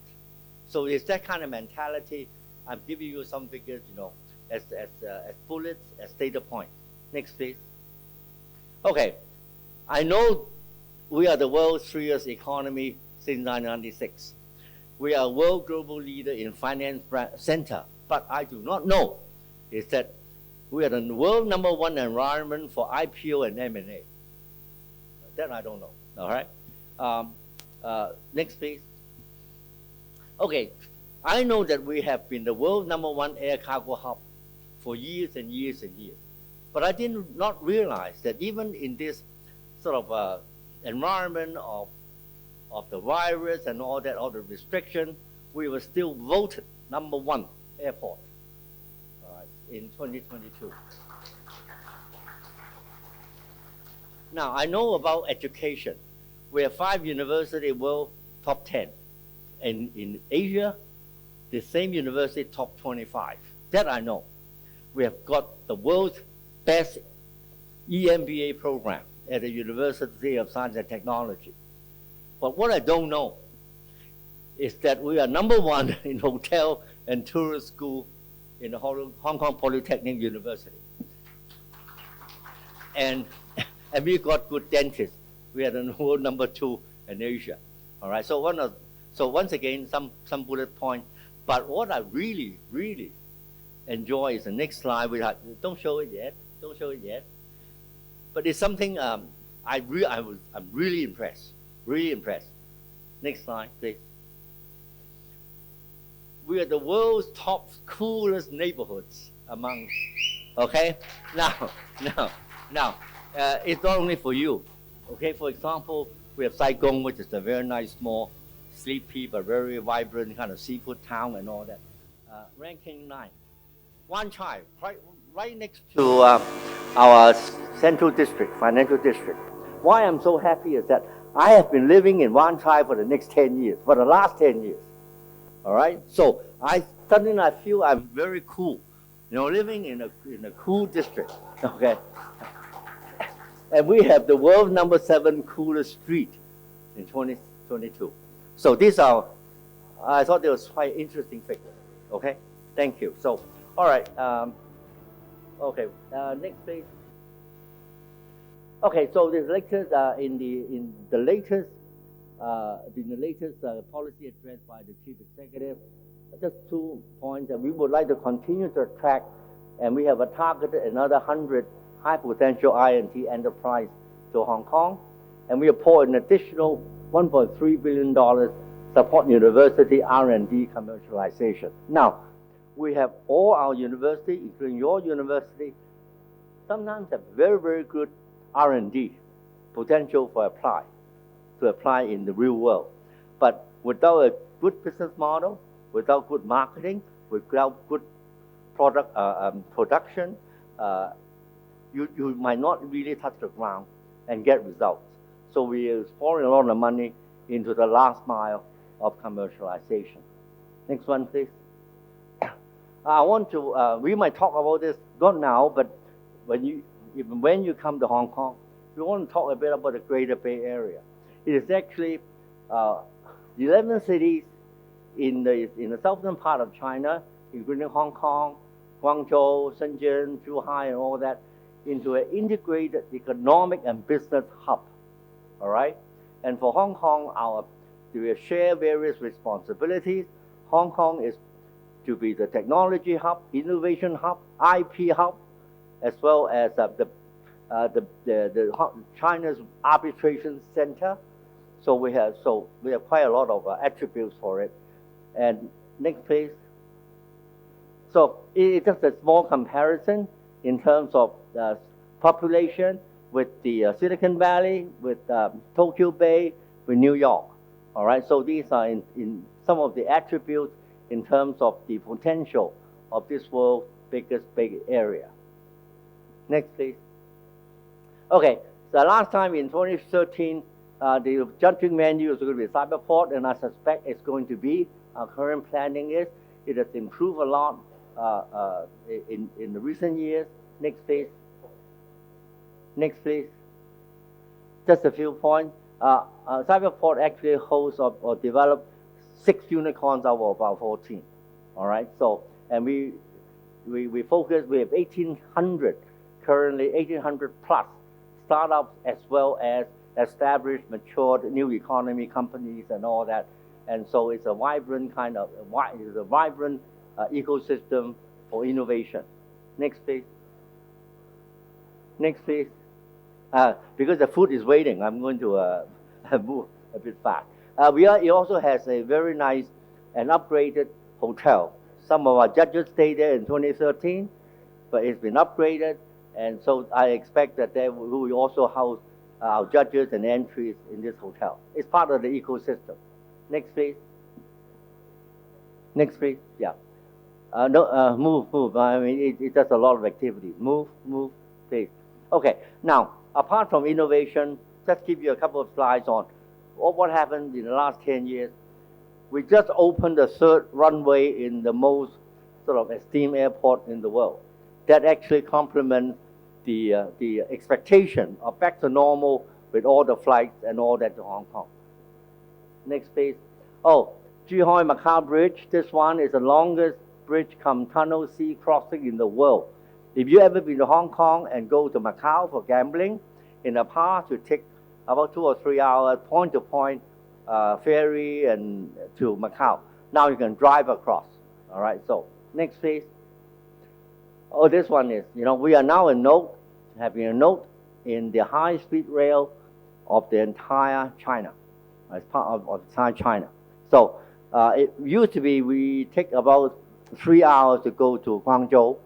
So it's that kind of mentality. I'm giving you some figures, as bullets, as data point. Next, please. Okay, I know we are the world's freest economy since 1996. We are a world global leader in finance center, but I do not know is that we are the world #1 environment for IPO and M&A. That I don't know, all right? Next, please. Okay, I know that we have been the world #1 air cargo hub for years and years and years. But I did not realize that even in this sort of environment of the virus and all that, all the restriction, we were still voted #1 airport. in 2022. Now, I know about education. We have 5 university world top 10. And in Asia, the same university top 25. That I know. We have got the world's best EMBA program at the University of Science and Technology. But what I don't know is that we are #1 in hotel and tourist school in the Hong Kong Polytechnic University. And we got good dentists. We are the world #2 in Asia. All right. So once again, some bullet point. But what I really, really enjoy is the next slide. Don't show it yet. Don't show it yet. But it's something I'm really impressed. Really impressed. Next slide, please. We are the world's top coolest neighborhoods among. Okay. Now, it's not only for you. Okay. For example, we have Saigon, which is a very nice, small, sleepy but very vibrant kind of seafood town and all that. Ranking 9. Wan Chai, right next to our central district, financial district. Why I'm so happy is that I have been living in Wan Chai for the next 10 years, for the last 10 years. All right, so suddenly I feel I'm very cool, living in a cool district. Okay, and we have the world #7 coolest street in 2022. So these are, I thought they was quite interesting figures. Okay, thank you. So, all right, okay, next please. Okay, so the lectures in the latest policy address by the chief executive. Just 2 points that we would like to continue to attract, and we have targeted another 100 high potential I&T enterprise to Hong Kong, and we have poured an additional $1.3 billion support university R&D commercialization. Now, we have all our university, including your university, sometimes have very, very good R&D potential to apply in the real world. But without a good business model, without good marketing, without good product production, you might not really touch the ground and get results. So we are pouring a lot of money into the last mile of commercialization. Next one, please. I want to, we might talk about this, not now, but when you come to Hong Kong, we want to talk a bit about the Greater Bay Area. It is actually 11 cities in the southern part of China, including Hong Kong, Guangzhou, Shenzhen, Zhuhai, and all that, into an integrated economic and business hub. All right? And for Hong Kong, we share various responsibilities. Hong Kong is to be the technology hub, innovation hub, IP hub, as well as China's arbitration center. So we have quite a lot of attributes for it. And next please. So it's just a small comparison in terms of population with the Silicon Valley, with Tokyo Bay, with New York. All right. So these are in some of the attributes in terms of the potential of this world's biggest big area. Next, please. Okay, so last time in 2013, the judging venue is going to be Cyberport, and I suspect it's going to be. Our current planning is it has improved a lot in the recent years. Next, please. Next, please. Just a few points. Cyberport actually hosts or developed 6 unicorns out of about 14. All right. So, and we focus. We have 1,800 currently, 1,800 plus startups as well as established, matured new economy companies and all that. And so it's a vibrant kind of ecosystem for innovation. Next, please. Next, please. Because the food is waiting, I'm going to move a bit fast. It also has a very nice and upgraded hotel. Some of our judges stayed there in 2013, but it's been upgraded, and so I expect that we will also house our judges and entries in this hotel. It's part of the ecosystem. Next, please. Next, please. Yeah. No, move. I mean, it does a lot of activity. Move, please. Okay, now, apart from innovation, just give you a couple of slides on what happened in the last 10 years. We just opened the third runway in the most sort of esteemed airport in the world. That actually complements the expectation of back to normal with all the flights and all that to Hong Kong. Next page. Oh, Zhuhai Macau Bridge. This one is the longest bridge come tunnel sea crossing in the world. If you ever been to Hong Kong and go to Macau for gambling, in the past you take about 2 or 3 hours point to point ferry and to Macau. Now you can drive across. All right. So next page. Oh, this one is, we are now having a note in the high-speed rail of the entire China, as part of entire China. So it used to be we take about 3 hours to go to Guangzhou,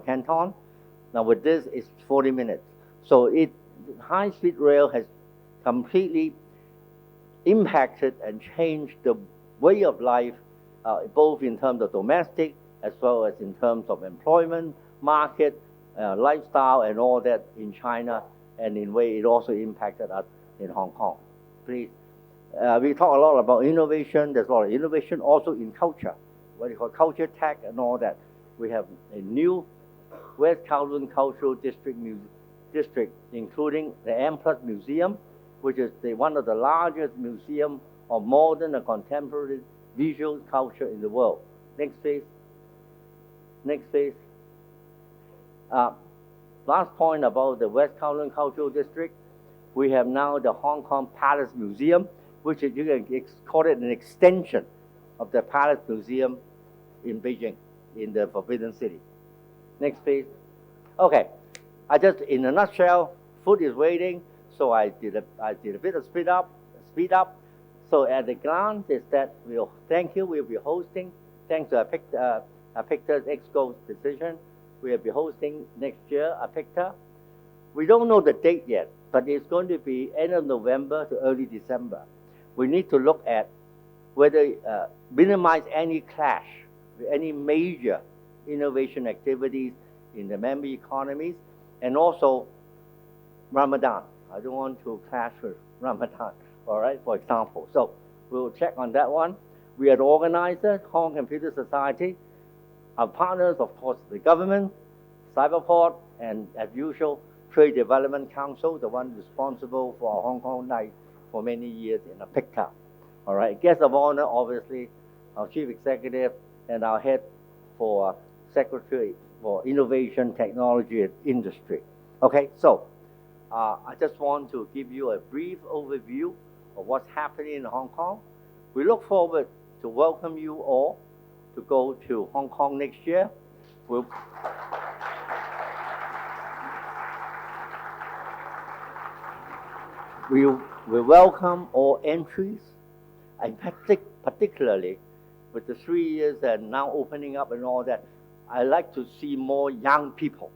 Canton. Now with this, it's 40 minutes. So high-speed rail has completely impacted and changed the way of life, both in terms of domestic as well as in terms of employment, market, lifestyle, and all that in China, and in a way it also impacted us in Hong Kong. Please. We talk a lot about innovation. There's a lot of innovation also in culture, what you call culture tech and all that. We have a new West Kowloon Cultural District, including the M+ Museum, which is one of the largest museums of modern and contemporary visual culture in the world. Next page. Next page. Last point about the West Kowloon Cultural District, we have now the Hong Kong Palace Museum, which is, you can call it an extension of the Palace Museum in Beijing, in the Forbidden City. Next page. Okay, in a nutshell, food is waiting, so I did a bit of speed up. So at the glance is that we'll be hosting, thanks to APICTA's EXCO decision, we'll be hosting next year APICTA. We don't know the date yet, but it's going to be end of November to early December. We need to look at whether minimize any clash with any major innovation activities in the member economies, and also Ramadan. I don't want to clash with Ramadan, all right, for example. So we'll check on that one. We are the organizers, Hong Kong Computer Society. Our partners, of course, the government, Cyberport, and as usual, Trade Development Council, the one responsible for our Hong Kong night for many years in APICTA. All right, guest of honor, obviously, our chief executive and our head for secretary for innovation, technology, and industry. Okay, so I just want to give you a brief overview of what's happening in Hong Kong. We look forward to welcome you all to go to Hong Kong next year. We welcome all entries, and particularly with the 3 years and now opening up and all that, I like to see more young people,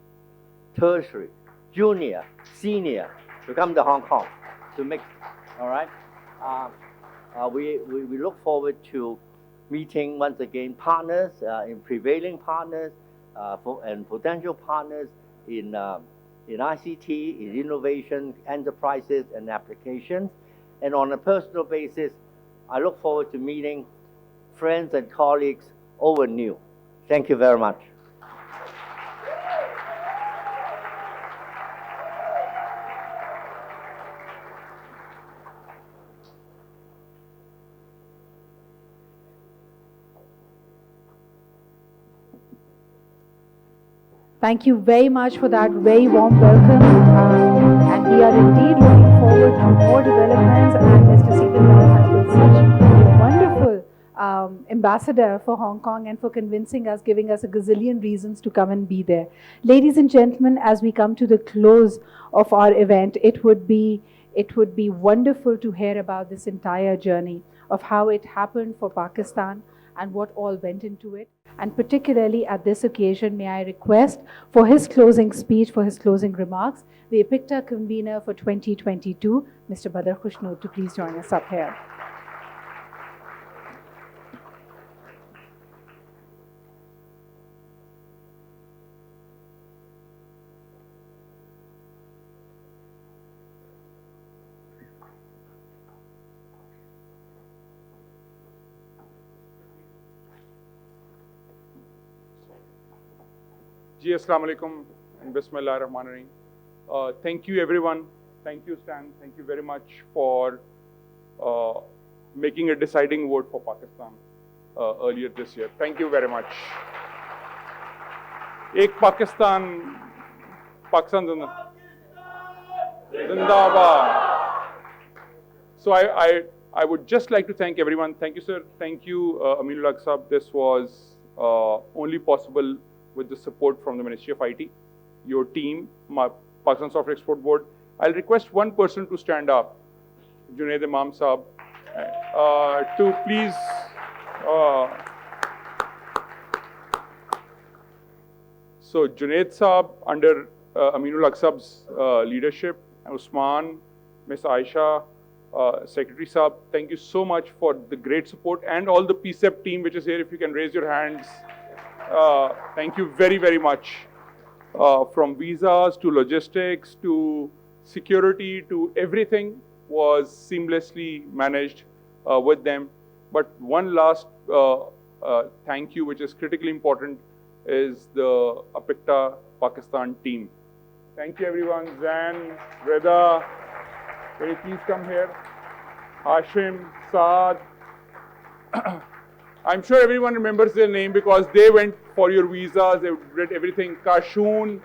tertiary, junior, senior, to come to Hong Kong to make, all right? We look forward to meeting once again partners, in prevailing partners, and potential partners in ICT, in innovation, enterprises, and applications. And on a personal basis, I look forward to meeting friends and colleagues old and new. Thank you very much. Thank you very much for that very warm welcome. And we are indeed looking forward to more developments. And Mr. Sitendra has been such a wonderful ambassador for Hong Kong and for convincing us, giving us a gazillion reasons to come and be there. Ladies and gentlemen, as we come to the close of our event, it would be wonderful to hear about this entire journey of how it happened for Pakistan and what all went into it. And particularly at this occasion, may I request for his closing speech, for his closing remarks, the APICTA convener for 2022, Mr. Badr Khushnud, to please join us up here. Ji Assalamu alaikum and Bismillah ar-Rahman ar-Rahim. Thank you everyone. Thank you Stan. Thank you very much for making a deciding vote for Pakistan earlier this year. Thank you very much. Ek Pakistan Zindabad. So I would just like to thank everyone. Thank you, sir. Thank you, Aminul Haq Sahab. This was only possible with the support from the Ministry of IT, your team, my Pakistan Software Export Board. I'll request one person to stand up, Junaid Imam Sahab, to please. So Junaid Sahab, under Aminul Haq Sahab's leadership, Usman, Miss Aisha, Secretary Sahab, thank you so much for the great support, and all the PCEP team which is here. If you can raise your hands, thank you very, very much. From visas to logistics to security to everything was seamlessly managed with them. But one last thank you, which is critically important, is the APICTA Pakistan team. Thank you everyone. Zan, Reda, can you please come here? Hashim, Saad. I'm sure everyone remembers their name because they went for your visas, they did everything. Kashun,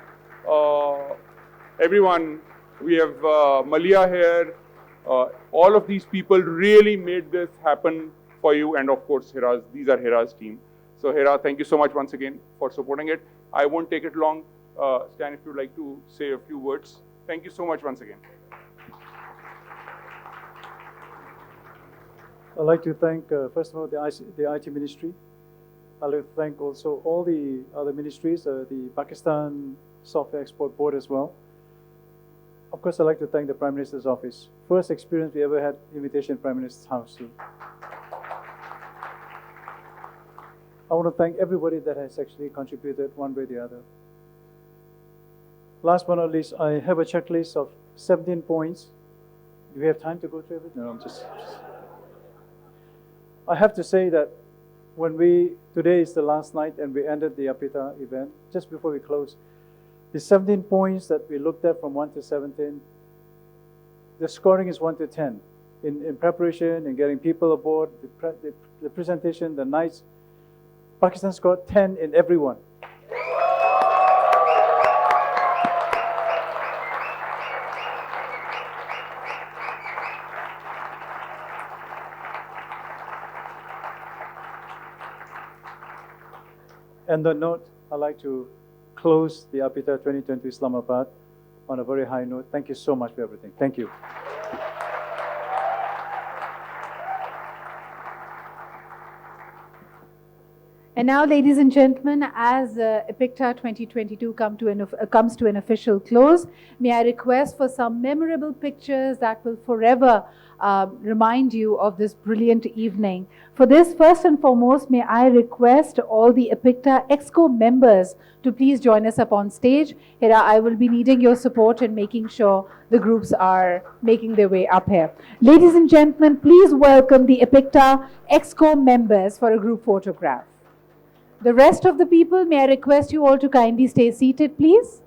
everyone. We have Malia here. All of these people really made this happen for you, and of course Hira's, these are Hira's team. So Hira, thank you so much once again for supporting it. I won't take it long. Stan, if you'd like to say a few words. Thank you so much once again. I'd like to thank, first of all, the IT Ministry. I'd like to thank also all the other ministries, the Pakistan Software Export Board as well. Of course, I'd like to thank the Prime Minister's Office. First experience we ever had invitation Prime Minister's house too. I want to thank everybody that has actually contributed one way or the other. Last but not least, I have a checklist of 17 points. Do we have time to go through everything? No, I'm just... I have to say that today is the last night and we ended the APITA event, just before we close, the 17 points that we looked at from 1 to 17, the scoring is 1 to 10. In preparation, in getting people aboard, the presentation, the nights, Pakistan scored 10 in every one. And on that note, I'd like to close the APITA 2020 Islamabad on a very high note. Thank you so much for everything. Thank you. And now, ladies and gentlemen, as APICTA 2022 comes to an official close, may I request for some memorable pictures that will forever remind you of this brilliant evening. For this, first and foremost, may I request all the APICTA Exco members to please join us up on stage. Hira, I will be needing your support in making sure the groups are making their way up here. Ladies and gentlemen, please welcome the APICTA Exco members for a group photograph. The rest of the people, may I request you all to kindly stay seated, please.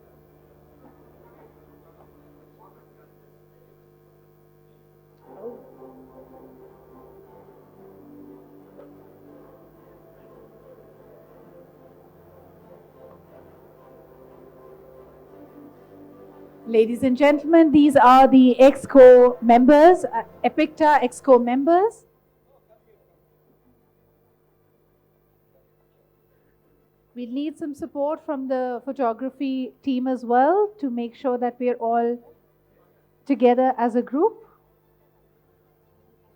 Ladies and gentlemen, these are the Exco members, APICTA Exco members. We'll need some support from the photography team as well to make sure that we're all together as a group.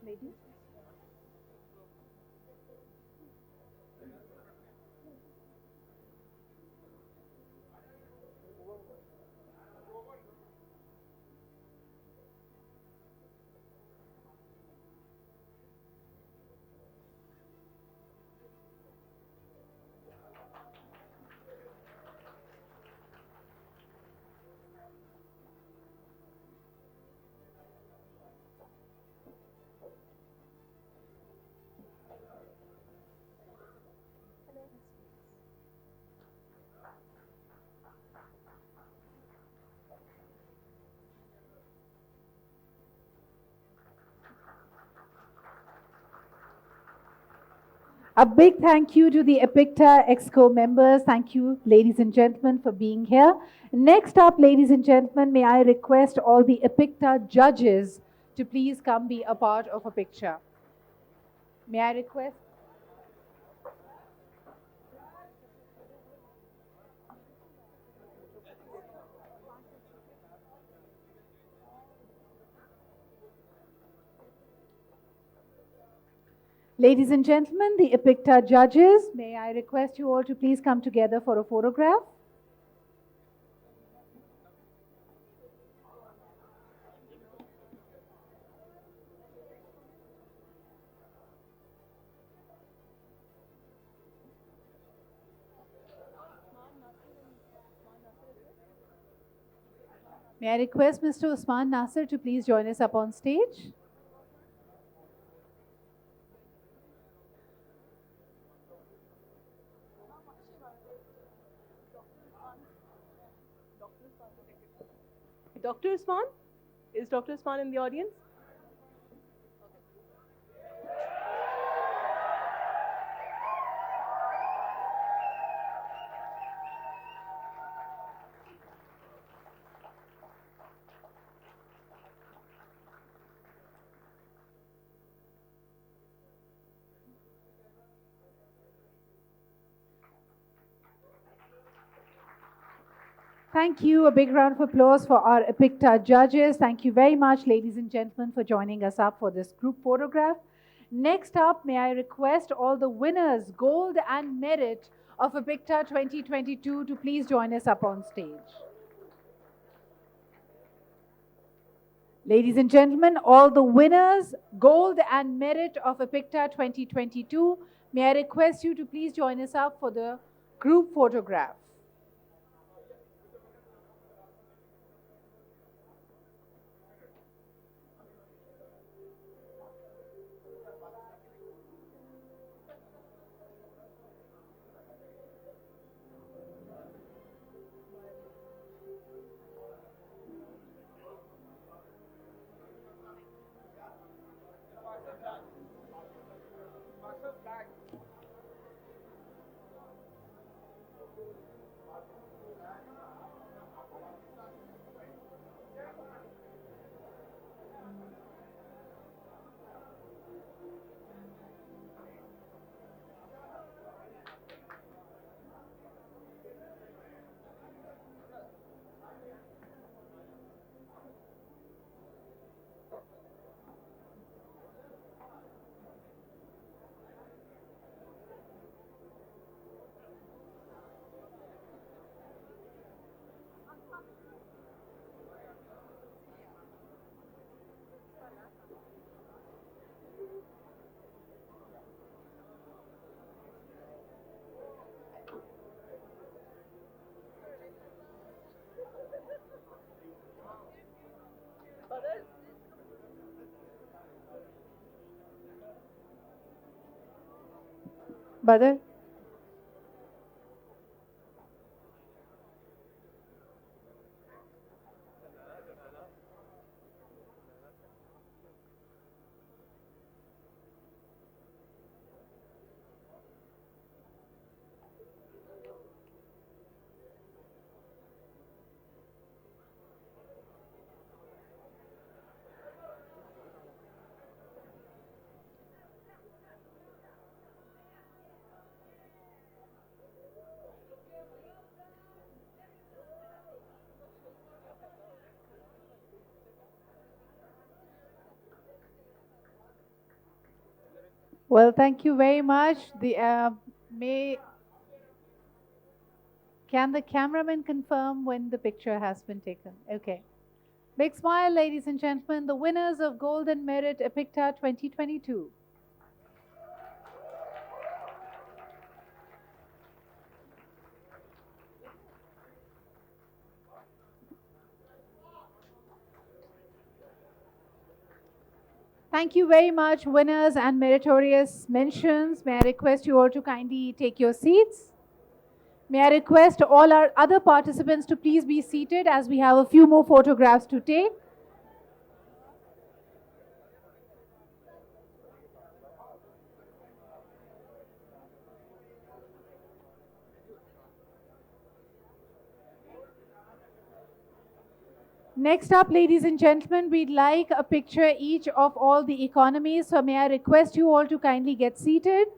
Ladies. A big thank you to the APICTA Exco members. Thank you, ladies and gentlemen, for being here. Next up, ladies and gentlemen, may I request all the APICTA judges to please come be a part of a picture. May I request? Ladies and gentlemen, the APICTA judges, may I request you all to please come together for a photograph? May I request Mr. Usman Nasir to please join us up on stage? Dr. Usman? Is Dr. Usman in the audience? Thank you. A big round of applause for our APICTA judges. Thank you very much, ladies and gentlemen, for joining us up for this group photograph. Next up, may I request all the winners, gold and merit of APICTA 2022 to please join us up on stage. Ladies and gentlemen, all the winners, gold and merit of APICTA 2022, may I request you to please join us up for the group photograph. Badr? Well, thank you very much. Can the cameraman confirm when the picture has been taken? Okay. Big smile, ladies and gentlemen, the winners of Gold and Merit APICTA 2022. Thank you very much, winners and meritorious mentions. May I request you all to kindly take your seats? May I request all our other participants to please be seated as we have a few more photographs to take. Next up, ladies and gentlemen, we'd like a picture each of all the economies. So may I request you all to kindly get seated.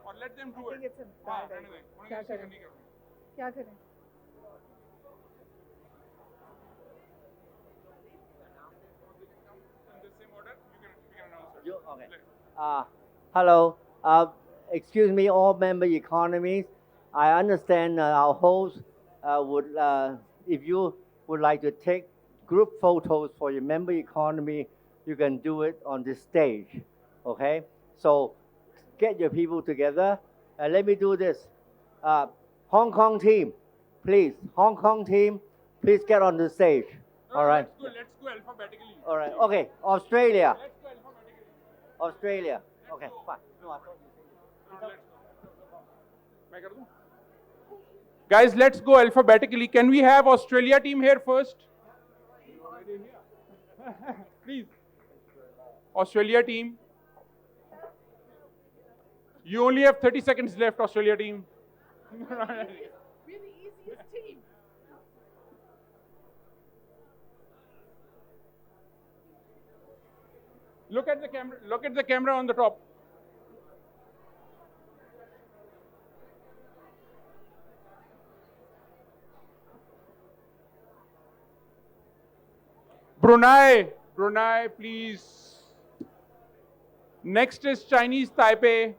Or let them do it. क्या करें? क्या करें? Okay. Hello. Excuse me, all member economies. I understand our host if you would like to take group photos for your member economy, you can do it on this stage. Okay. So get your people together and let me do this. Hong Kong team, please. Hong Kong team, please get on the stage. All right. Let's go alphabetically. All right. Okay. Australia. Australia. Okay. Fine. No, I thought Guys, let's go alphabetically. Can we have Australia team here first? Please. Australia team. You only have 30 seconds left, Australia team. We're the easiest team. Look at the camera. Look at the camera on the top. Brunei, please. Next is Chinese Taipei.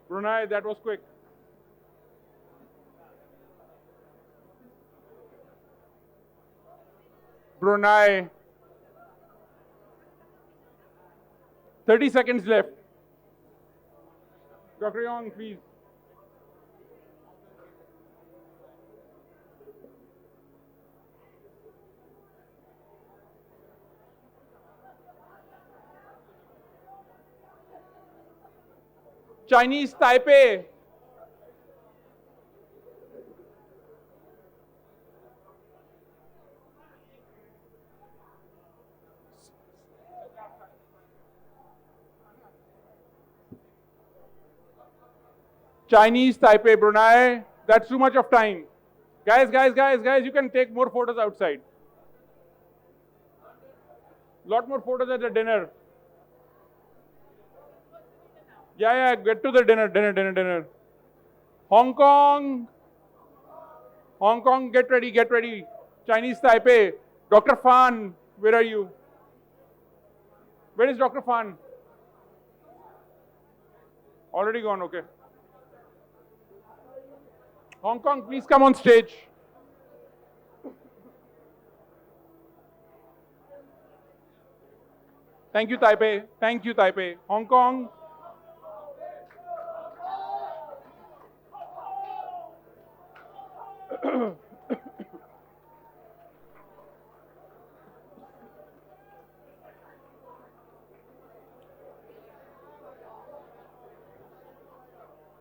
Brunei, that was quick. Brunei. 30 seconds left. Dr. Yong, please. Chinese Taipei. Chinese Taipei, Brunei. That's too much of time. Guys, you can take more photos outside. Lot more photos at the dinner. Yeah, get to the dinner. Hong Kong, get ready. Chinese Taipei. Dr. Fan, where are you? Where is Dr. Fan? Already gone, okay. Hong Kong, please come on stage. Thank you, Taipei. Hong Kong.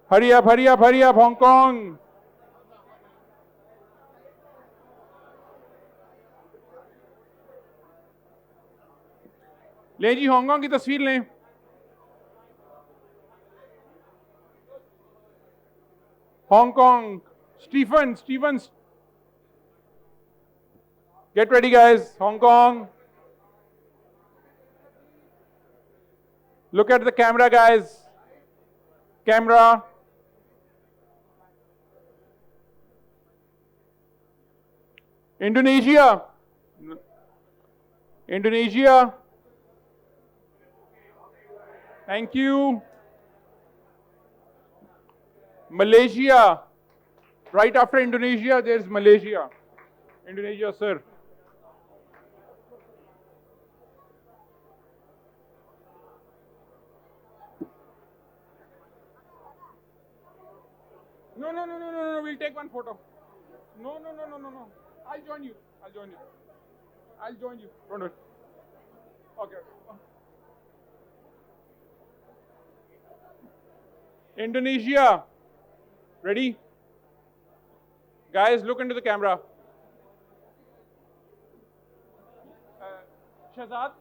Hurry up, Hong Kong. ले जी Hong Kong की तस्वीर लें. Hong Kong. Stevens. Get ready, guys. Hong Kong. Look at the camera, guys. Camera. Indonesia. Thank you. Malaysia. Right after Indonesia, there's Malaysia. Indonesia, sir. No, no, no, no, no, no. We'll take one photo. No, no, no, no, no, no. I'll join you. I'll join you. I'll join you. Don't worry. Okay. Indonesia. Ready? Guys, look into the camera. Shahzad,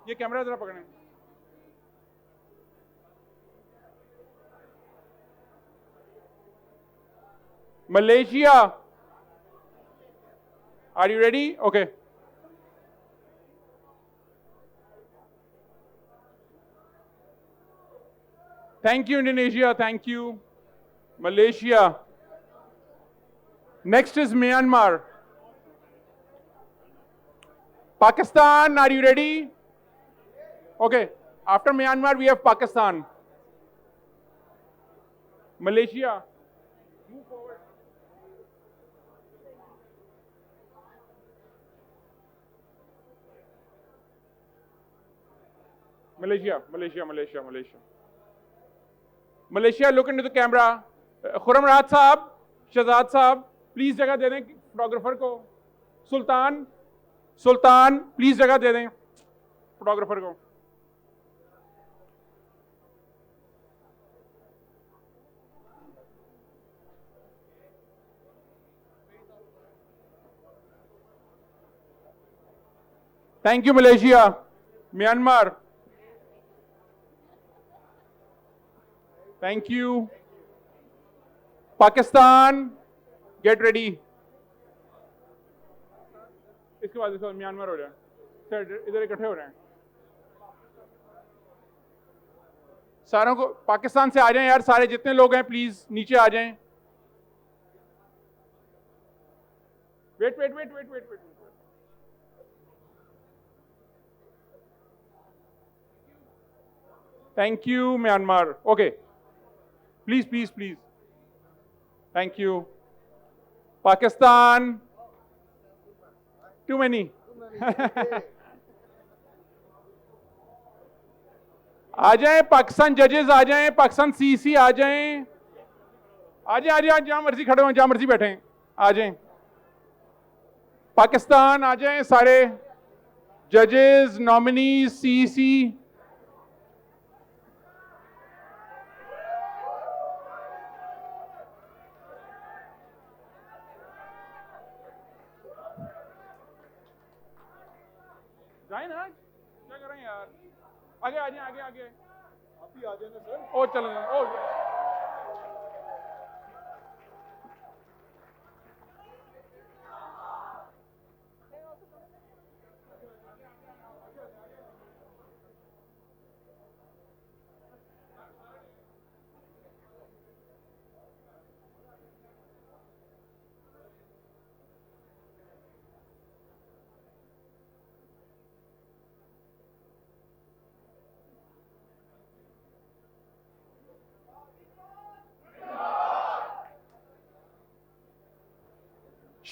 ये camera जरा पकड़ें. Malaysia. Are you ready? Okay. Thank you, Indonesia. Thank you. Malaysia. Next is Myanmar. Pakistan, are you ready? Okay. After Myanmar, we have Pakistan. Malaysia. Move forward. Malaysia, Malaysia, Malaysia, Malaysia. Malaysia, look into the camera. Khurram Rahat Saab, Shahzad Saab, please जगह दे दें photographer को. Sultan, Sultan, please जगह दे दें photographer को. Thank you, Malaysia. Myanmar. Thank you. Pakistan, get ready. इसके बाद इसके बाद म्यांमार हो जाए. सर इधर इकट्ठे हो रहे हैं. सारों को पाकिस्तान से आ जाएं यार, सारे जितने लोग हैं प्लीज नीचे आ जाएं. Wait wait wait wait wait wait. Thank you, Myanmar. Okay. Please, please, please. Thank you. Pakistan. Too many. आ जाएं पाकिस्तान जजेस, आ जाएं पाकिस्तान सीसी, आ जाएं. आ जाएं, आ जाएं, जहां मर्जी खड़े हो, जहां मर्जी बैठे हैं, आ जाएं. पाकिस्तान आ जाएं सारे जजेस, नॉमिनीज, सीसी. जाए ना, क्या कर रहे हैं यार. आगे आ जाए, आगे आगे. आप ही आ जाए ना सर. ओ चलो. ओ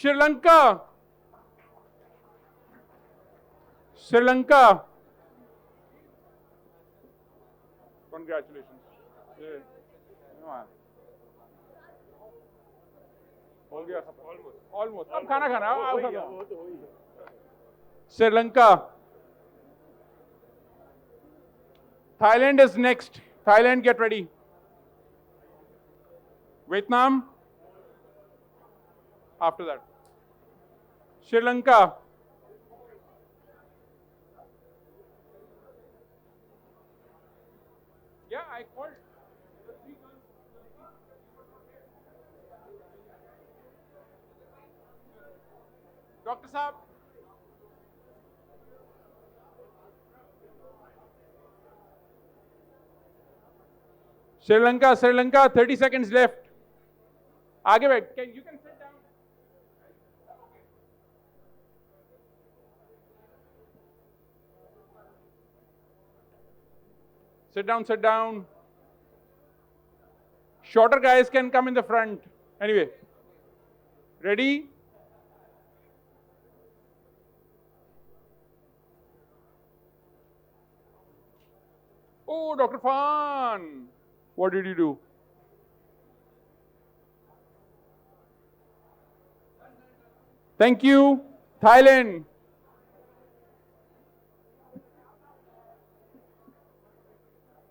Sri Lanka. Sri Lanka. Congratulations. Yeah. हो गया almost. अब खाना खाना. Sri Lanka. Thailand is next. Thailand, get ready. Vietnam. After that. Sri Lanka. Yeah, I called. Dr. Saab. Sri Lanka, 30 seconds left. आगे बैठ. You can sit down. Sit down, sit down. Shorter guys can come in the front. Anyway. Ready? Oh, Dr. Fan. What did you do? Thank you. Thailand.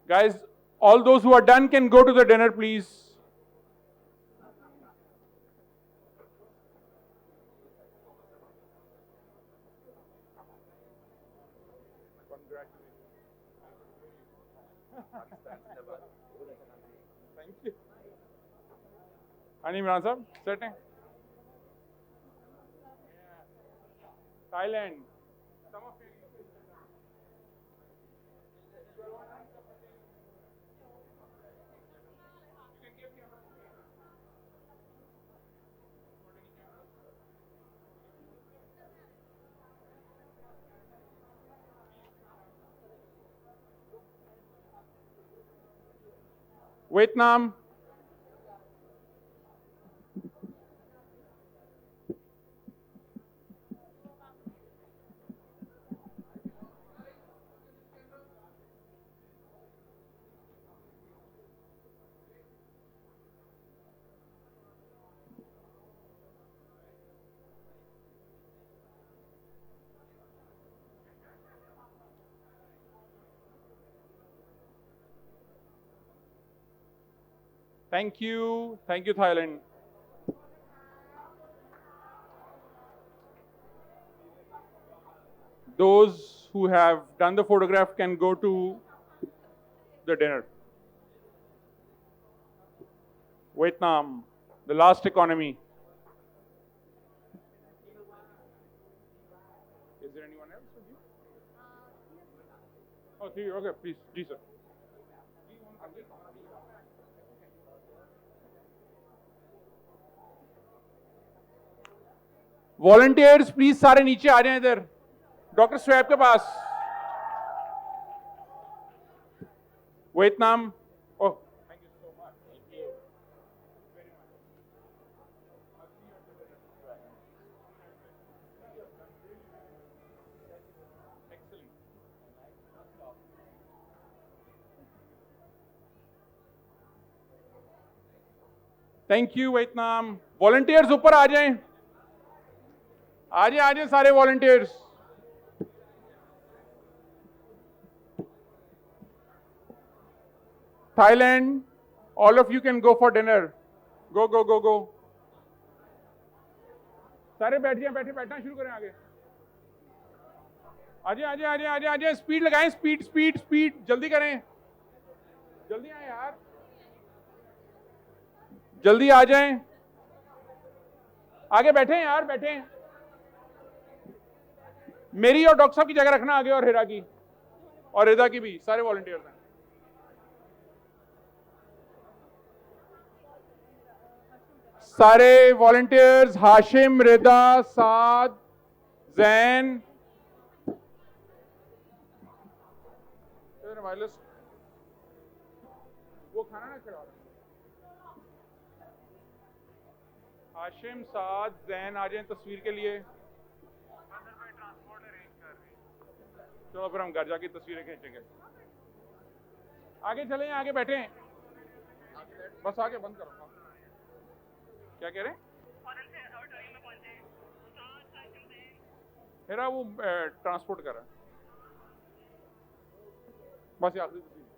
Guys, all those who are done can go to the dinner, please. Thank you. Ani Imran sahab, setting. Thailand. Vietnam. Thank you. Thank you, Thailand. Those who have done the photograph can go to the dinner. Vietnam, the last economy. Is there anyone else with you? Oh, three. Okay, please, ji sir. Volunteers, please सारे नीचे आ जाएं इधर. Doctor swab के पास. Vietnam. Oh, thank you so much. Thank you very much. Excellent. Thank you, Vietnam. Volunteers ऊपर आ जाएं. आ जाएं सारे volunteers. Thailand, all of you can go for dinner. Go, go, go, go. सारे बैठना शुरू करें आगे. आजे स्पीड लगाएं, स्पीड जल्दी करें. जल्दी आए यार. जल्दी आ जाएं. आगे बैठे यार, बैठे. मेरी और डॉक्टर साहब की जगह रखना आगे, और हिरा की और रिदा की भी. सारे वॉलंटियर्स हैं. सारे वॉलंटियर्स, हाशिम, रिदा, साद, जैन. वायरलेस वो खाना ना खिला. हाशिम, साद, जैन आ जाएं तस्वीर के लिए. चलो फिर हम घर जाके तस्वीरें खींचेंगे. आगे चले, आगे बैठे. बस आगे बंद करो. क्या कह रहे हैं? मेरा वो ट्रांसपोर्ट कर रहा है. बस आखिरी तस्वीर.